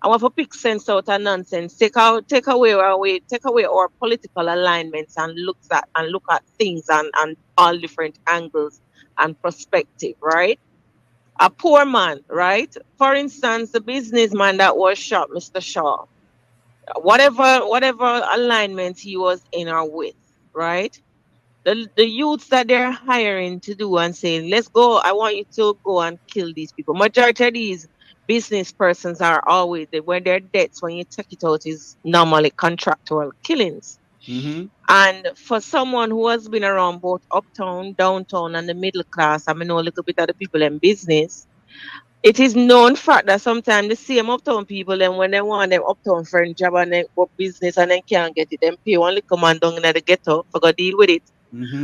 I want to pick sense out of nonsense. Take away our political alignments and look at things and all different angles and perspective, right? A poor man, right? For instance, the businessman that was shot, Mr. Shaw, whatever alignment he was in or with, right? The youths that they're hiring to do and saying, let's go, I want you to go and kill these people. Majority of these business persons are always, when their debts, when you take it out, is normally contractual killings. And for someone who has been around both uptown, downtown, and the middle class, I know a little bit of the people in business, it is known fact that sometimes the same uptown people, then when they want them uptown friend job and they go business and they can't get it, then pay one little man down in the ghetto for go deal with it.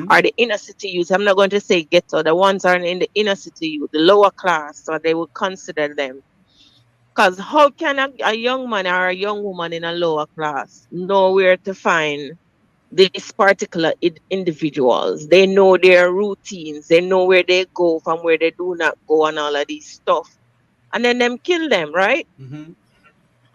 Or the inner city youth, I'm not going to say ghetto, the ones are in the inner city youth, the lower class, so they would consider them. Because how can a young man or a young woman in a lower class know where to find these particular individuals? They know their routines. They know where they go from where they do not go and all of these stuff. And then them kill them, right? And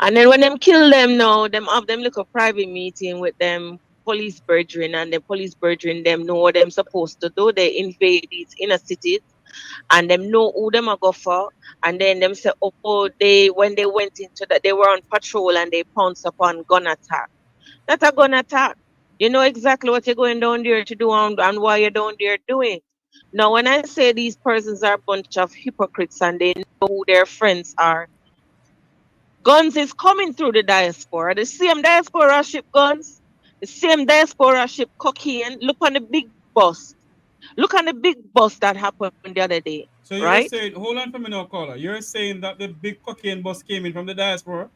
then when them kill them now, them have them look a private meeting with them police brethren, and the police brethren them know what them supposed to do. They invade these inner cities and them know who them are go for. And then them say, oh, when they went into that, they were on patrol and they pounced upon gun attack. That's a gun attack. You know exactly what you're going down there to do and why you're down there doing. Now, when I say these persons are a bunch of hypocrites and they know who their friends are, guns is coming through the diaspora. The same diaspora ship guns, the same diaspora ship cocaine. Look on the big bus. Look on the big bus that happened the other day. So you're right? saying, hold on for me now, caller. You're saying that the big cocaine bus came in from the diaspora?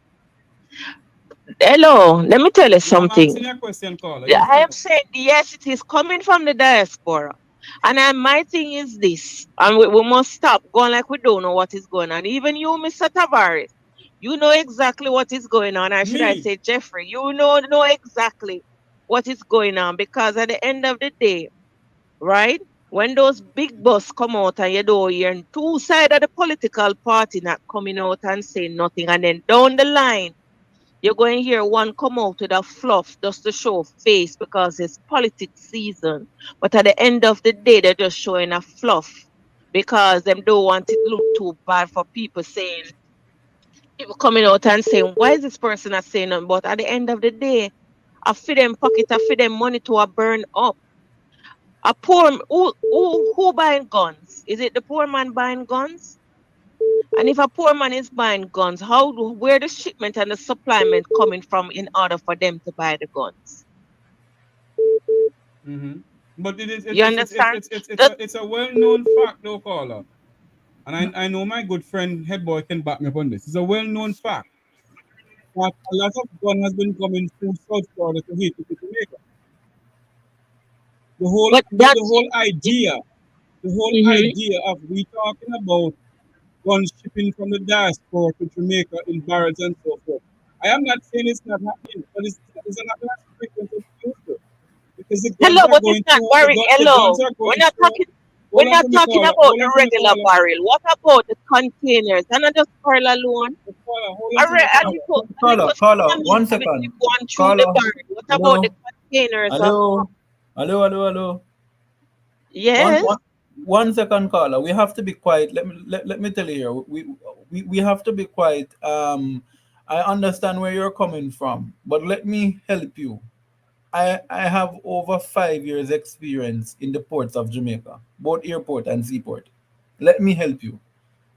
Hello, let me tell you I'm something. asking you a question, caller. I am saying, yes, it is coming from the diaspora. And my thing is this, and we must stop going like we don't know what is going on. Even you, Mr. Tavares, you know exactly what is going on. Or should I say, Jeffrey, you know exactly what is going on. Because at the end of the day, right, when those big bus come out and you don't hear two sides of the political party not coming out and saying nothing, and then down the line, you're going to hear one come out with a fluff just to show face because it's politics season. But at the end of the day, they're just showing a fluff because them don't want it to look too bad for people coming out and saying, why is this person not saying nothing? But at the end of the day, I feed them pocket, I feed them money to a burn up. A poor, who buying guns? Is it the poor man buying guns? And if a poor man is buying guns, where the shipment and the supplement coming from in order for them to buy the guns? But You understand? It's a well-known fact, though, caller. And I know my good friend Headboy can back me up on this. It's a well-known fact that a lot of gun has been coming through South Florida to hit to Jamaica. The whole idea of we talking about guns shipping from the diaspora to Jamaica in barrels and so forth. I am not saying it's not happening, but it's not as frequent as it used to. Because the guns are going through. We're not talking about the regular barrel. What about the containers? And not just barrel alone. Caller, 1 second. Caller, what about the containers? Hello. Yes. 1 second, caller. We have to be quiet. Let me tell you here. We have to be quiet. I understand where you're coming from, but let me help you. I have over 5 years experience in the ports of Jamaica, both airport and seaport. Let me help you.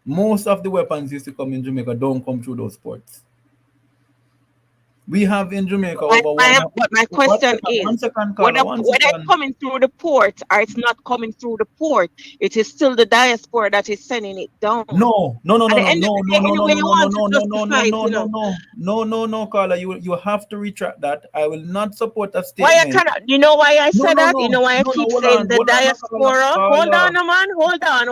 Most of the weapons used to come in Jamaica don't come through those ports. We have in Jamaica But my question is, whether it's coming through the port or it's not coming through the port, it is still the diaspora that is sending it down. No, caller. You have to retract that. I will not support a statement. Why I cannot? You know why I said that? You know why I keep saying the diaspora? Hold on, man. Hold on.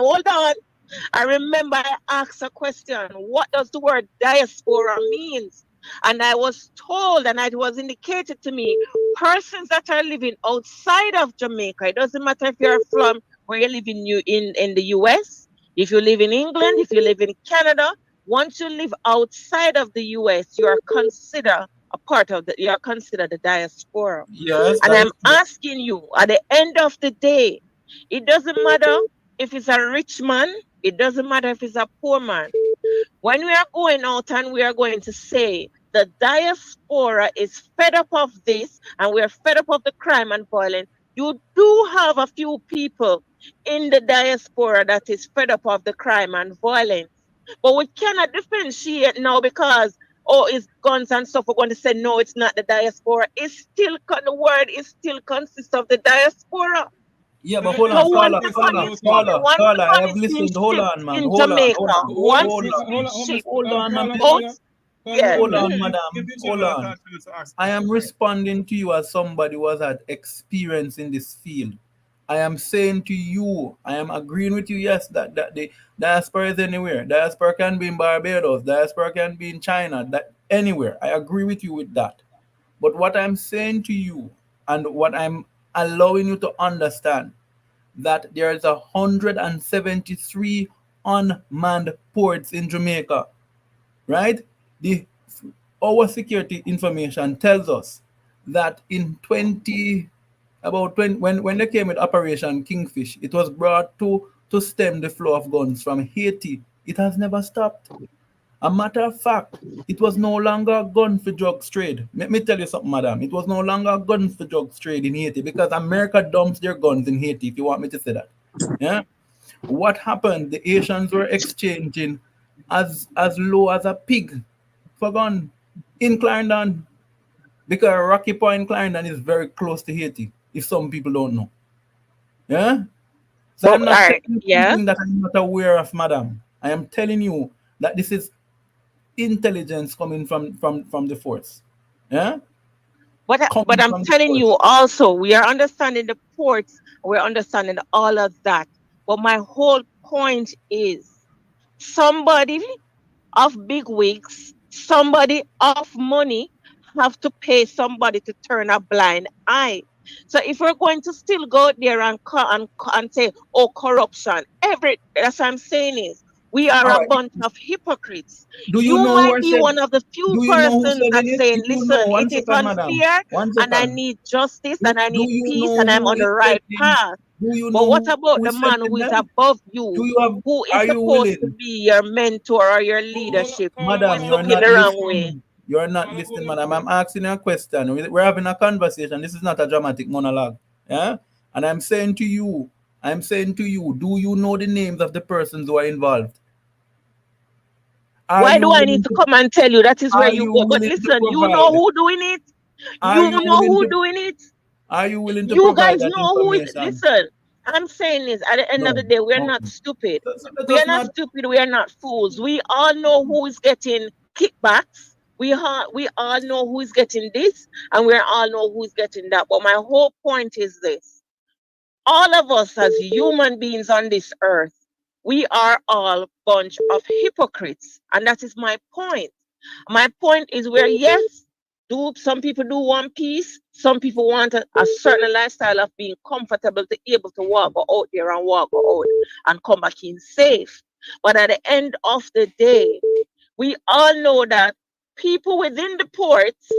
I remember I asked a question. What does the word diaspora means? And I was told, and it was indicated to me, persons that are living outside of Jamaica. It doesn't matter if you're from where you live in the US, if you live in England, if you live in Canada. Once you live outside of the US, you are considered the diaspora. Yes. And I'm asking you, at the end of the day, it doesn't matter if it's a rich man, it doesn't matter if it's a poor man. When we are going out and we are going to say the diaspora is fed up of this and we're fed up of the crime and violence, you do have a few people in the diaspora that is fed up of the crime and violence. But we cannot differentiate now because, it's guns and stuff. We're going to say, no, it's not the diaspora. The word is still consists of the diaspora. Yeah, but hold on, caller. I have listened. Hold on, man. Hold on, madam. Hold on. I am responding to you as somebody who has had experience in this field. I am saying to you, I am agreeing with you, yes, that the diaspora is anywhere. Diaspora can be in Barbados, diaspora can be in China, that anywhere. I agree with you with that. But what I'm saying to you, and what I'm allowing you to understand, that there is 173 unmanned ports in Jamaica, right? Our security information tells us that in when they came with Operation Kingfish, it was brought to stem the flow of guns from Haiti. It has never stopped. A matter of fact, it was no longer a gun for drugs trade. Let me tell you something, madam. It was no longer a gun for drugs trade in Haiti because America dumps their guns in Haiti, if you want me to say that. Yeah. What happened? The Asians were exchanging as low as a pig for gun in Clarendon, because Rocky Point, Clarendon is very close to Haiti, if some people don't know. Yeah? So I'm not saying something that I'm not aware of, madam. I am telling you that this is intelligence coming from the force. Yeah? But I'm telling you also, we are understanding the ports, we're understanding all of that. But my whole point is somebody of big wigs, somebody of money have to pay somebody to turn a blind eye. So if we're going to still go there and say, oh, corruption, that's what I'm saying is, we are a bunch of hypocrites. You might be one of the few persons that saying, listen, it is unfair and I need justice and I need peace and I'm on the right path. But what about the man who is above you, who is supposed to be your mentor or your leadership? Madam, you're not the wrong way. You're not listening, madam. I'm asking you a question. We're having a conversation. This is not a dramatic monologue. Yeah? And I'm saying to you, do you know the names of the persons who are involved? Why do I need to come and tell you? That is where you go. But listen, you know who doing it? You know who doing it? Are you willing to You guys know who is? Listen, I'm saying this, at the end of the day, we are not stupid. We are not stupid. We are not fools. We all know who is getting kickbacks. We all know who is getting this, and we all know who is getting that. But my whole point is this. All of us as human beings on this earth, we are all a bunch of hypocrites. And that is my point. My point is where, yes, some people do want peace. Some people want a certain lifestyle of being comfortable to be able to walk out there and walk out and come back in safe. But at the end of the day, we all know that people within the ports,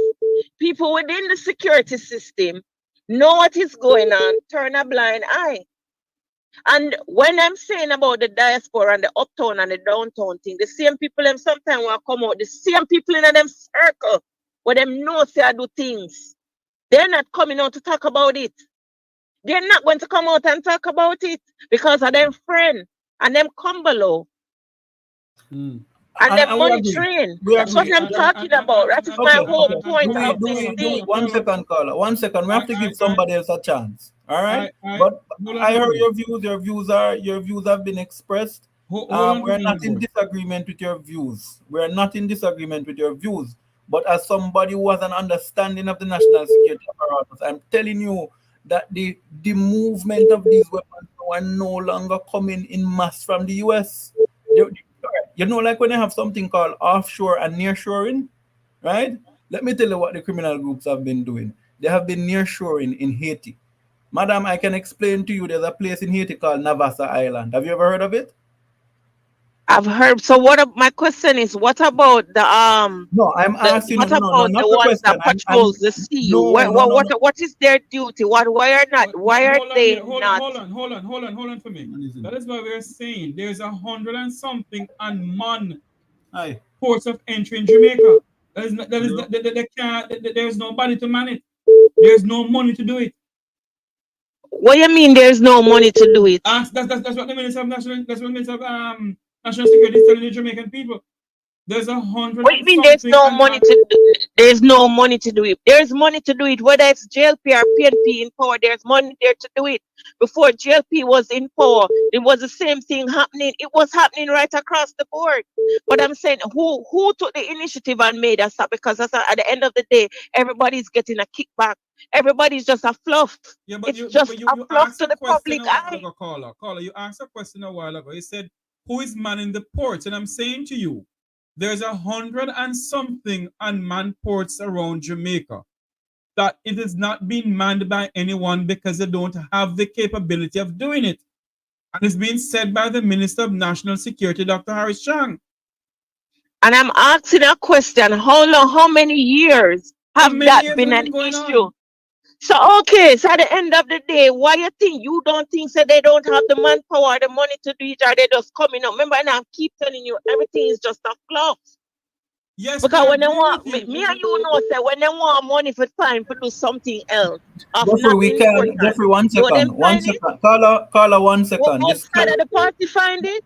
people within the security system know what is going on, turn a blind eye. And when I'm saying about the diaspora and the uptown and the downtown thing, the same people them sometimes want to come out, the same people in them circle where them know say I do things. They're not coming out to talk about it. They're not going to come out and talk about it because of them friend and them come below. And them money train. That's what I'm talking about. That is my whole point of this thing. 1 second, caller. 1 second. We have to give somebody else a chance. All right? But I heard your views. Your views have been expressed. We're not in disagreement with your views. We're not in disagreement with your views. But as somebody who has an understanding of the national security apparatus, I'm telling you that the movement of these weapons are no longer coming in mass from the US. You know, like when they have something called offshore and nearshoring, right? Let me tell you what the criminal groups have been doing. They have been nearshoring in Haiti. Madam, I can explain to you, there's a place in Haiti called Navassa Island. Have you ever heard of it? I've heard. So my question is, what about the No, I'm asking. What about the ones that patrols the sea? What is their duty? Why are they not? Hold on for me. That is what we're saying. There's 100 and something unmanned ports of entry in Jamaica. There's nobody to man it. There's no money to do it. What do you mean there's no money to do it? That's what the Minister of National Security is telling the Jamaican people. There's 100. What do you mean there's no money to do it? There's no money to do it. There's money to do it, whether it's JLP or PNP in power. There's money there to do it. Before JLP was in power, it was the same thing happening. It was happening right across the board. But I'm saying, who took the initiative and made us up? Because at the end of the day, everybody's getting a kickback. Everybody's just a fluff. Yeah, but it's just a fluff to the public eye. Caller, you asked a question a while ago. You said, who is manning the ports? And I'm saying to you, there's 100 and something unmanned ports around Jamaica that it is not being manned by anyone because they don't have the capability of doing it. And it's being said by the Minister of National Security, Dr. Harris Chang. And I'm asking a question, how many years have that been an issue? So, okay, so at the end of the day, why you don't think so they don't have the manpower, the money to do it, or they just coming up? Remember, and I keep telling you, everything is just a fluff. Yes, because when they want, me and you know, say when they want money for time to do something else. Jeffrey, we can, Jeffrey, 1 second, 1 second. Caller, 1 second. What side of the party find it?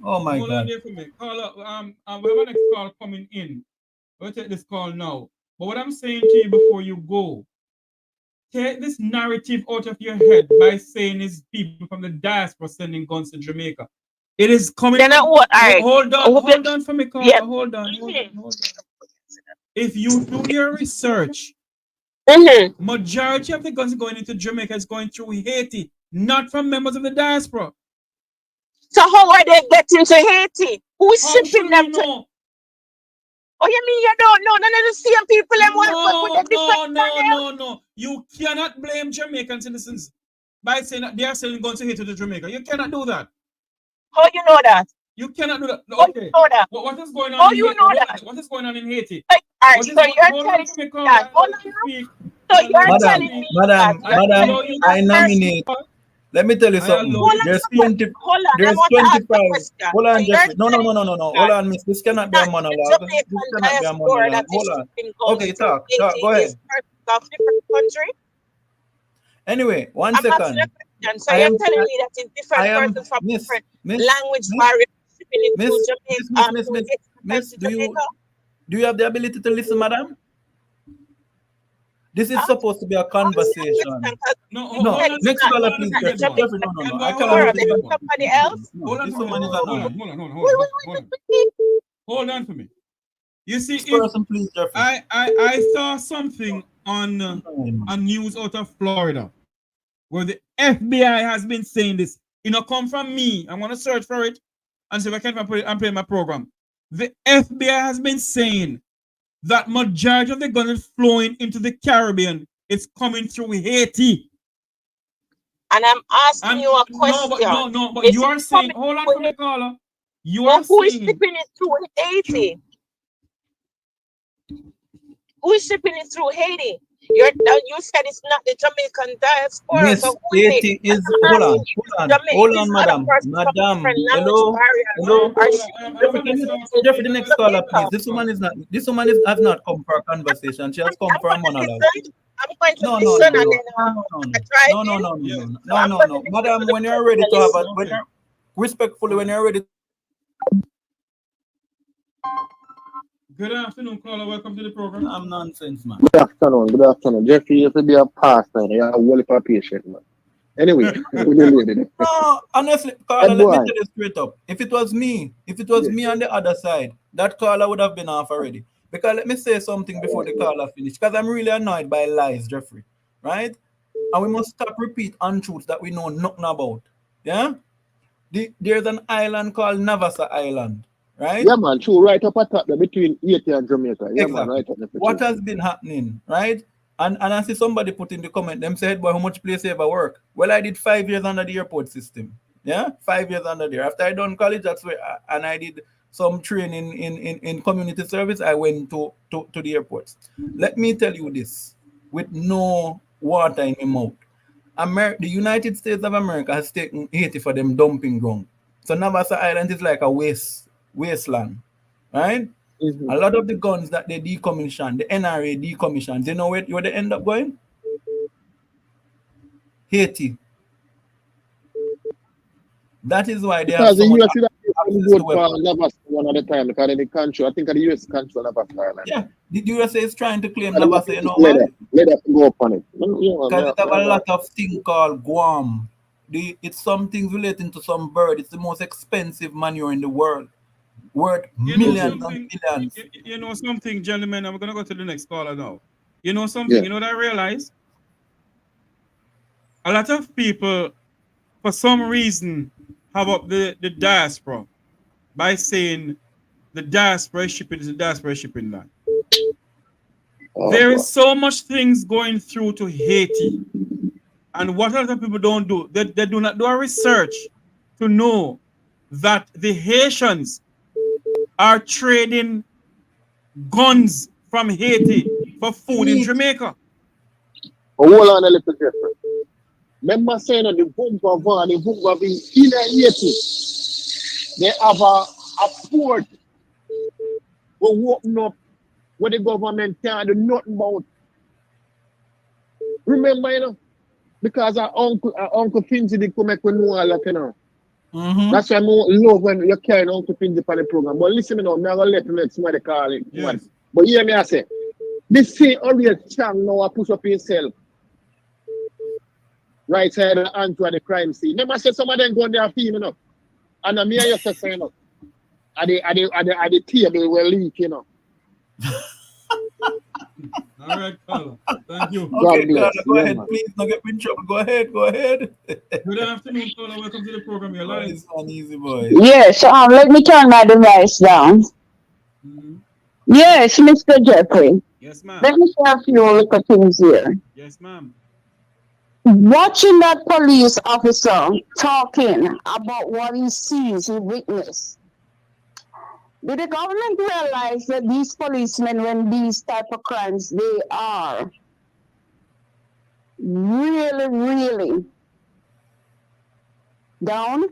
Oh my Hold God. on there for me. Caller, we have a next call coming in. We'll take this call now. But what I'm saying to you before you go, take this narrative out of your head by saying it's people from the diaspora sending guns to Jamaica. It is coming. Then what? Hold on for me, caller. Yeah. Hold on. If you do your research, majority of the guns going into Jamaica is going through Haiti, not from members of the diaspora. So how are they getting to Haiti? Who's shipping them to? Oh, you mean you don't know? None of the same people No. You cannot blame Jamaican citizens by saying that they are selling guns to Haiti to Jamaica. You cannot do that. How you know that? You cannot do that. How you know that? What is going on? How you know that? What is going on in Haiti? Alright, so you're telling me that. Madam, I nominate. Let me tell you something. There's 20. There's 25. Hold on, Jeffrey. No. Hold on, miss. This cannot be a monologue. This cannot be a monologue. Hold on. Okay, talk. Go ahead. Anyway, 1 second. So you're telling me that it's different persons from different language barriers. Miss, do you have the ability to listen, madam? This is supposed to be a conversation. No, next caller, please. Jeffrey, no. I cannot hear somebody else. Hold on for me. You see, please, Jeffrey. I saw something on news out of Florida where the FBI has been saying this. Come from me. I'm gonna search for it and see if I can put it and play my program. The FBI has been saying that majority of the guns flowing into the Caribbean is coming through Haiti. And I'm asking you a question. No, but you are saying, hold on for me, caller. Who is shipping it through Haiti? Who is shipping it through Haiti? You said it's not the Jamaican diaspora. Miss, so Haiti is hold on, madam. Hello. Jeffrey, the next caller, please. This woman has not come for a conversation. She has come for a monologue. I'm going to listen and then no. Madam, when you're ready to have a respectfully, when you're ready. Good afternoon, caller. Welcome to the program. I'm nonsense, man. Good afternoon. Jeffrey, you have to be a pastor. You are a well patient, man. Anyway, no, honestly, caller, let me tell you straight up. If it was me on the other side, that caller would have been off already. Because let me say something before the caller finish. Because I'm really annoyed by lies, Jeffrey. Right? And we must stop repeat untruths that we know nothing about. Yeah? There's an island called Navassa Island. Right? Yeah, man, true. Right up at top there between Haiti and Jamaica. Yeah, exactly. Man, right up there. What has been happening, right? And I see somebody put in the comment, them said, boy, how much place you ever work? Well, I did 5 years under the airport system. Yeah, 5 years under there. After I done college, that's where, and I did some training in community service, I went to the airports. Let me tell you this, with no water in my mouth. The United States of America has taken Haiti for them dumping ground. So Navassa Island is like a wasteland, right? Mm-hmm. A lot of the guns that they decommission, the NRA decommissioned, you know where they end up going? Haiti. That is why they have so much access to weapons. one at a time because in the country, I think the US country will have a car. Yeah, the USA is trying to claim And Nabasa, you know why? let us go up on it. Because it have a lot of things called Guam. It's some things relating to some bird. It's the most expensive manure in the world. Worth millions and millions. You know something, gentlemen? I'm going to go to the next caller now. You know something? You know what I realized? A lot of people, for some reason, have up the diaspora by saying the diaspora is shipping is the diaspora shipping that. There is so much things going through to Haiti. And what a lot of people don't do, they do not do a research to know that the Haitians are trading guns from Haiti for food in Jamaica. Hold on a little bit. Remember saying that the bunker van, the bunker in Haiti, they have a port will open up where the government can't do nothing about. Remember, you know, because our uncle Finzi did come make we know all that, you know. That's why I love when you're carrying Uncle Finzi for the program. But listen, you know, I'm going to let him let somebody call it. Yes. But hear me, I say, this same Oriel Chang now I push up himself. Right side of the answer the crime scene. Remember, I said some of them go there film, you know. And me and you say, you know, at the table we're leak, you know. All right, Carla. Thank you. Okay, Carla, go ahead, please. Don't get me in trouble. Go ahead. Good afternoon, Carla. Welcome to the program. You're live. It's an easy boy. Yes, let me turn my device down. Yes, Mr. Jeffrey. Yes, ma'am. Let me share a few little things here. Yes, ma'am. Watching that police officer talking about what he sees, he witnessed. Did the government realize that these policemen, when these type of crimes, they are really, really down?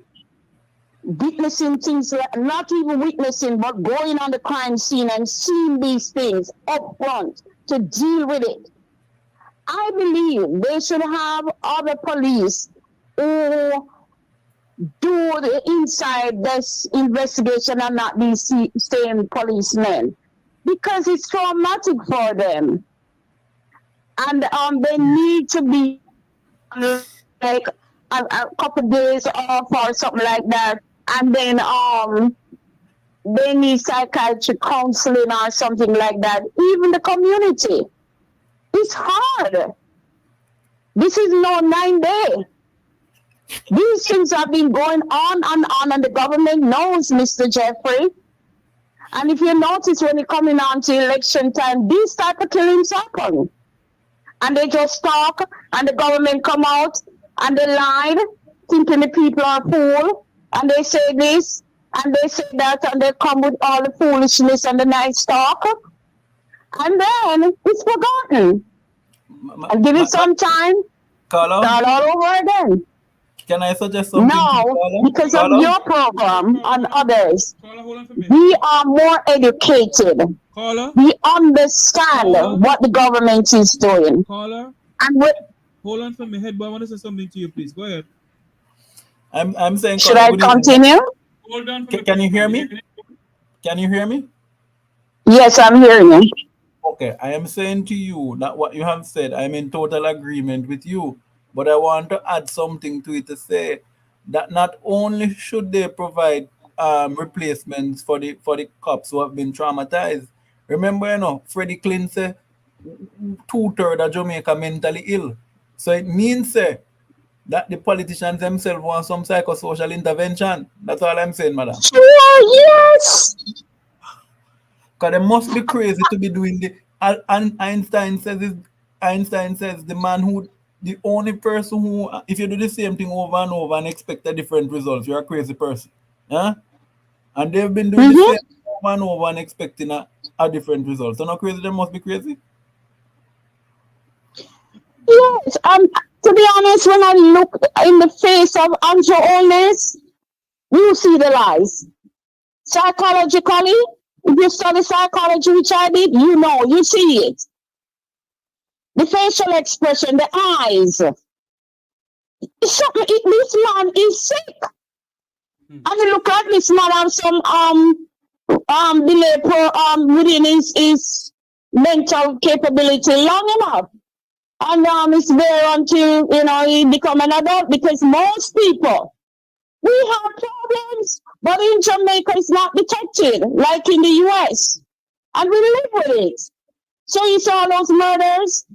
Witnessing things, like, not even witnessing, but going on the crime scene and seeing these things up front to deal with it. I believe they should have other police who do the inside this investigation and not these same policemen, because it's traumatic for them. And they need to be like a couple days off or something like that. And then they need psychiatric counseling or something like that. Even the community. It's hard. This is no 9 day. These things have been going on and the government knows, Mr. Jeffrey. And if you notice when you're coming on to election time, these type of killings happen. And they just talk and the government come out and they lied, thinking the people are fool. And they say this and they say that and they come with all the foolishness and the nice talk. And then it's forgotten. I'll give it some time. Start all over again. Can I suggest something? No, because of your program and others, we are more educated. We understand what the government is doing. And hold on for me, Headboy. I want to say something to you, please. Go ahead. I'm saying. Should I continue? Hold on. Can you hear me? Can you hear me? Yes, I'm hearing you. Okay, I am saying to you that what you have said, I'm in total agreement with you. But I want to add something to it to say that not only should they provide replacements for the cops who have been traumatized. Remember, you know, Freddie Clint said 2/3 of Jamaica mentally ill. So it means that the politicians themselves want some psychosocial intervention. That's all I'm saying, madam. Sure, yes. Because they must be crazy to be doing the. And Einstein says the only person who, if you do the same thing over and over and expect a different result, you're a crazy person. Yeah? And they've been doing the same thing over and over and expecting a different result. So not crazy, they must be crazy. Yes, to be honest, when I look in the face of Andrew Holness, you see the lies. Psychologically, if you study psychology, which I did, you know, you see it. The facial expression, the eyes. This man is sick. And you look at this man have some within his mental capability long enough. And it's there until, he become an adult, because most people, we have problems, but in Jamaica it's not detected like in the US. And we live with it. So you saw those murders,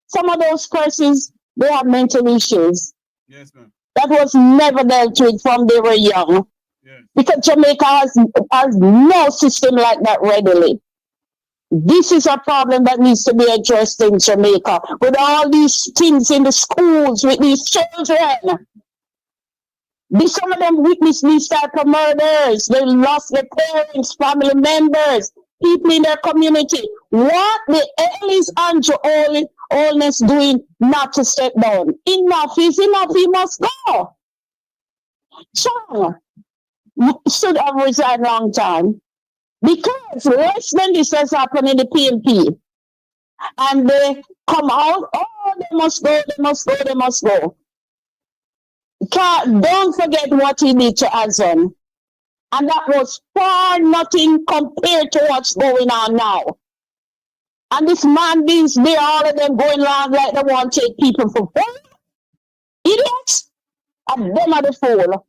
some of those persons, they have mental issues. Yes, ma'am. That was never dealt with from they were young. Yes. Because Jamaica has no system like that readily. This is a problem that needs to be addressed in Jamaica with all these things in the schools with these children. Some of them witness these type of murders. They lost their parents, family members, people in their community. What the hell is Andrew Holness doing not to step down? Enough is enough. He must go. So, should have resigned long time. Because less than this has happened in the PNP. And they come out, they must go, they must go, they must go. Don't forget what he did to Azon. And that was far nothing compared to what's going on now. And this man beings there, all of them going around like they want to take people for fun. Idiots! And them are the fool.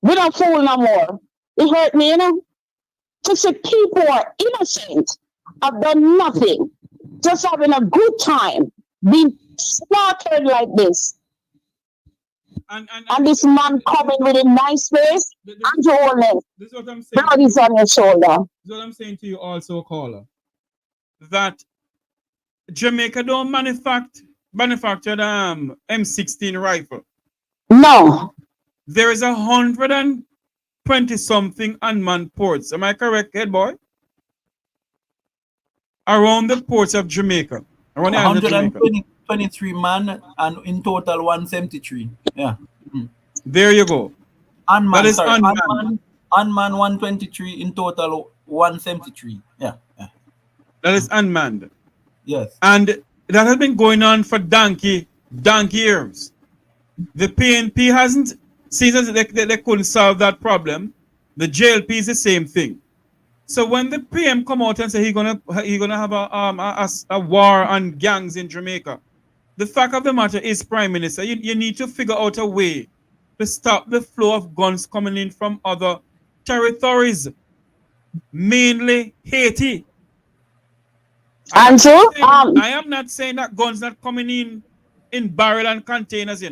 We don't fool no more. It hurt me, To say people are innocent, have done nothing, just having a good time, being slaughtered like this. And this man coming with a nice face, Andrew Holness, this is what I'm saying. blood is on your shoulder. This is what I'm saying to you also, caller. That Jamaica don't manufacture the M16 rifle. No. There is 120-something unmanned ports. Am I correct, Headboy? Around the ports of Jamaica. Around the island of Jamaica. 123 man and in total 173. Yeah. There you go. Unmanned, that is unmanned. Unmanned 123, in total 173. Yeah. That is unmanned. Yes. And that has been going on for donkey years. The PNP hasn't, since they couldn't solve that problem. The JLP is the same thing. So when the PM come out and say he's gonna have a war on gangs in Jamaica, the fact of the matter is, Prime Minister, you need to figure out a way to stop the flow of guns coming in from other territories, mainly Haiti. Andrew, I am not saying that guns not coming in barrel and containers,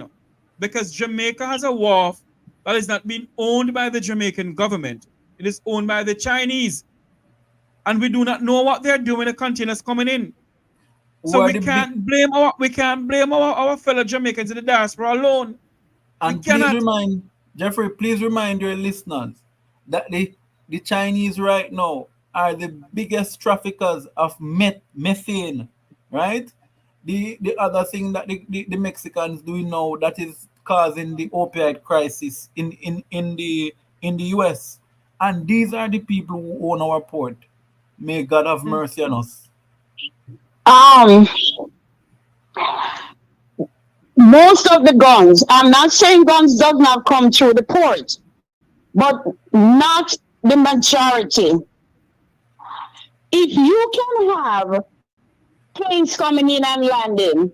because Jamaica has a wharf that is not being owned by the Jamaican government. It is owned by the Chinese. And we do not know what they're doing with the containers coming in. So we can't blame our fellow Jamaicans in the diaspora alone. And Jeffrey, please remind your listeners that the Chinese right now are the biggest traffickers of methane, right? The other thing that the Mexicans do now that is causing the opioid crisis in the US. And these are the people who own our port. May God have mercy on us. Most of the guns, I'm not saying guns does not come through the port, but not the majority. If you can have planes coming in and landing,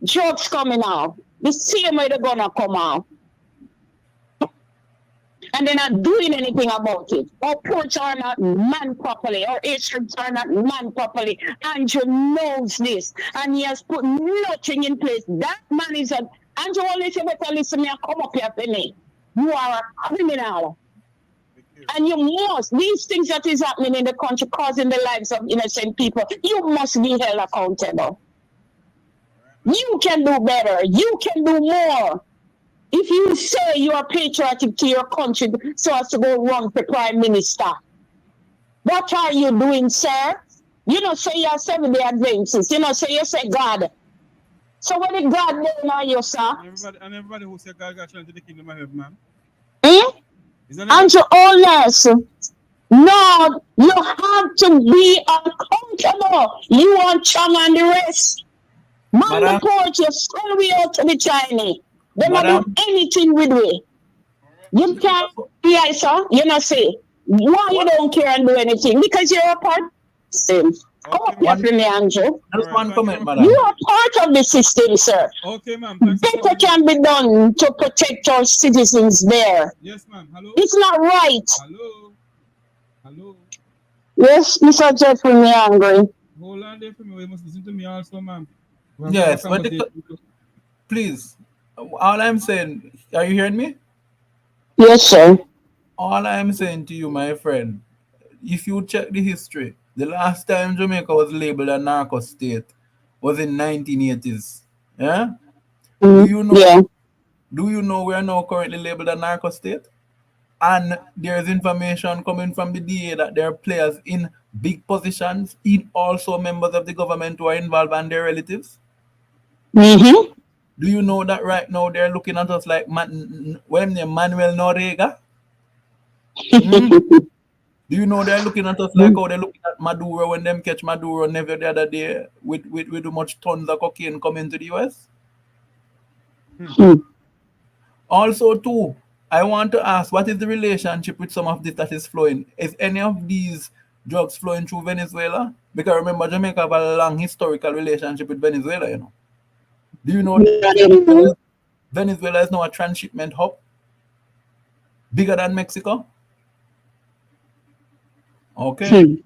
trucks coming out, the same way they're gonna come out. And they're not doing anything about it. Our ports are not manned properly. Our airstrips are not manned properly. Andrew knows this. And he has put nothing in place. That man is an... Andrew always said, better listen to me and come up here for me. You are a criminal. And you must... These things that is happening in the country, causing the lives of innocent people, you must be held accountable. You can do better. You can do more. If you say you are patriotic to your country so as to go run for Prime Minister, what are you doing, sir? You don't say you're Seventh-day Adventist. You don't say you say God. So what did God do now, you, sir? And everybody who said God got to the kingdom of heaven, ma'am. Andrew Holness, no, you have to be accountable. You want Chang and the rest. Man, the court, you sell we out to the Chinese. They not do anything with we. You can't, yeah, sir, you know, say, Why you don't care and do anything? Because you're a part of the system. Come up here for me, Andrew. Just one comment, madam. You are part of the system, sir. Okay, ma'am. Better can be done to protect our citizens there. Yes, ma'am. Hello? It's not right. Hello? Hello? Yes, Mr. Jeffrey, me angry. Hold on there for me. You must listen to me also, ma'am. Yes, but please, all I'm saying, are you hearing me? Yes, sir. All I'm saying to you, my friend, if you check the history, the last time Jamaica was labeled a narco-state was in 1980s. Yeah? Do you know? Yeah. Do you know we are now currently labeled a narco-state? And there's information coming from the DA that there are players in big positions, also members of the government who are involved and their relatives. Mm-hmm. Do you know that right now they're looking at us like Manuel Noriega? Do you know they're looking at us like how they're looking at Maduro when them catch Maduro never the other day with much tons of cocaine coming to the US? Also, too, I want to ask, what is the relationship with some of this that is flowing? Is any of these drugs flowing through Venezuela? Because remember, Jamaica have a long historical relationship with Venezuela, you know. Do you know that Venezuela is now a transshipment hub? Bigger than Mexico? Okay.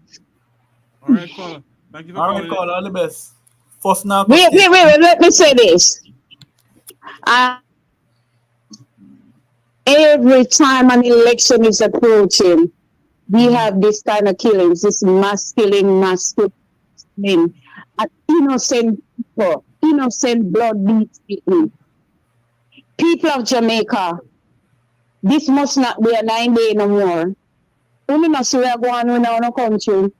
All right, caller. Thank you for calling. All right, caller. All the best. First now. Wait. Let me say this. Every time an election is approaching, we have this kind of killings, this mass killing, and innocent people, innocent blood beads people. People of Jamaica, this must not be a 9-day no more. We must see we are going in our country.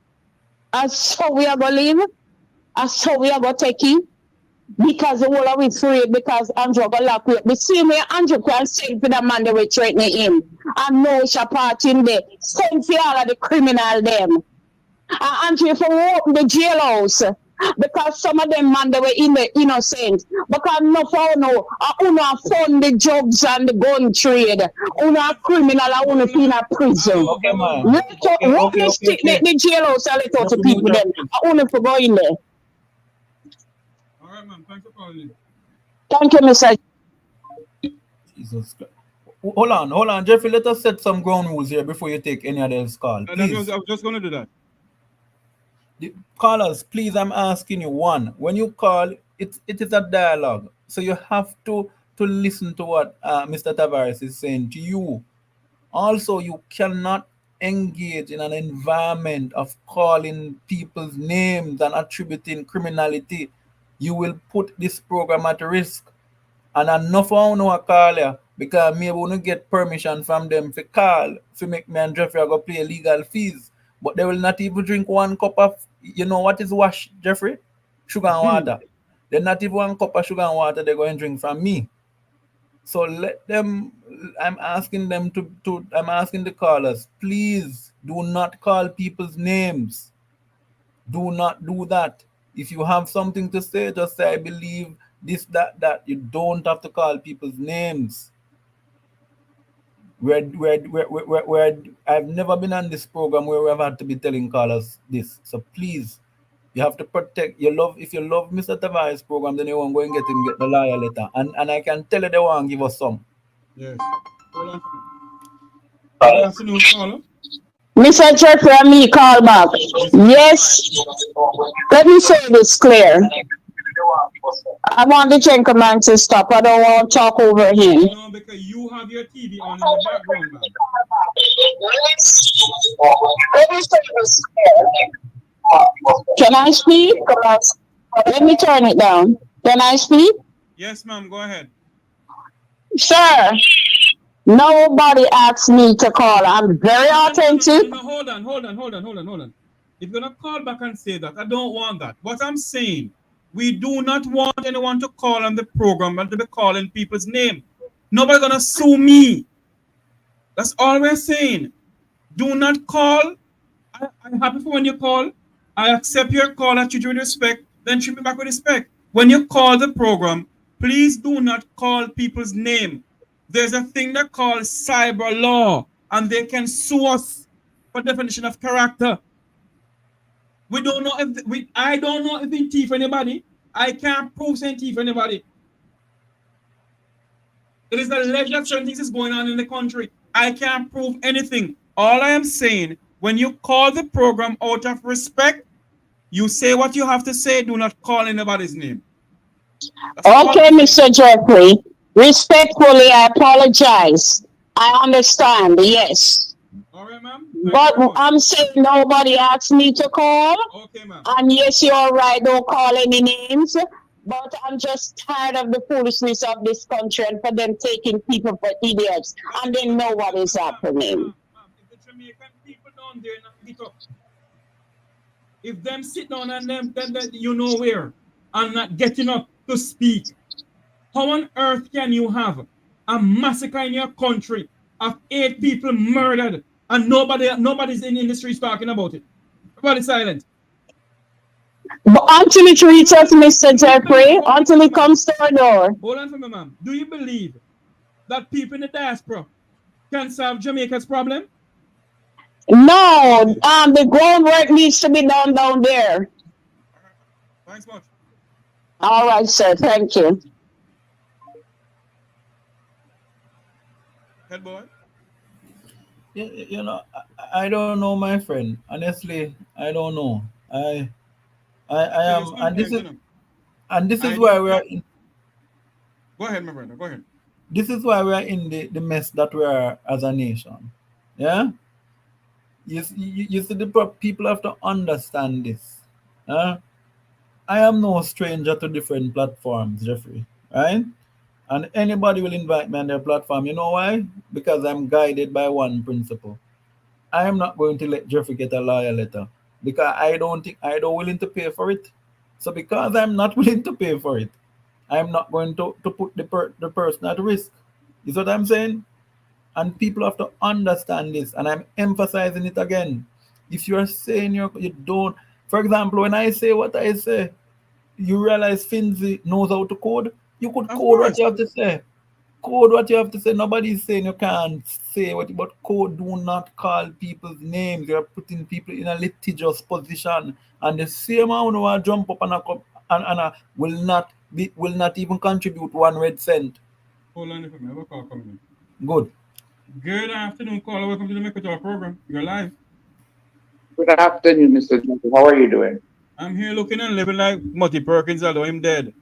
As how we are going to live, as how we are going to take it. Because the whole of we free, because Andrew got locked up. The same way Andrew can send for the man that we threatening him. And no part in there. Send for all of the criminal them. And Andrew for open the jailhouse. Because some of them man they were in the innocent. Because no for no, fund the drugs and the gun trade. Una criminal, I want to be in a prison. Okay, man. Let me stick the jailhouse and let out to people them. I want to go in there. Thanks for calling. Thank you, Mr. Jesus Christ. Hold on, Jeffrey. Let us set some ground rules here before you take any other call. I was just going to do that. Callers, please, I'm asking you one. When you call, it is a dialogue. So you have to listen to what Mr. Tavares is saying to you. Also, you cannot engage in an environment of calling people's names and attributing criminality. You will put this program at risk. And enough of no call you because maybe we don't get permission from them to call to make me and Jeffrey go pay legal fees. But they will not even drink one cup of, you know what is wash, Jeffrey? Sugar and water. They're not even one cup of sugar and water they're going to drink from me. So let them, I'm asking them I'm asking the callers, please do not call people's names. Do not do that. If you have something to say, just say, I believe this, that. You don't have to call people's names. I've never been on this program where we've had to be telling callers this. So please, you have to protect your love. If you love Mr. Tavares' program, then you won't go and get the lawyer letter. And I can tell you they won't give us some. Yes. Hold on. Good afternoon, caller. Mr. Jeffrey, me call back. Yes. Let me say this clear. I want the gentleman to stop. I don't want to talk over him. No, because you have your TV on in the background, man. Let me say this clear. Can I speak? Let me turn it down. Can I speak? Yes, ma'am. Go ahead. Sir. Nobody asked me to call. I'm very authentic. No, hold on. If you're gonna call back and say that, I don't want that. What I'm saying, we do not want anyone to call on the program and to be calling people's name. Nobody's gonna sue me. That's all we're saying. Do not call. I'm happy for when you call. I accept your call and treat you with respect. Then treat me back with respect. When you call the program, please do not call people's name. There's a thing that called cyber law, and they can sue us for definition of character. We don't know if I don't know if he thief anybody. I can't prove saying thief anybody. It is the leisure that certain things is going on in the country. I can't prove anything. All I am saying, when you call the program out of respect, you say what you have to say. Do not call anybody's name. Okay, Mr. Jeffrey. Respectfully, I apologize. I understand, yes. All right, ma'am. But I'm saying nobody asked me to call. Okay, ma'am. And yes, you're right, don't call any names. But I'm just tired of the foolishness of this country and for them taking people for idiots. And they know what is happening. If the Jamaican people down there not get up, if them sit down and them you know where and not getting up to speak, how on earth can you have a massacre in your country of 8 people murdered and nobody's in the streets talking about it? Everybody's silent. But until it reaches us, Mr. Jeffrey, until it comes to our door. Hold on for me, ma'am. Do you believe that people in the diaspora can solve Jamaica's problem? No, the groundwork needs to be done down there. Thanks much. All right, sir. Thank you. Headboy? You know, I don't know, my friend. Honestly, I don't know. I am, and this is why we are in. Go ahead, my brother. Go ahead. This is why we are in the mess that we are as a nation. Yeah. You see, the people have to understand this. I am no stranger to different platforms, Jeffrey. Right? And anybody will invite me on their platform. You know why? Because I'm guided by one principle. I am not going to let Jeffrey get a lawyer letter because I don't willing to pay for it. So because I'm not willing to pay for it, I'm not going to put the person at risk. You see what I'm saying? And people have to understand this, and I'm emphasizing it again. If you're saying you don't, for example, when I say what I say, you realize Finzi knows how to code. You could code what you have to say. Code what you have to say. Nobody's saying you can't say what, but code. Do not call people's names. You're putting people in a litigious position, and the same one who will jump up and will not even contribute 1 red cent. Hold on for me. I have a call coming in. Good. Good afternoon, caller. Welcome to the Make It Talk program. You're live. Good afternoon, Mr. Johnson. How are you doing? I'm here looking and living like Mutty Perkins, although I'm dead.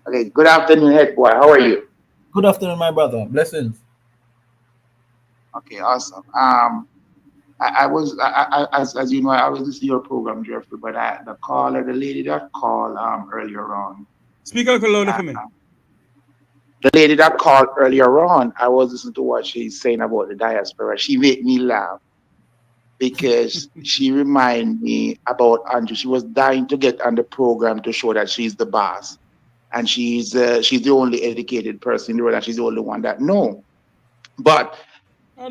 Okay. Good afternoon, Headboy. How are you? Good afternoon, my brother. Blessings. Okay, awesome. As you know, I was listening to your program, Jeffrey, but the lady that called earlier on. Speak a little louder for me. The lady that called earlier on, I was listening to what she's saying about the diaspora. She made me laugh because she reminded me about Andrew. She was dying to get on the program to show that she's the boss. And she's the only educated person in the world, and she's the only one that knows. But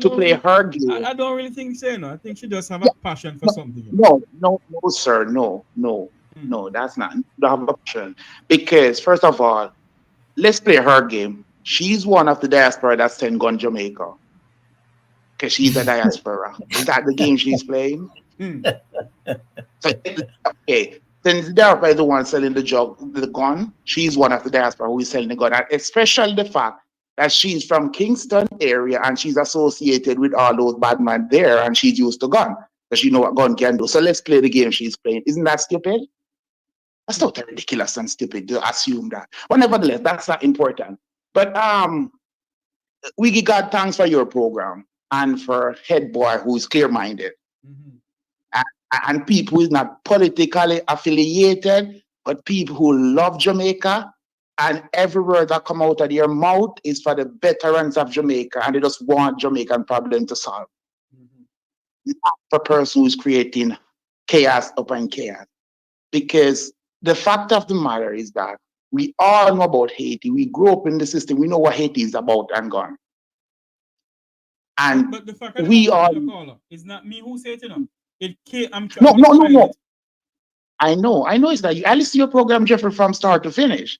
to play her game... I don't really think so, no. I think she does have a passion for something. No, sir. No, that's not. You don't have a passion. Because, first of all, let's play her game. She's one of the diaspora that's 10 gun Jamaica. Because she's a diaspora. Is that the game she's playing? So, okay. Since the diaspora is the one selling the gun, she's one of the diaspora who is selling the gun. And especially the fact that she's from Kingston area and she's associated with all those bad men there and she's used to gun. Because she know what gun can do. So let's play the game she's playing. Isn't that stupid? That's not ridiculous and stupid to assume that. But nevertheless, that's not important. But we give God thanks for your program and for Headboy, who is clear-minded. And people who is not politically affiliated, but people who love Jamaica, and every word that come out of their mouth is for the veterans of Jamaica, and they just want Jamaican problem to solve. Not for a person who's creating chaos upon chaos. Because the fact of the matter is that we all know about Haiti. We grew up in the system. We know what Haiti is about and gone. And but the fact that we are... It's not me who said it, you know. I'm no. I know it's that. I listen to your program, Jeffrey, from start to finish.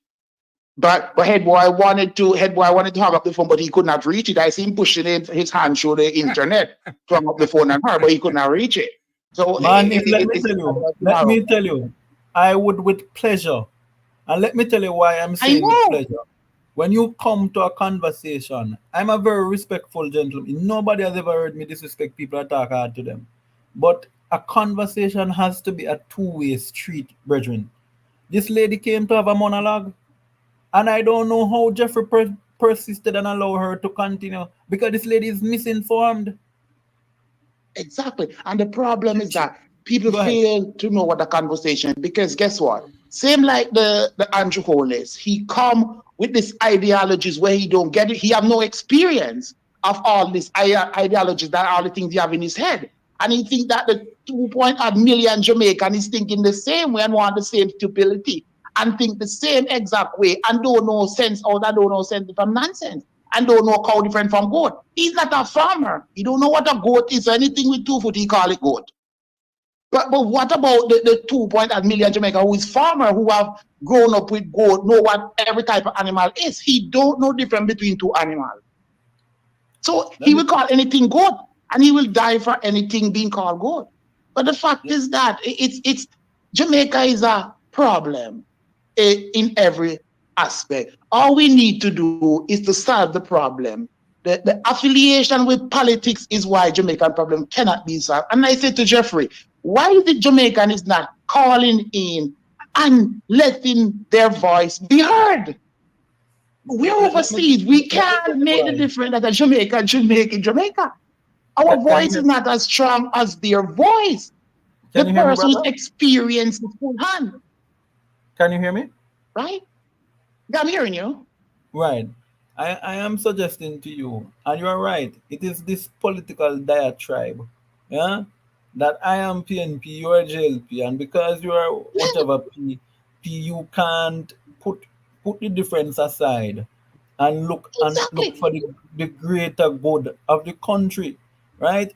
But Headboy wanted to hang up the phone, but he could not reach it. I see him pushing his hand through the internet to hang up the phone and her, but he could not reach it. So man, let me tell you, I would with pleasure. And let me tell you why I'm saying with pleasure. When you come to a conversation, I'm a very respectful gentleman. Nobody has ever heard me disrespect people or talk hard to them. But a conversation has to be a two-way street, brethren. This lady came to have a monologue, and I don't know how Jeffrey persisted and allowed her to continue, because this lady is misinformed. Exactly. And the problem is that people fail to know what the conversation, because guess what? Same like the Andrew Holness, he come with these ideologies where he don't get it. He have no experience of all these ideologies, that are all the things he have in his head. And he think that the 2.8 million Jamaican is thinking the same way and want the same stupidity and think the same exact way and don't know sense or that don't know sense from nonsense and don't know cow different from goat. He's not a farmer. He don't know what a goat is. Anything with 2 foot, he call it goat. But what about the 2.8 million Jamaican who is farmer, who have grown up with goat, know what every type of animal is? He don't know difference between two animals. So he will call anything goat, and he will die for anything being called goat. But the fact is that it's Jamaica is a problem in every aspect. All we need to do is to solve the problem. The affiliation with politics is why Jamaican problem cannot be solved. And I said to Jeffrey, why is it Jamaican is not calling in and letting their voice be heard? We're overseas. We can't make the difference that a Jamaican should make in Jamaica. Our voice is not as strong as their voice. The person's experience is full hand. Can you hear me? Right? Yeah, I'm hearing you. Right. I am suggesting to you, and you are right, it is this political diatribe, yeah, that I am PNP, you are JLP, and because you are whatever P, you can't put the difference aside and look for the greater good of the country, right?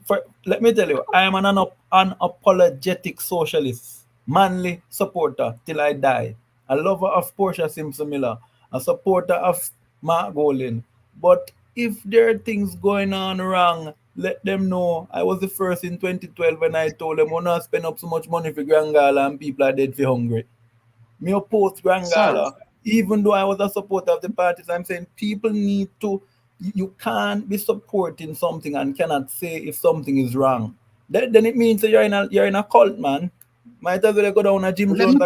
Let me tell you, I am an unapologetic socialist, manly supporter till I die, a lover of Portia Simpson Miller, a supporter of Mark Golin. But if there are things going on wrong, let them know. I was the first in 2012 when I told them, we're not spend up so much money for Grangala and people are dead for hungry. Me oppose Grangala. Even though I was a supporter of the parties, I'm saying people need to, you can't be supporting something and cannot say if something is wrong. Then it means that you're in a cult, man. Might as well go down a Jim Jones.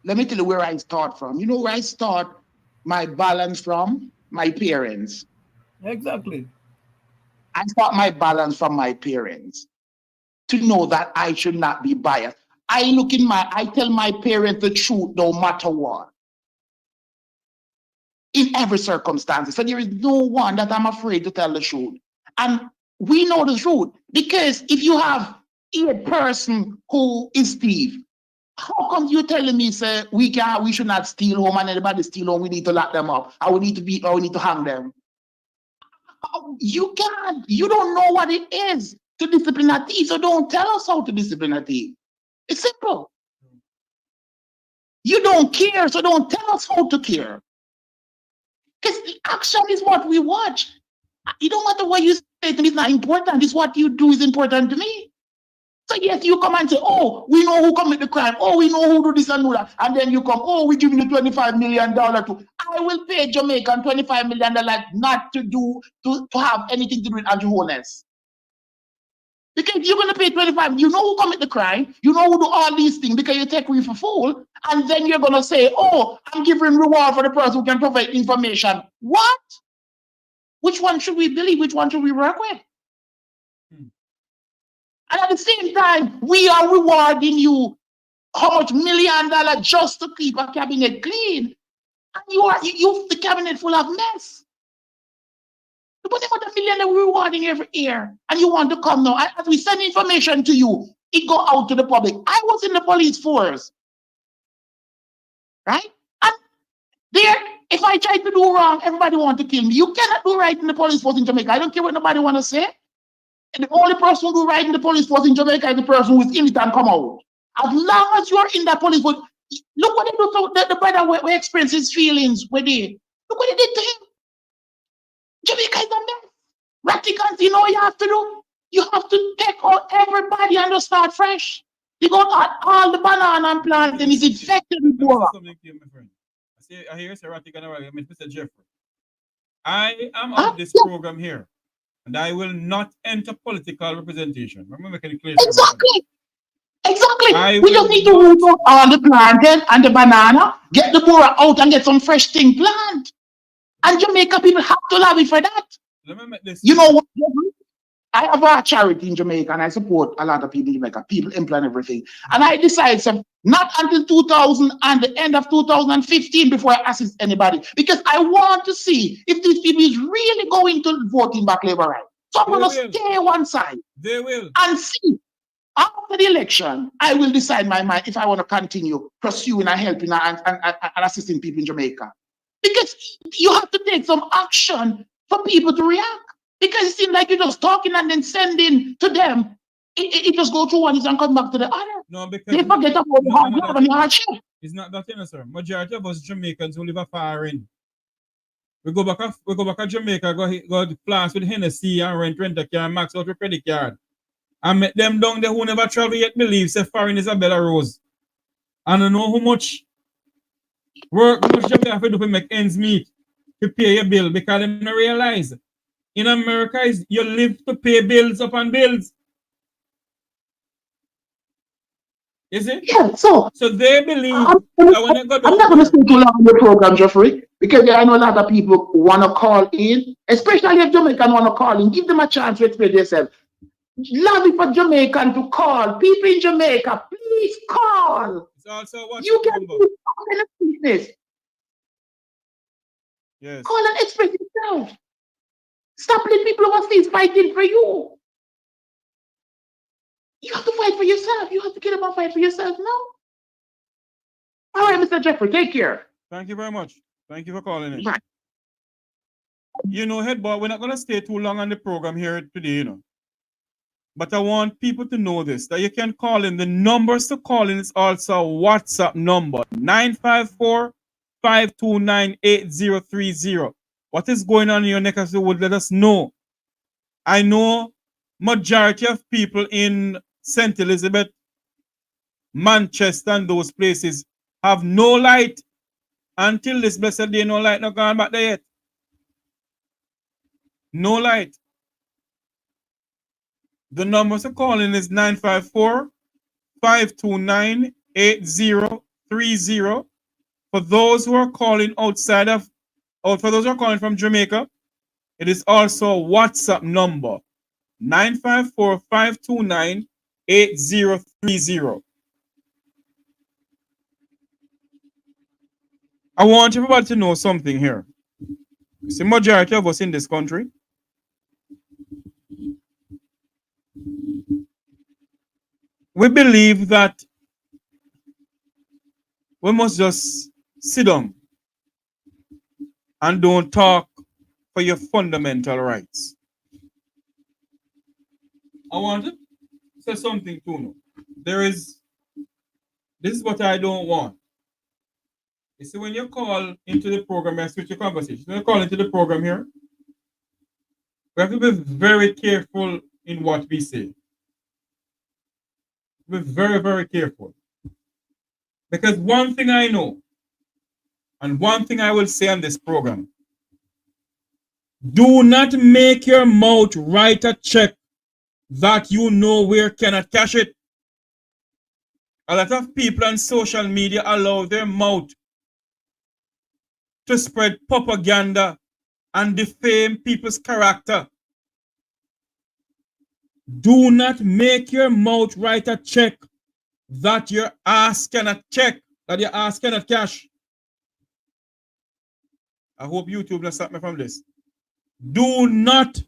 Let me tell you where I start from. You know where I start my balance from? My parents. Exactly. I start my balance from my parents to know that I should not be biased. I tell my parents the truth no matter what. In every circumstance. So there is no one that I'm afraid to tell the truth. And we know the truth. Because if you have a person who is thief, how come you telling me, sir, we should not steal home and anybody steal home, we need to lock them up, or we need to beat, or we need to hang them? You can't. You don't know what it is to discipline a thief, so don't tell us how to discipline a thief. It's simple. You don't care, so don't tell us how to care. Because the action is what we watch. It don't matter what you say to me, it's not important. It's what you do is important to me. So yes, you come and say, oh, we know who commit the crime. Oh, we know who do this and do that. And then you come, oh, we give you $25 million to. I will pay Jamaican $25 million not to have anything to do with Andrew Holness. Because you're going to pay 25, you know who commit the crime, you know who do all these things because you take me for fool, and then you're going to say, oh, I'm giving reward for the person who can provide information. What? Which one should we believe? Which one should we work with? And at the same time, we are rewarding you how much $1 million just to keep a cabinet clean. And you the cabinet full of mess. But about $1 million that we're rewarding every year. And you want to come now. As we send information to you, it go out to the public. I was in the police force. Right? And there, if I try to do wrong, everybody want to kill me. You cannot do right in the police force in Jamaica. I don't care what nobody want to say. And the only person who do right in the police force in Jamaica is the person who is in it and come out. As long as you are in that police force, Look what they do to the brother who express his feelings with it. Look what they did to him. Jamaica is a mess. Radicals, you know what you have to do? You have to take out everybody and just start fresh. You got all the banana and planting is infected with water. I hear it's erratic and I mean, Mr. Jeffrey. I am on this program here, and I will not enter political representation. Remember making it clear. Exactly. Exactly. We just need to root out all the planting and the banana, get the boar out and get some fresh thing plant. And Jamaica people have to lobby for that. Let me make this. You know what? I have a charity in Jamaica and I support a lot of people in Jamaica. People implant everything. And I decided not until 2000 and the end of 2015 before I assist anybody. Because I want to see if these people is really going to voting back Labour right. So I'm going to stay one side. They will. And see. After the election, I will decide my mind if I want to continue pursuing and helping and assisting people in Jamaica. Because you have to take some action for people to react. Because it seems like you're just talking and then sending to them. It just go through one and come back to the other. No, because they forget about the hard job and the hardship. It's not that, sir. Majority of us Jamaicans who live a far end. We go back to Jamaica, go class with Hennessy and rent a car, max out with credit card. And met them down there who never travel yet believe say foreign is a better rose. And I know how much work Jamaica have to do to make ends meet to pay your bill because they don't realize in America is you live to pay bills upon bills. Is it? Yeah, so they believe I'm not going to stay too long on the program, Jeffrey, because I know a lot of people want to call in, especially if Jamaicans want to call in. Give them a chance to explain themselves. Lobby for Jamaican to call. People in Jamaica, please call. It's also what you can do business. Yes. Call and express yourself. Stop letting people overseas fighting for you. You have to fight for yourself. You have to get up and fight for yourself now. All right, Mr. Jeffrey, take care. Thank you very much. Thank you for calling in. Bye. You know, Headboy, we're not going to stay too long on the program here today, But I want people to know this, that you can call in. The numbers to call in is also a WhatsApp number, 954-529-8030. What is going on in your neck of the woods, let us know. I know majority of people in St. Elizabeth, Manchester, and those places have no light. Until this blessed day, no light not gone back there yet. No light. The number to call in is 954-529-8030. For those who are calling outside of, or for those who are calling from Jamaica, it is also a WhatsApp number, 954-529-8030. I want everybody to know something here. It's the majority of us in this country. We believe that we must just sit down and don't talk for your fundamental rights. I want to say something to you. This is what I don't want. You see, when you call into the program, I switch your conversation. When you call into the program here, we have to be very careful in what we say. Be very, very careful. Because one thing I know, and one thing I will say on this program, do not make your mouth write a check that you know where cannot cash it. A lot of people on social media allow their mouth to spread propaganda and defame people's character. Do not make your mouth write a check that your ass cannot check, that your ass cannot cash. I hope YouTube will stop me from this. Do not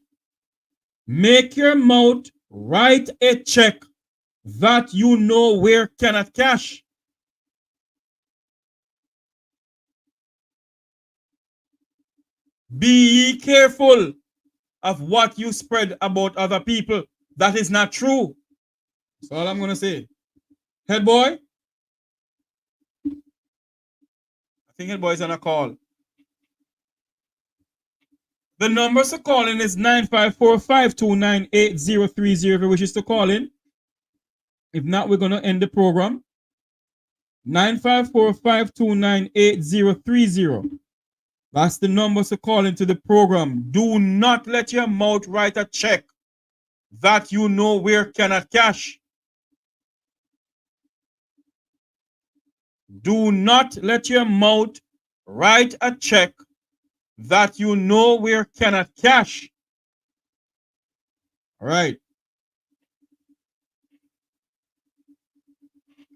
make your mouth write a check that you know where cannot cash. Be careful of what you spread about other people. That is not true. That's all I'm going to say. Headboy, think Headboy is on a call. The number to call in is 954-529-8030 if you wish to call in. If not, we're going to end the program. 954-529-8030. That's the number to call into the program. Do not let your mouth write a check that you know where cannot cash. Do not let your mouth write a check that you know where cannot cash. All right.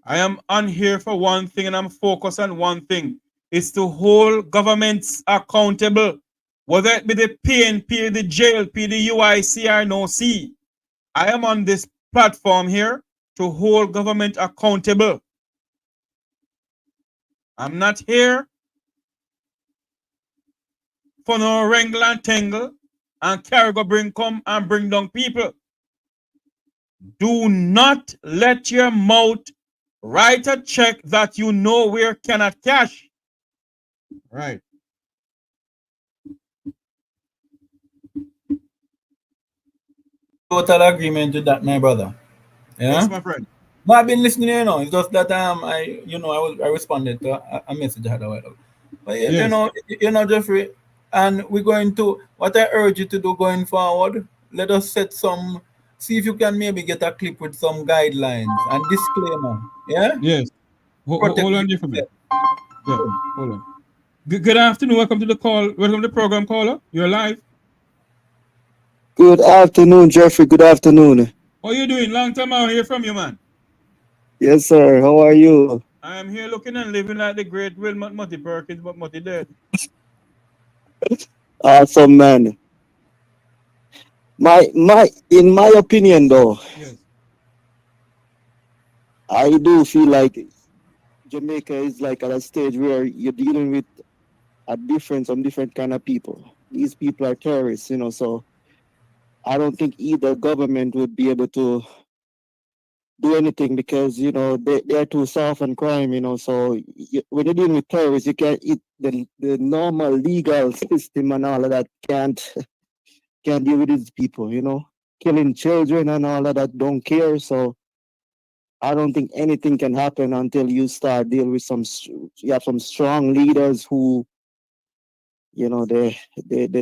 I am on here for one thing and I'm focused on one thing. It's to hold governments accountable. Whether it be the PNP, the JLP, the UIC, or no C. I am on this platform here to hold government accountable. I'm not here for no wrangle and tangle and carry go bring down people. Do not let your mouth write a check that you know where cannot cash. Right. Total agreement with that, my brother. Yeah? Yes, my friend. No, I've been listening, it's just that I responded to a message I had a while ago. But Yes. Jeffrey, and we're going to, what I urge you to do going forward, let us see if you can maybe get a clip with some guidelines and disclaimer. Yeah? Yes. Hold on there for me. Yeah, hold on. Good afternoon. Welcome to the call. Welcome to the program, caller. You're live. Good afternoon, Jeffrey. Good afternoon. How you doing? Long time I hear from you, man. Yes, sir. How are you? I am here looking and living like the great Wilmot Mutty Perkins, but Mutty dead. Awesome, man. In my opinion, though, yes, I do feel like Jamaica is like at a stage where you're dealing with some different kind of people. These people are terrorists, so I don't think either government would be able to do anything because, they're too soft on crime, so when you're dealing with terrorists, you can't eat the normal legal system and all of that can't deal with these people, killing children and all of that don't care. So I don't think anything can happen until you start dealing with you have some strong leaders who, the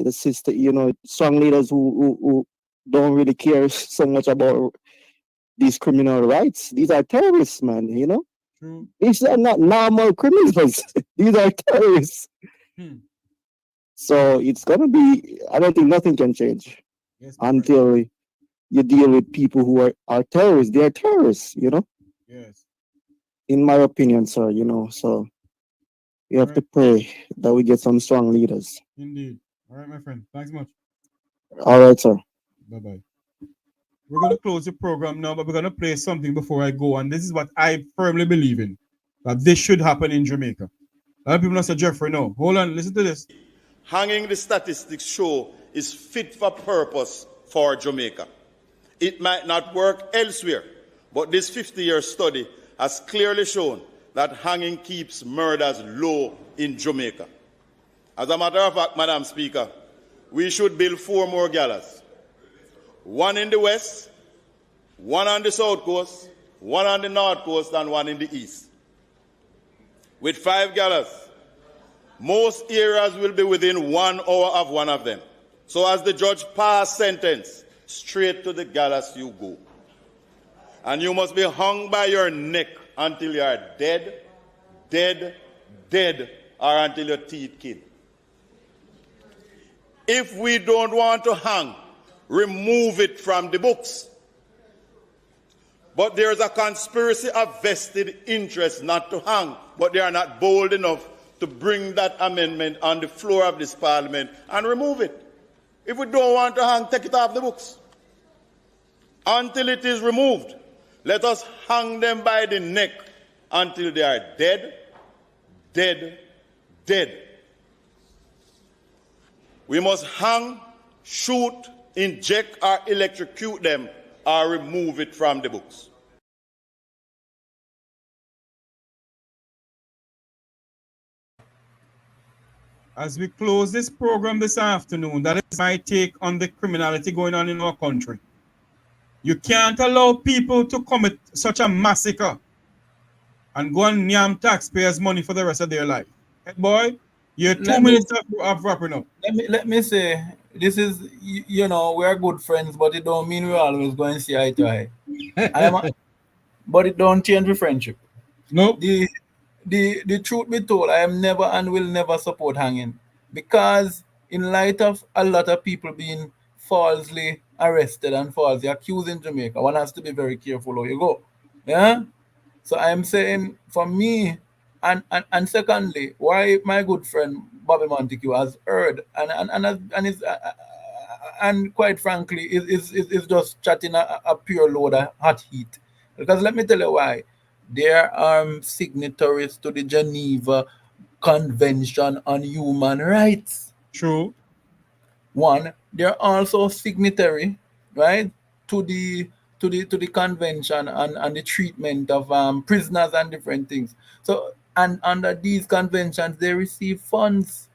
system, strong leaders who don't really care so much about these criminal rights. These are terrorists, man, True. These are not normal criminals. These are terrorists. So it's going to be, I don't think nothing can change until you deal with people who are terrorists. They are terrorists, Yes. In my opinion, sir, so you have to pray that we get some strong leaders. Indeed. All right, my friend. Thanks much. All right, sir. Bye-bye. We're going to close the program now, but we're going to play something before I go. And this is what I firmly believe in, that this should happen in Jamaica. A lot of people say, Jeffrey, no. Hold on, listen to this. Hanging, the statistics show, is fit for purpose for Jamaica. It might not work elsewhere, but this 50-year study has clearly shown that hanging keeps murders low in Jamaica. As a matter of fact, Madam Speaker, we should build 4 more gallows. 1 in the west, 1 on the south coast, 1 on the north coast, and 1 in the east. With 5 gallows, most areas will be within 1 hour of one of them. So as the judge pass sentence, straight to the gallows you go. And you must be hung by your neck until you are dead, dead, dead, or until your teeth kill. If we don't want to hang, remove it from the books. But there is a conspiracy of vested interest not to hang, but they are not bold enough to bring that amendment on the floor of this parliament and remove it. If we don't want to hang, take it off the books. Until it is removed, let us hang them by the neck until they are dead, dead, dead. We must hang, shoot, inject or electrocute them or remove it from the books. As we close this program this afternoon, that is my take on the criminality going on in our country. You can't allow people to commit such a massacre and go and yam taxpayers' money for the rest of their life. Headboy, you're 2 minutes of wrapping up. Let me say, this is, you know, we're good friends, but it don't mean we're always going to see eye to eye. But it don't change the friendship. Nope. The truth be told, I am never and will never support hanging, because in light of a lot of people being falsely arrested and falsely accused in Jamaica, one has to be very careful how you go. Yeah. So I am saying, for me, and secondly, why my good friend Bobby Montague has heard and quite frankly is just chatting a pure load of hot heat. Because let me tell you why. There are signatories to the Geneva Convention on Human Rights. True. One, they're also signatory, right, to the convention and the treatment of prisoners and different things. So, and under these conventions, they receive funds.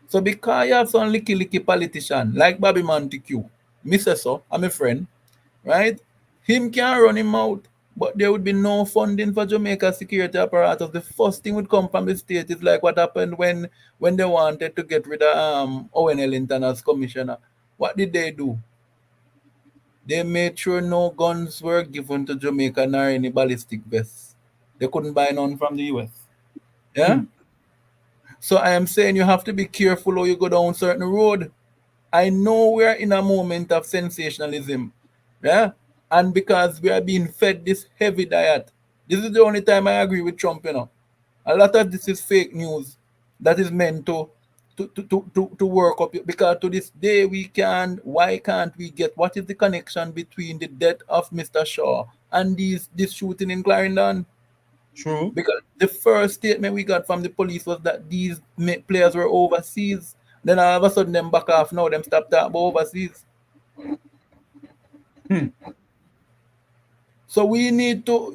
So because you have some licky politician like Bobby Montague, me say so, I'm a friend, right? Him can run him out, but there would be no funding for Jamaica security apparatus. The first thing would come from the state. Is like what happened when they wanted to get rid of Owen Ellington as commissioner. What did they do? They made sure no guns were given to Jamaica nor any ballistic vests. They couldn't buy none from the US. Yeah? So I am saying you have to be careful how you go down certain road. I know we are in a moment of sensationalism. Yeah? And because we are being fed this heavy diet, this is the only time I agree with Trump, you know. A lot of this is fake news that is meant to work up, because to this day why can't we get what is the connection between the death of Mr. Shaw and this shooting in Clarendon? True. Because the first statement we got from the police was that these players were overseas. Then all of a sudden them back off now, them stop talking about overseas. So we need to,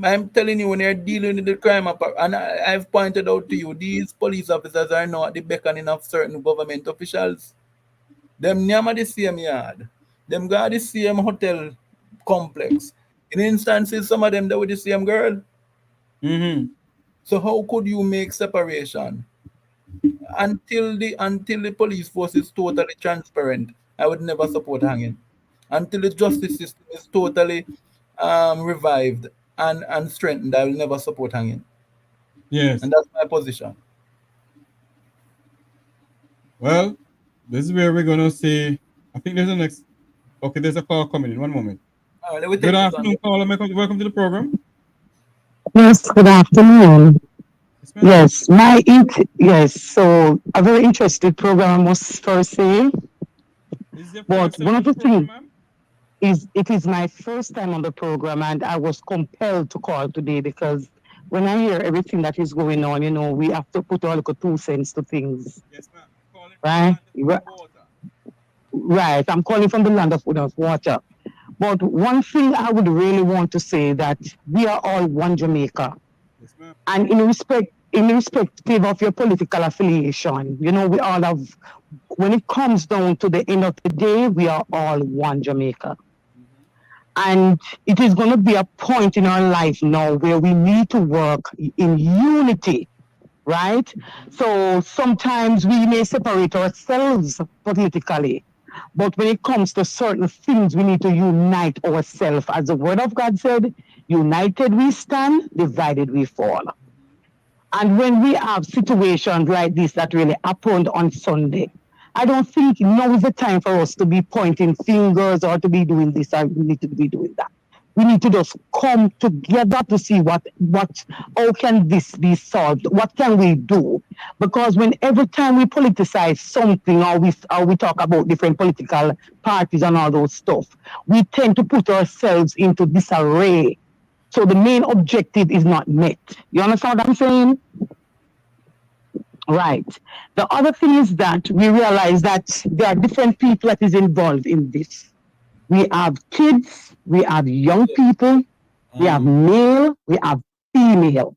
I'm telling you, when you're dealing with the crime, and I've pointed out to you, these police officers are now at the beckoning of certain government officials. Them never the same yard. Them got the same hotel complex. In instances, some of them they with the same girl. So how could you make separation? Until the police force is totally transparent, I would never support hanging. Until the justice system is totally revived and strengthened, I will never support hanging. Yes. And that's my position. Well, this is where we're going to say, I think there's a next, okay, there's a call coming in. One moment. All right, good afternoon, caller. Welcome to the program. Yes, good afternoon. Yes, so a very interesting program, I must first say. But one of the things is, it is my first time on the program, and I was compelled to call today because when I hear everything that is going on, you know, we have to put our 2 cents to things. Yes, ma'am. Right, I'm calling from the land of food and water. But one thing I would really want to say that we are all one Jamaica. Yes, ma'am. And irrespective of your political affiliation, you know, we all have, when it comes down to the end of the day, we are all one Jamaica. And it is going to be a point in our life now where we need to work in unity, right? So sometimes we may separate ourselves politically, but when it comes to certain things, we need to unite ourselves. As the word of God said, united we stand, divided we fall. And when we have situations like this that really happened on Sunday, I don't think now is the time for us to be pointing fingers or to be doing this or we need to be doing that. We need to just come together to see how can this be solved? What can we do? Because when every time we politicize something or we talk about different political parties and all those stuff, we tend to put ourselves into disarray. So the main objective is not met. You understand what I'm saying? Right. The other thing is that we realize that there are different people that is involved in this. We have kids, we have young people, we have male, we have female.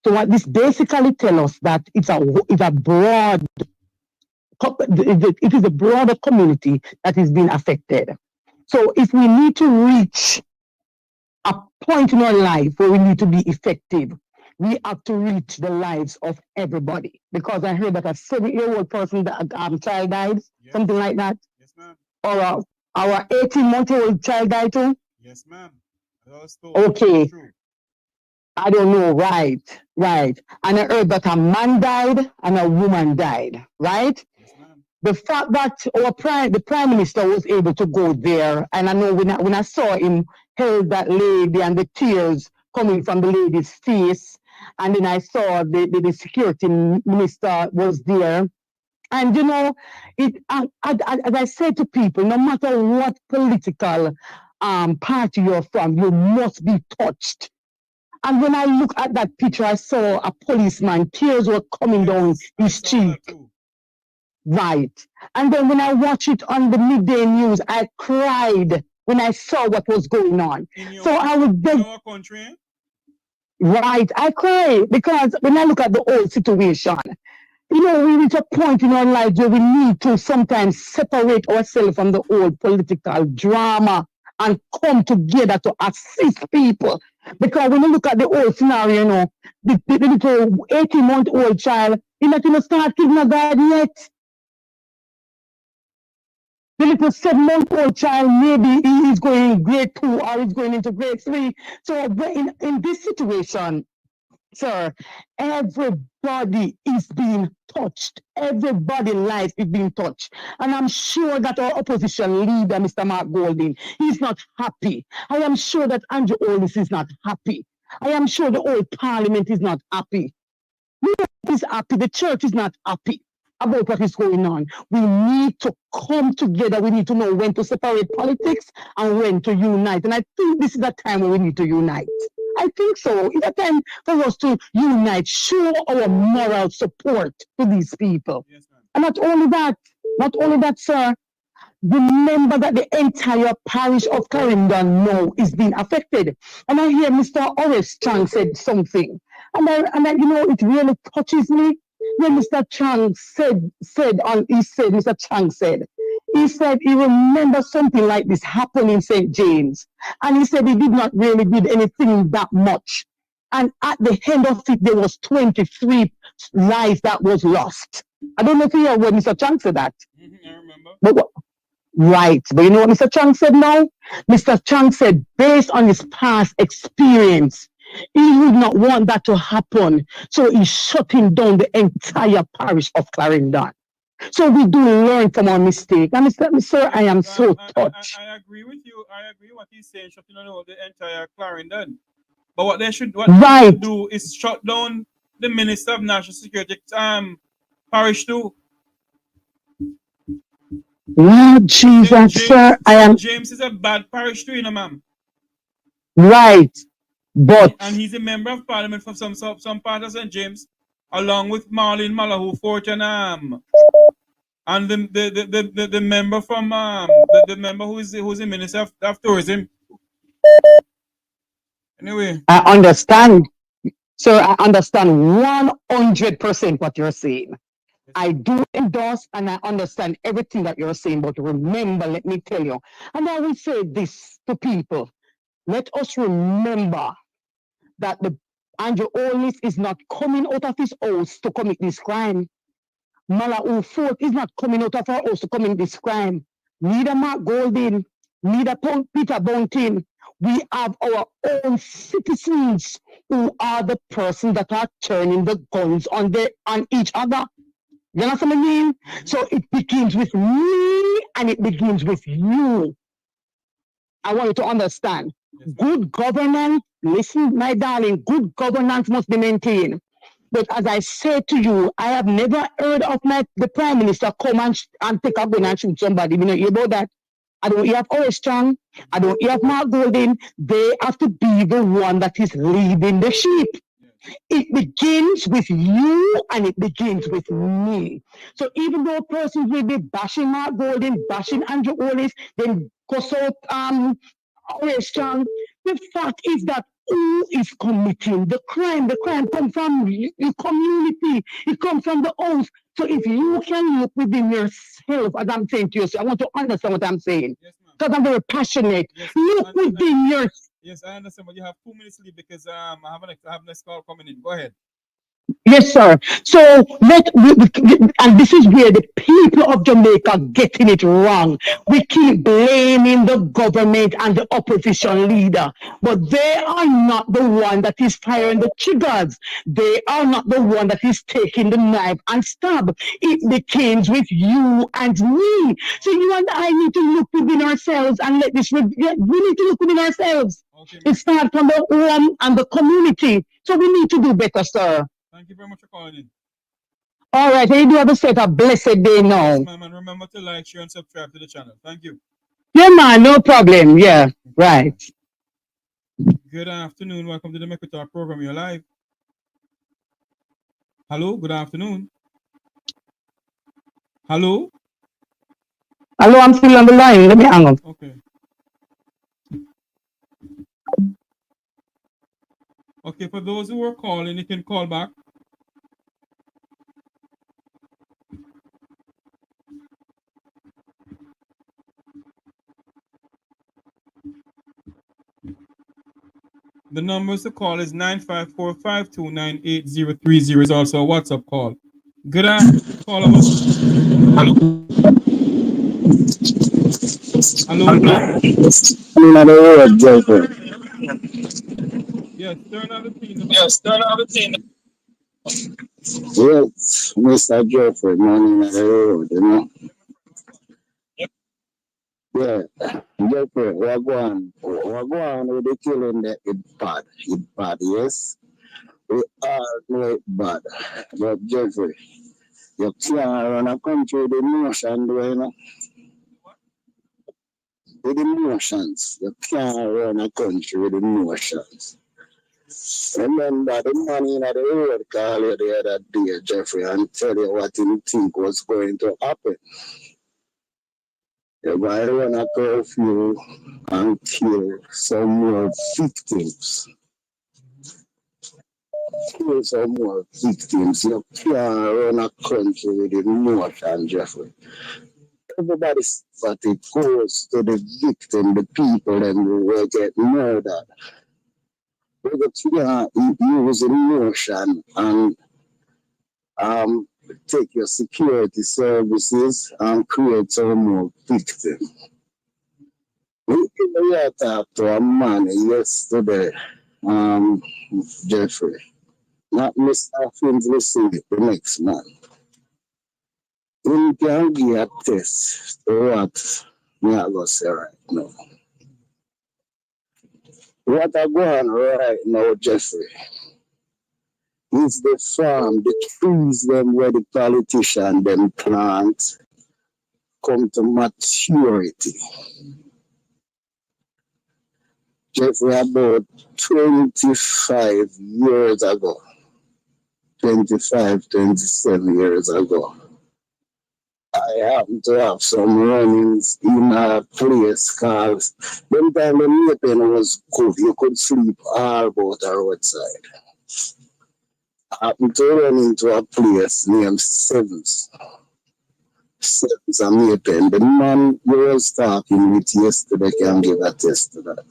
So what this basically tells us that it's a broad, it is a broader community that is being affected. So if we need to reach a point in our life where we need to be effective, we have to reach the lives of everybody. Because I heard that a 7-year-old person, child died, something like that. Yes, ma'am. Or our 18-month-old child died too. Yes, ma'am. Okay. I don't know, right. And I heard that a man died and a woman died, right? The fact that the Prime Minister was able to go there, and I know when I saw him held that lady and the tears coming from the lady's face, and then I saw the security minister was there. And you know, as I said to people, no matter what political party you're from, you must be touched. And when I look at that picture, I saw a policeman, tears were coming down his cheek. Right. And then when I watched it on the midday news, I cried when I saw what was going on. So I would beg. Right. I cry because when I look at the whole situation, you know, we reach a point in our lives where we need to sometimes separate ourselves from the old political drama and come together to assist people. Because when you look at the old scenario, you know, the little 18-month-old child, he's not even start kindergarten yet. The little 7-month-old child, maybe he is going grade 2 or he's going into grade 3. So in this situation, sir, everybody is being touched. Everybody's life is being touched. And I'm sure that our opposition leader, Mr. Mark Golding, he's not happy. I am sure that Andrew Holness is not happy. I am sure the whole parliament is not happy. Nobody is happy. The church is not happy about what is going on. We need to come together. We need to know when to separate politics and when to unite. And I think this is the time when we need to unite. I think so. It's a time for us to unite, show our moral support to these people. Yes, and not only that, sir, remember that the entire parish of Clarendon now is being affected. And I hear Mr. Horace Chang said something. And I you know, it really touches me. When Mr. Chang he said he remembers something like this happened in St. James. And he said he did not really did anything that much. And at the end of it, there was 23 lives that was lost. I don't know if you heard when Mr. Chang said that. I remember. But you know what Mr. Chang said now? Mr. Chang said, based on his past experience, he would not want that to happen. So he's shutting down the entire parish of Clarendon. So we do learn from our mistake. And Mr. I am so touched. I agree with you. I agree with what he's saying, shutting down the entire Clarendon. But what they should do is shut down the Minister of National Security parish too. Lord Jesus, sir, James is a bad parish too, you know, ma'am. Right. But and he's a member of parliament from some part of St. James, along with Marlene Malahoo Fort and the member from the member who's the Minister of Tourism. Anyway, I understand, sir. I understand 100% what you're saying. I do endorse and I understand everything that you're saying. But remember, let me tell you, and I will say this to people: let us remember that the Andrew Holness is not coming out of his house to commit this crime. Malahoo Fort is not coming out of our house to commit this crime. Neither Mark Golding, neither Peter Bunting. We have our own citizens who are the person that are turning the guns on each other. You know what I mean? So it begins with me and it begins with you. I want you to understand. Good governance, listen, my darling, good governance must be maintained. But as I said to you, I have never heard of the Prime Minister come and take a gun and shoot somebody. You know, you about that. I don't hear of Horace Chang. I don't hear of Mark Golding. They have to be the one that is leading the sheep. It begins with you and it begins with me. So even though persons will be bashing Mark Golding, bashing Andrew Holness, then go so Horace Chang, the fact is that who is committing the crime. The crime comes from your community. It comes from the house. So if you can look within yourself, as I'm saying to you, so I want to understand what I'm saying. Because I'm very passionate. Look within yourself. Yes, I understand, but you have 2 minutes leave because I have next call coming in. Go ahead. Yes, sir. So and this is where the people of Jamaica getting it wrong. We keep blaming the government and the opposition leader, but they are not the one that is firing the triggers. They are not the one that is taking the knife and stab. It begins with you and me. So you and I need to look within ourselves and let this. We need to look within ourselves. Okay, it starts from the home and the community. So we need to do better, sir. Thank you very much for calling in. All right, and you do have a set a blessed day now. Yes, ma'am, and remember to like, share, and subscribe to the channel. Thank you. Yeah, man, no problem. Yeah, right. Good afternoon. Welcome to the Make Talk program. You're live. Hello, good afternoon. Hello? Hello, I'm still on the line. Let me hang up. Okay. Okay, for those who are calling, you can call back. The numbers to call is 954-529-8030 is also a WhatsApp call. Good afternoon, call of us. Hello. Yes, turn on the TV. Yes, turn on the TV. Yes, Mr. Jeffrey, man in the road, you know. Yeah, Jeffrey, we're going with the killing that it bad, yes. We all know it bad. But Jeffrey, you can't run a country with emotion, you know. With emotions. You can't run a country with emotions. Remember the man in the road called you the other day, Jeffrey, and tell you what he think was going to happen. You're going to run a curfew and kill some more victims. Kill some more victims. You can't run a country with emotion, Jeffrey. Everybody sees that it goes to the victim, the people, and who will get murdered. We can't use emotion and take your security services and create some more victims. We talked to a man yesterday, Jeffrey, not Mr. Finley, the next man. We can give a test to what we are going to say right now. What I go on right now, Jeffrey, is the farm, the trees them where the politician them plant come to maturity. Jeffrey, about 25 years ago, 25, 27 years ago, I happened to have some runnings in a place called, them time the meeting was good, you could sleep all about the roadside. I happened to run into a place named Sevens. Sevens and Mapen. The man you was talking with yesterday can give a test to that.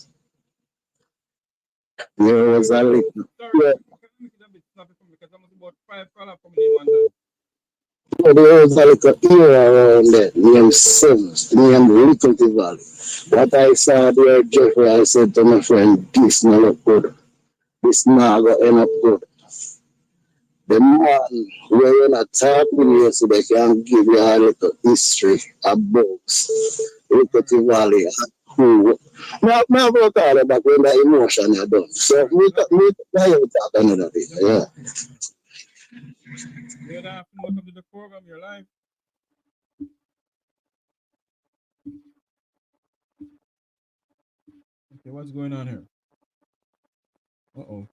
There was a little... There was a little area around there named Sevens, named Little Valley. What I saw there, Jeffrey, I said to my friend, this not look good. This not going to end up good. The man where you're not talking yesterday can give you a little history about Little Valley and who. Now, I'm going to talk about when the emotion is done. So, we talk another day. Yeah. Good afternoon. Welcome to the program. You're live. Okay, what's going on here? Uh-oh.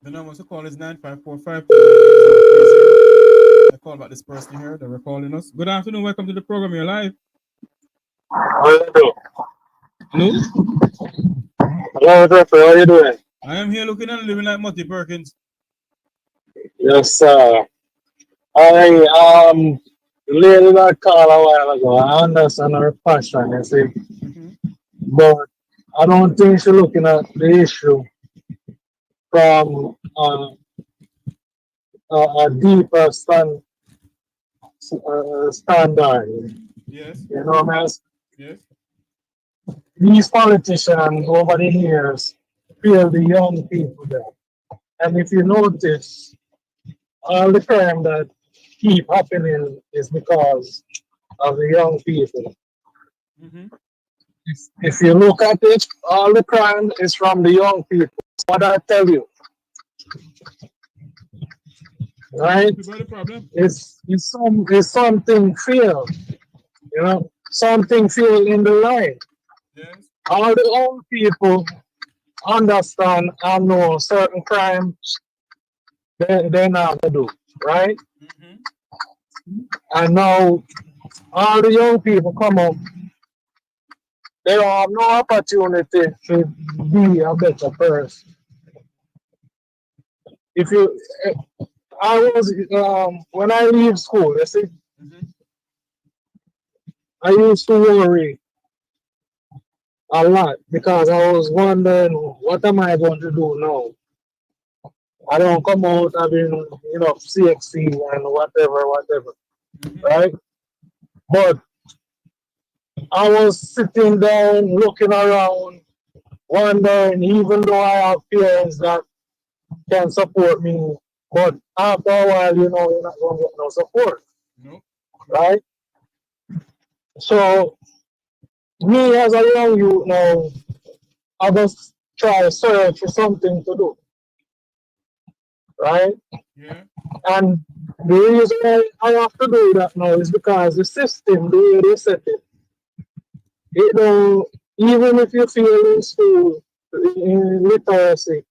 The number to call is 9545. I call about this person here that we're calling us. Good afternoon. Welcome to the program. You're live. Hello. Hello? Hello, Jeffrey. How are you doing? I am here looking and living like Mutty Perkins. Yes, sir. I lady that called a while ago. I understand her passion, you see. But I don't think she's looking at the issue from a deeper standard. Yes. You know what I'm saying? Yes. These politicians over the years fail the young people there. And if you notice, all the crime that keep happening is because of the young people. If you look at it, all the crime is from the young people. What I tell you, right? It's something failed, you know, something failed in the line. Yes. All the old people understand and know certain crimes they're not gonna do, right? And now all the young people come up, they don't have no opportunity to be a better person. If you, I was when I leave school, you see, I used to worry a lot because I was wondering, what am I going to do now? I don't come out having, you know, CXC and whatever, right? But I was sitting down, looking around, wondering, even though I have peers that can support me, but after a while, you know, you're not going to get no support, right? So, me as a young youth now, I just try to search for something to do, right? Yeah. And the reason why I have to do that now is because the system, the way they set it, you know, even if you feel in school, in literacy,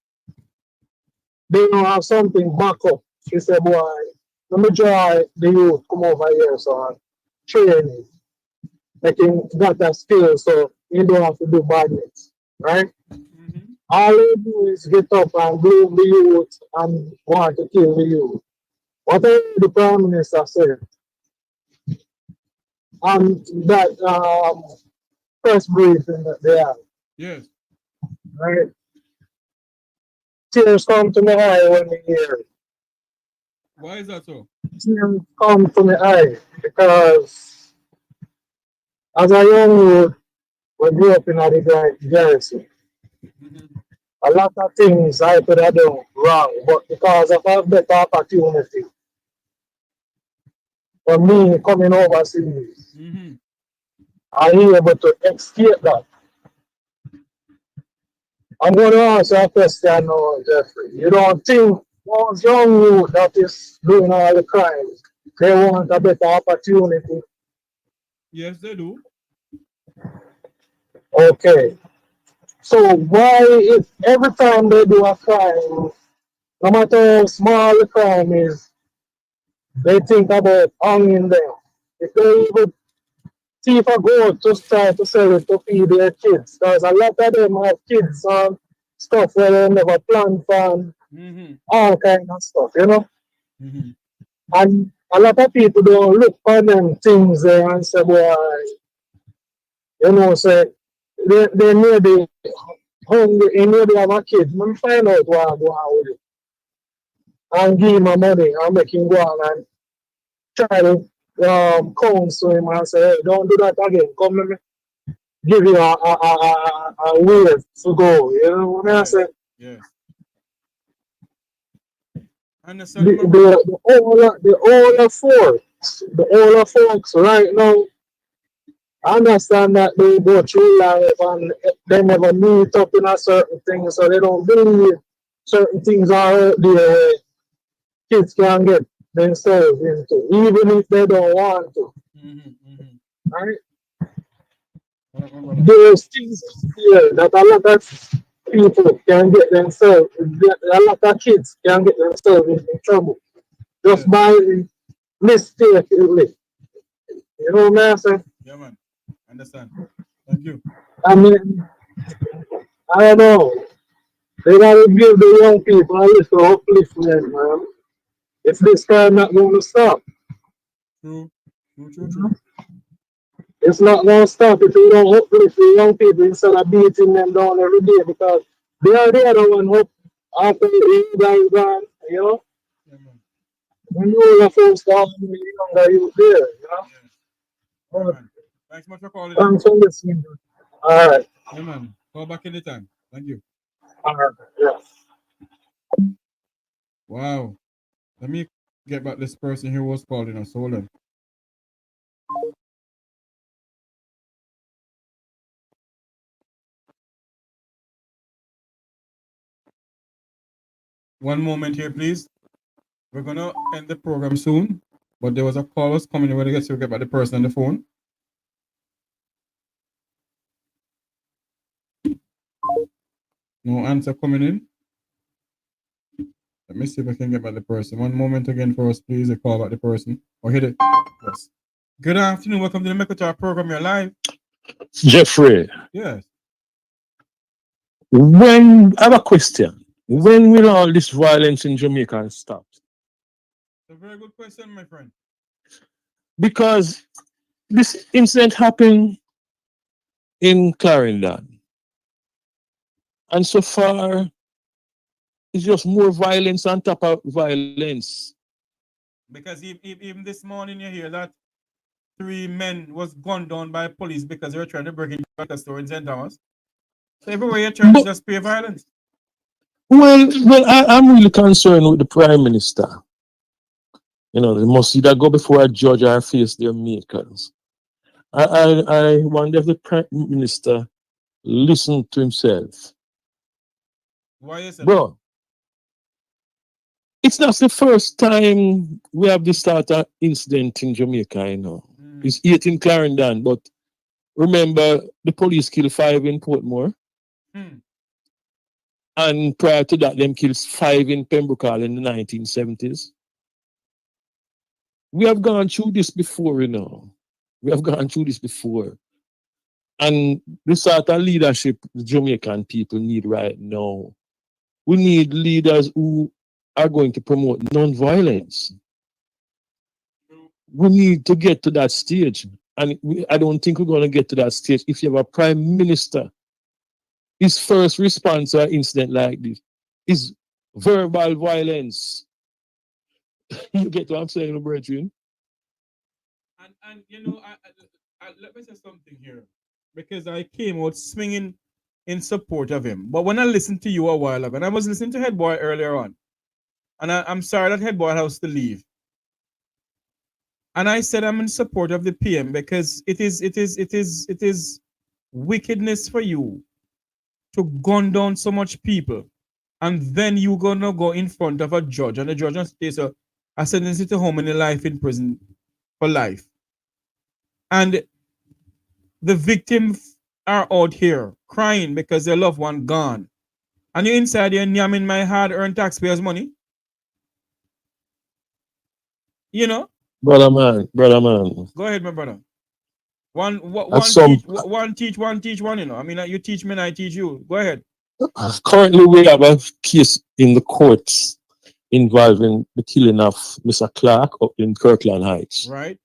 they don't have something back up. She said, boy, let me try the youth come over here, so training. Like you got that skill, so you don't have to do badness, right? All you do is get up and bloom the youth and want to kill the youth. Whatever the Prime Minister said, and that press briefing that they have, Yes. right? Tears come to my eye when we hear it. Why is that so? Tears come to my eye because as a young youth, we grew up in the garrison. A lot of things I could have done wrong, but because of a better opportunity for me coming overseas, I'm able to escape that. I'm going to ask you a question now, Jeffrey. You don't think those young youth that is doing all the crimes, they want a better opportunity? Yes, they do. Okay. So why, if every time they do a crime, no matter how small the crime is, they think about hanging them? If they even thief a goat, just try to sell it to feed their kids. Because a lot of them have kids and stuff where they never planned for, all kind of stuff, you know? And a lot of people don't look for them things there and say, boy, you know, say, they may be hungry, they may be have a kid. Let me find out what I go on with it. And give him money and make him go on and try to counsel him and say, hey, don't do that again. Come let me give you a way to go. You know what I say? Yeah. The older folks right now understand that they go through life and they never meet up in a certain thing, so they don't believe certain things are out there where kids can get themselves into, even if they don't want to. Right? There's things here that a lot of people can get themselves, a lot of kids can get themselves in trouble just by mistakenly. You know what I'm saying? Yeah, man. Understand. Thank you. I mean, I don't know. They gotta give the young people a little upliftment, man. If this crime not going to stop. True. True. It's not going to stop if we don't uplift the young people instead of beating them down every day, because they are the other one up after the guys gone, you know? When you are folks down, the younger youth there, you know? Yeah. Right, thanks much for calling. Thanks for listening. All right. Yeah, man. Call back anytime. Thank you. All right. Yeah. Wow. Let me get back this person who was calling us. Hold on. One moment here, please. We're gonna end the program soon, but there was a call was coming. We're gonna get back the person on the phone. No answer coming in. Let me see if I can get back the person. One moment again for us, please. A call back the person. Or hit it. Yes. Good afternoon. Welcome to the Mekota program. You're live. Jeffrey. Yes. I have a question. When will all this violence in Jamaica stop? It's a very good question, my friend. Because this incident happened in Clarendon. And so far, it's just more violence on top of violence. Because even this morning you hear that 3 men was gunned down by police because they were trying to break into a store in St. Thomas. So everywhere you turn, just pure violence. Well, I'm really concerned with the Prime Minister. You know, they must either go before a judge or face their makers. I wonder if the Prime Minister listened to himself. Why is it? Bro, it's not the first time we have this sort of incident in Jamaica, you know. It's 8 in Clarendon, but remember the police killed 5 in Portmore. And prior to that, them killed 5 in Pembroke Hall in the 1970s. We have gone through this before, you know. We have gone through this before. And the sort of leadership the Jamaican people need right now. We need leaders who are going to promote non-violence. We need to get to that stage. And I don't think we're going to get to that stage if you have a prime minister. His first response to an incident like this is verbal violence. You get what I'm saying, brethren? And you know, let me say something here. Because I came out swinging in support of him. But when I listened to you a while ago, and I was listening to Headboy earlier on, and I'm sorry that Headboy has to leave. And I said I'm in support of the PM because it is wickedness for you to gun down so much people, and then you gonna go in front of a judge, and the judge will say, so I sentence you to how many life in prison for life. And the victims are out here crying because their loved one gone. And you're inside here yamming my hard-earned taxpayers' money. You know? Brother man. Go ahead, my brother. One teach, one, you know. I mean, you teach me and I teach you. Go ahead. Currently, we have a case in the courts involving the killing of Mr. Clark up in Kirkland Heights. Right.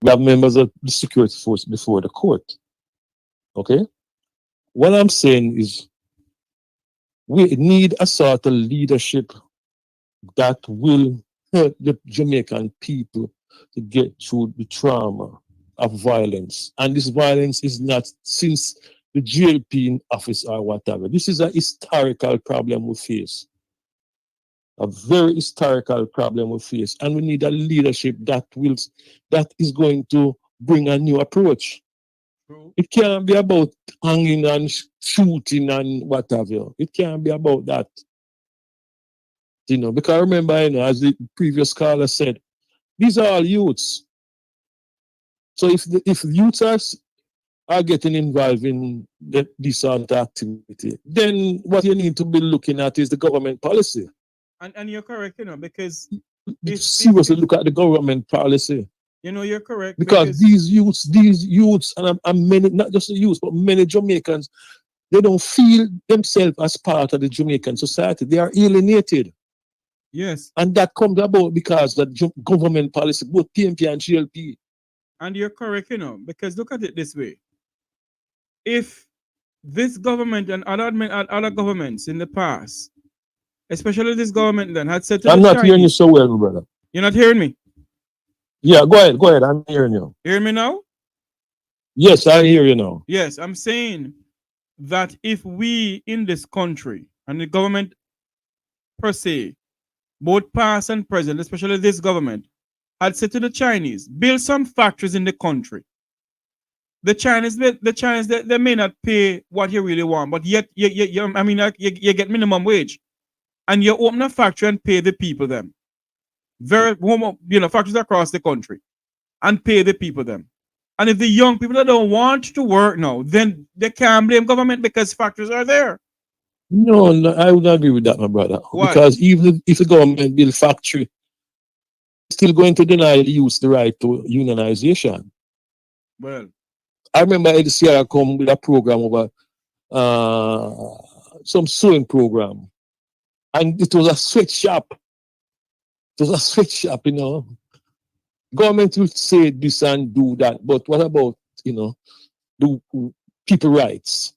We have members of the security force before the court. Okay? What I'm saying is we need a sort of leadership that will help the Jamaican people to get through the trauma of violence. And this violence is not since the GLP in office or whatever. This is a historical problem we face. A very historical problem we face. And we need a leadership that is going to bring a new approach. It can't be about hanging and shooting and whatever. It can't be about that. You know, because I remember, you know, as the previous caller said, these are all youths. So if youths are getting involved in this sort of activity, then what you need to be looking at is the government policy. And you're correct, you know, because seriously look at the government policy. You know, you're correct. Because these youths, and many, not just the youths, but many Jamaicans, they don't feel themselves as part of the Jamaican society. They are alienated. Yes. And that comes about because the government policy, both PMP and GLP. And you're correct, you know, because look at it this way. If this government and other governments in the past, especially this government then, had said to I'm the not Chinese, hearing you so well, brother. You're not hearing me? Yeah, go ahead, I'm hearing you. Hear me now? Yes, I hear you now. Yes, I'm saying that if we in this country and the government per se, both past and present, especially this government, had said to the Chinese, build some factories in the country. The Chinese, they may not pay what you really want, but yet you get minimum wage, and you open a factory and pay the people them. Factories across the country, and pay the people them. And if the young people that don't want to work now, then they can't blame government because factories are there. No, I would not agree with that, my brother. Why? Because even if the government build factory, still going to deny the youth the right to unionization. Well, I remember Eddie Sierra come with a program over some sewing program, and it was a sweatshop. It was a sweatshop, you know. Government will say this and do that, but what about, you know, the people rights?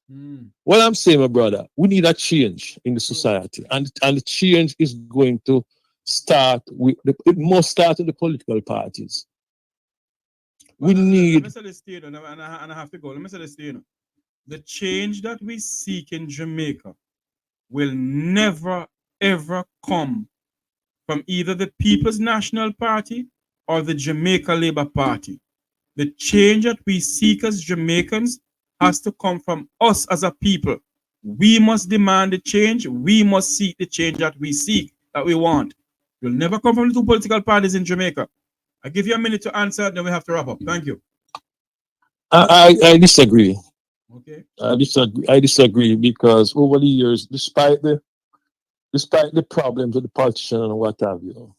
What I'm saying, my brother, we need a change in the society, and the change is going to start with it must start with the political parties. We need. Let me say this to you, and I have to go. Let me say this to you. The change that we seek in Jamaica will never ever come from either the People's National Party or the Jamaica Labour Party. The change that we seek as Jamaicans has to come from us as a people. We must demand the change. We must seek the change that we seek, that we want. It will never come from the two political parties in Jamaica. I give you a minute to answer, then we have to wrap up. Thank you. I disagree. Okay. I disagree because over the years, despite the problems with the politician and what have you,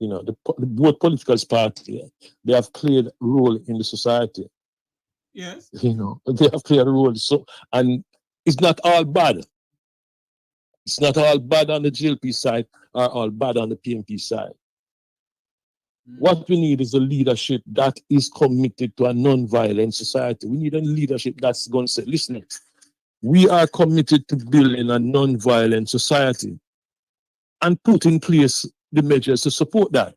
you know, the both political parties, they have played a role in the society. Yes. You know, they have played a role. So, and it's not all bad. It's not all bad on the GLP side or all bad on the PMP side. What we need is a leadership that is committed to a non-violent society. We need a leadership that's going to say, listen, we are committed to building a non-violent society and put in place the measures to support that.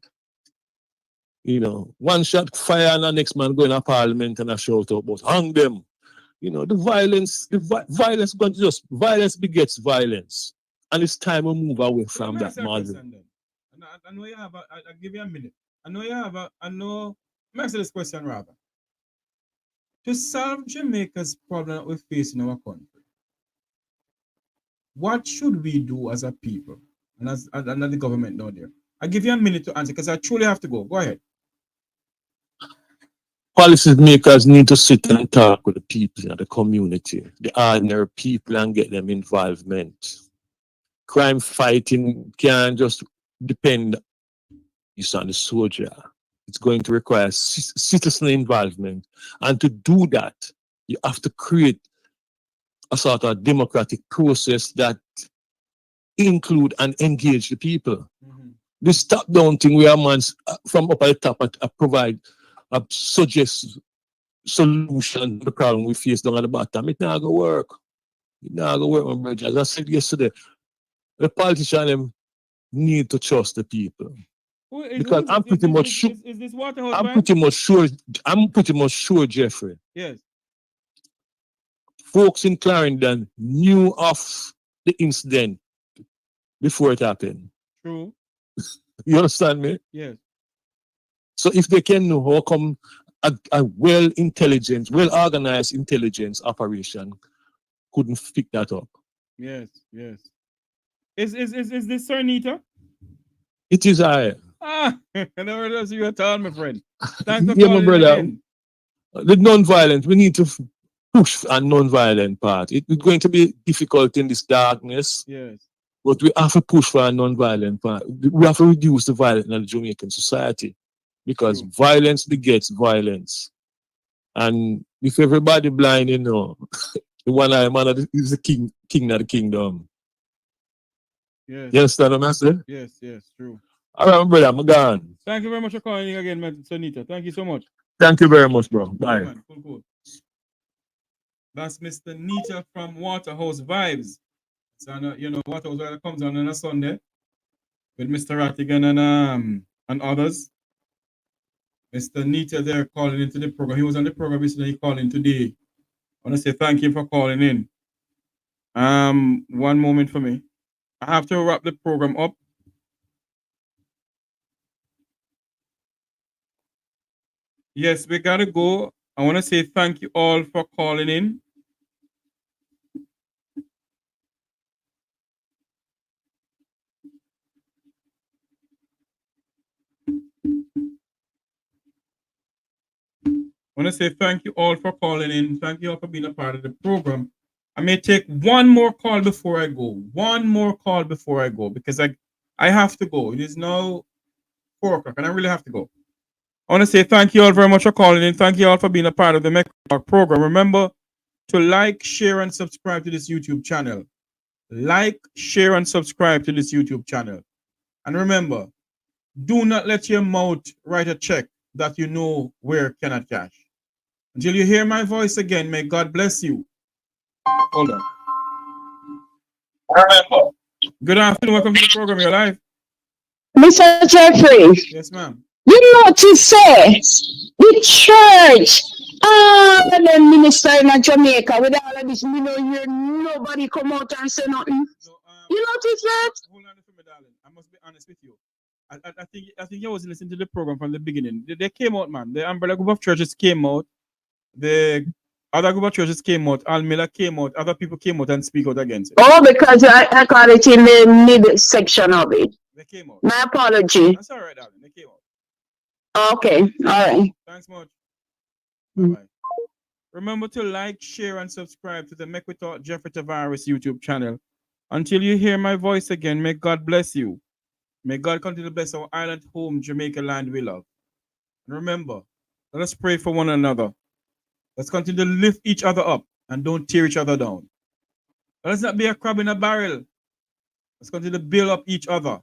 You know, one shot fire and the next man going to parliament and a shout out about hang them. You know, the violence begets violence. And it's time we move away from that model. I know you have I'll give you a minute. Let me answer this question rather. To solve Jamaica's problem that we face in our country, what should we do as a people and as the government down there? I'll give you a minute to answer because I truly have to go. Go ahead. Policy makers need to sit and talk with the people in the community, the ordinary people, and get them involvement. Crime fighting can't just depend on the soldier. It's going to require citizen involvement. And to do that, you have to create a sort of democratic process that include and engage the people. This top-down thing where man from up at the top provide suggest solution to the problem we face down at the bottom. It not gonna work. It not gonna work, my brother. As I said yesterday, the politicians need to trust the people. Because I'm pretty much sure. Is this Waterhouse? I'm pretty much sure, Jeffrey. Yes. Folks in Clarendon knew of the incident before it happened. True. You understand me? Yes. So if they can know how come a well-organized intelligence operation couldn't pick that up. Yes, yes. Is this Sir Nita? It is I. I never know you at all, my friend. Thanks for Yeah, my brother. again. The non-violent, we need to push a non-violent part. It's going to be difficult in this darkness. Yes. But we have to push for a non-violent part. We have to reduce the violence in the Jamaican society. because violence begets violence. And if everybody blind, you know, the one eye man is the king of the kingdom. Yes. You understand what I'm saying? Yes, true. All right, my brother, I'm gone. Thank you very much for calling in again, Mr. Nita. Thank you so much. Thank you very much, bro. Bye. Man, cool. That's Mr. Nita from Waterhouse Vibes. So, you know, Waterhouse Vibes comes on a Sunday with Mr. Rattigan and others. Mr. Nita there calling into the program. He was on the program recently, he called in today. I want to say thank you for calling in. One moment for me. I have to wrap the program up. Yes, we gotta go. I want to say thank you all for calling in. I want to say thank you all for calling in. Thank you all for being a part of the program. I may take one more call before I go. One more call before I go because I have to go. It is now 4 o'clock and I really have to go. I want to say thank you all very much for calling in. Thank you all for being a part of the program. Remember to like, share, and subscribe to this YouTube channel. Like, share, and subscribe to this YouTube channel. And remember, do not let your mouth write a check that you know where cannot cash. Until you hear my voice again, may God bless you. Hold on. Remember. Good afternoon. Welcome to the program. You're live. Mr. Jeffrey. Yes, ma'am. You know to say the church, the minister in Jamaica with all of this, you know, hear nobody come out and say nothing. You notice that? Hold on for me, darling. I must be honest with you. I think you was listening to the program from the beginning. They came out, man. The umbrella group of churches came out. The other group of churches came out. Al Miller came out. Other people came out and speak out against it. Oh, because I got it in the mid section of it. They came out. My apology. That's all right, darling. They came out. Okay, all right. Thanks much. Bye-bye. Remember to like, share, and subscribe to the Make We Talk Jeffrey Tavares YouTube channel. Until you hear my voice again, may God bless you. May God continue to bless our island home, Jamaica land we love. And remember, let us pray for one another. Let's continue to lift each other up and don't tear each other down. Let's not be a crab in a barrel. Let's continue to build up each other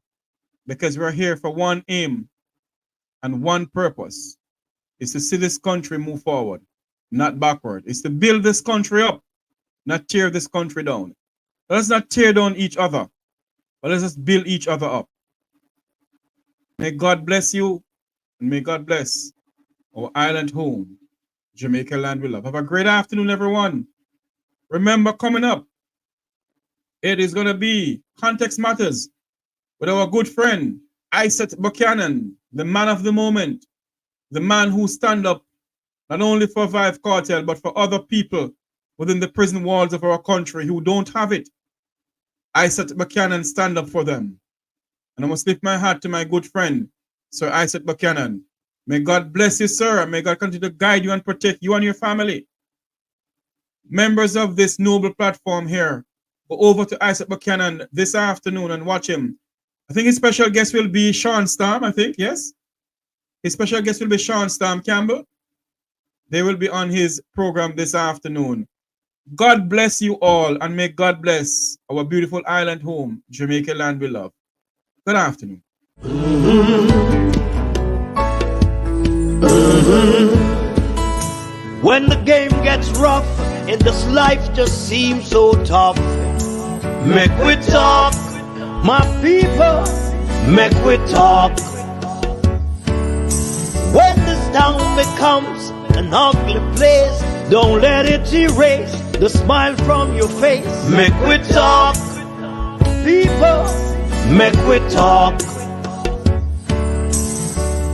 because we're here for one aim and one purpose. It's to see this country move forward, not backward. It's to build this country up, not tear this country down. Let's not tear down each other, but let's just build each other up. May God bless you, and may God bless our island home, Jamaica land we love. Have a great afternoon, everyone. Remember, coming up, it is going to be Context Matters with our good friend, Isaac Buchanan, the man of the moment, the man who stand up not only for Vive Cartel, but for other people within the prison walls of our country who don't have it. Isaac Buchanan stand up for them. And I must lift my hat to my good friend, Sir Isaac Buchanan. May God bless you, sir, and may God continue to guide you and protect you and your family. Members of this noble platform here, go over to Isaac Buchanan this afternoon and watch him. I think his special guest will be Sean Stam, I think, yes? His special guest will be Sean Stam Campbell. They will be on his program this afternoon. God bless you all, and may God bless our beautiful island home, Jamaica land we love. Good afternoon. When the game gets rough and this life just seems so tough, make we talk, my people, make we talk. When this town becomes an ugly place, don't let it erase the smile from your face. Make we talk, people, make we talk.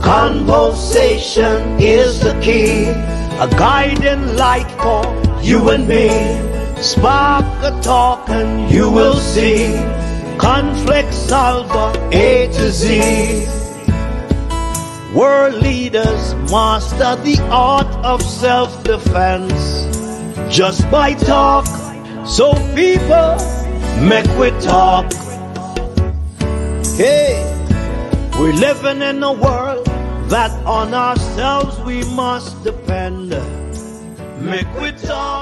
Conversation is the key, a guiding light for you and me. Spark a talk and you will see. Conflict solver A to Z. World leaders master the art of self-defense just by talk. So people, make we talk. Hey, we're living in a world that on ourselves we must depend. Make we talk.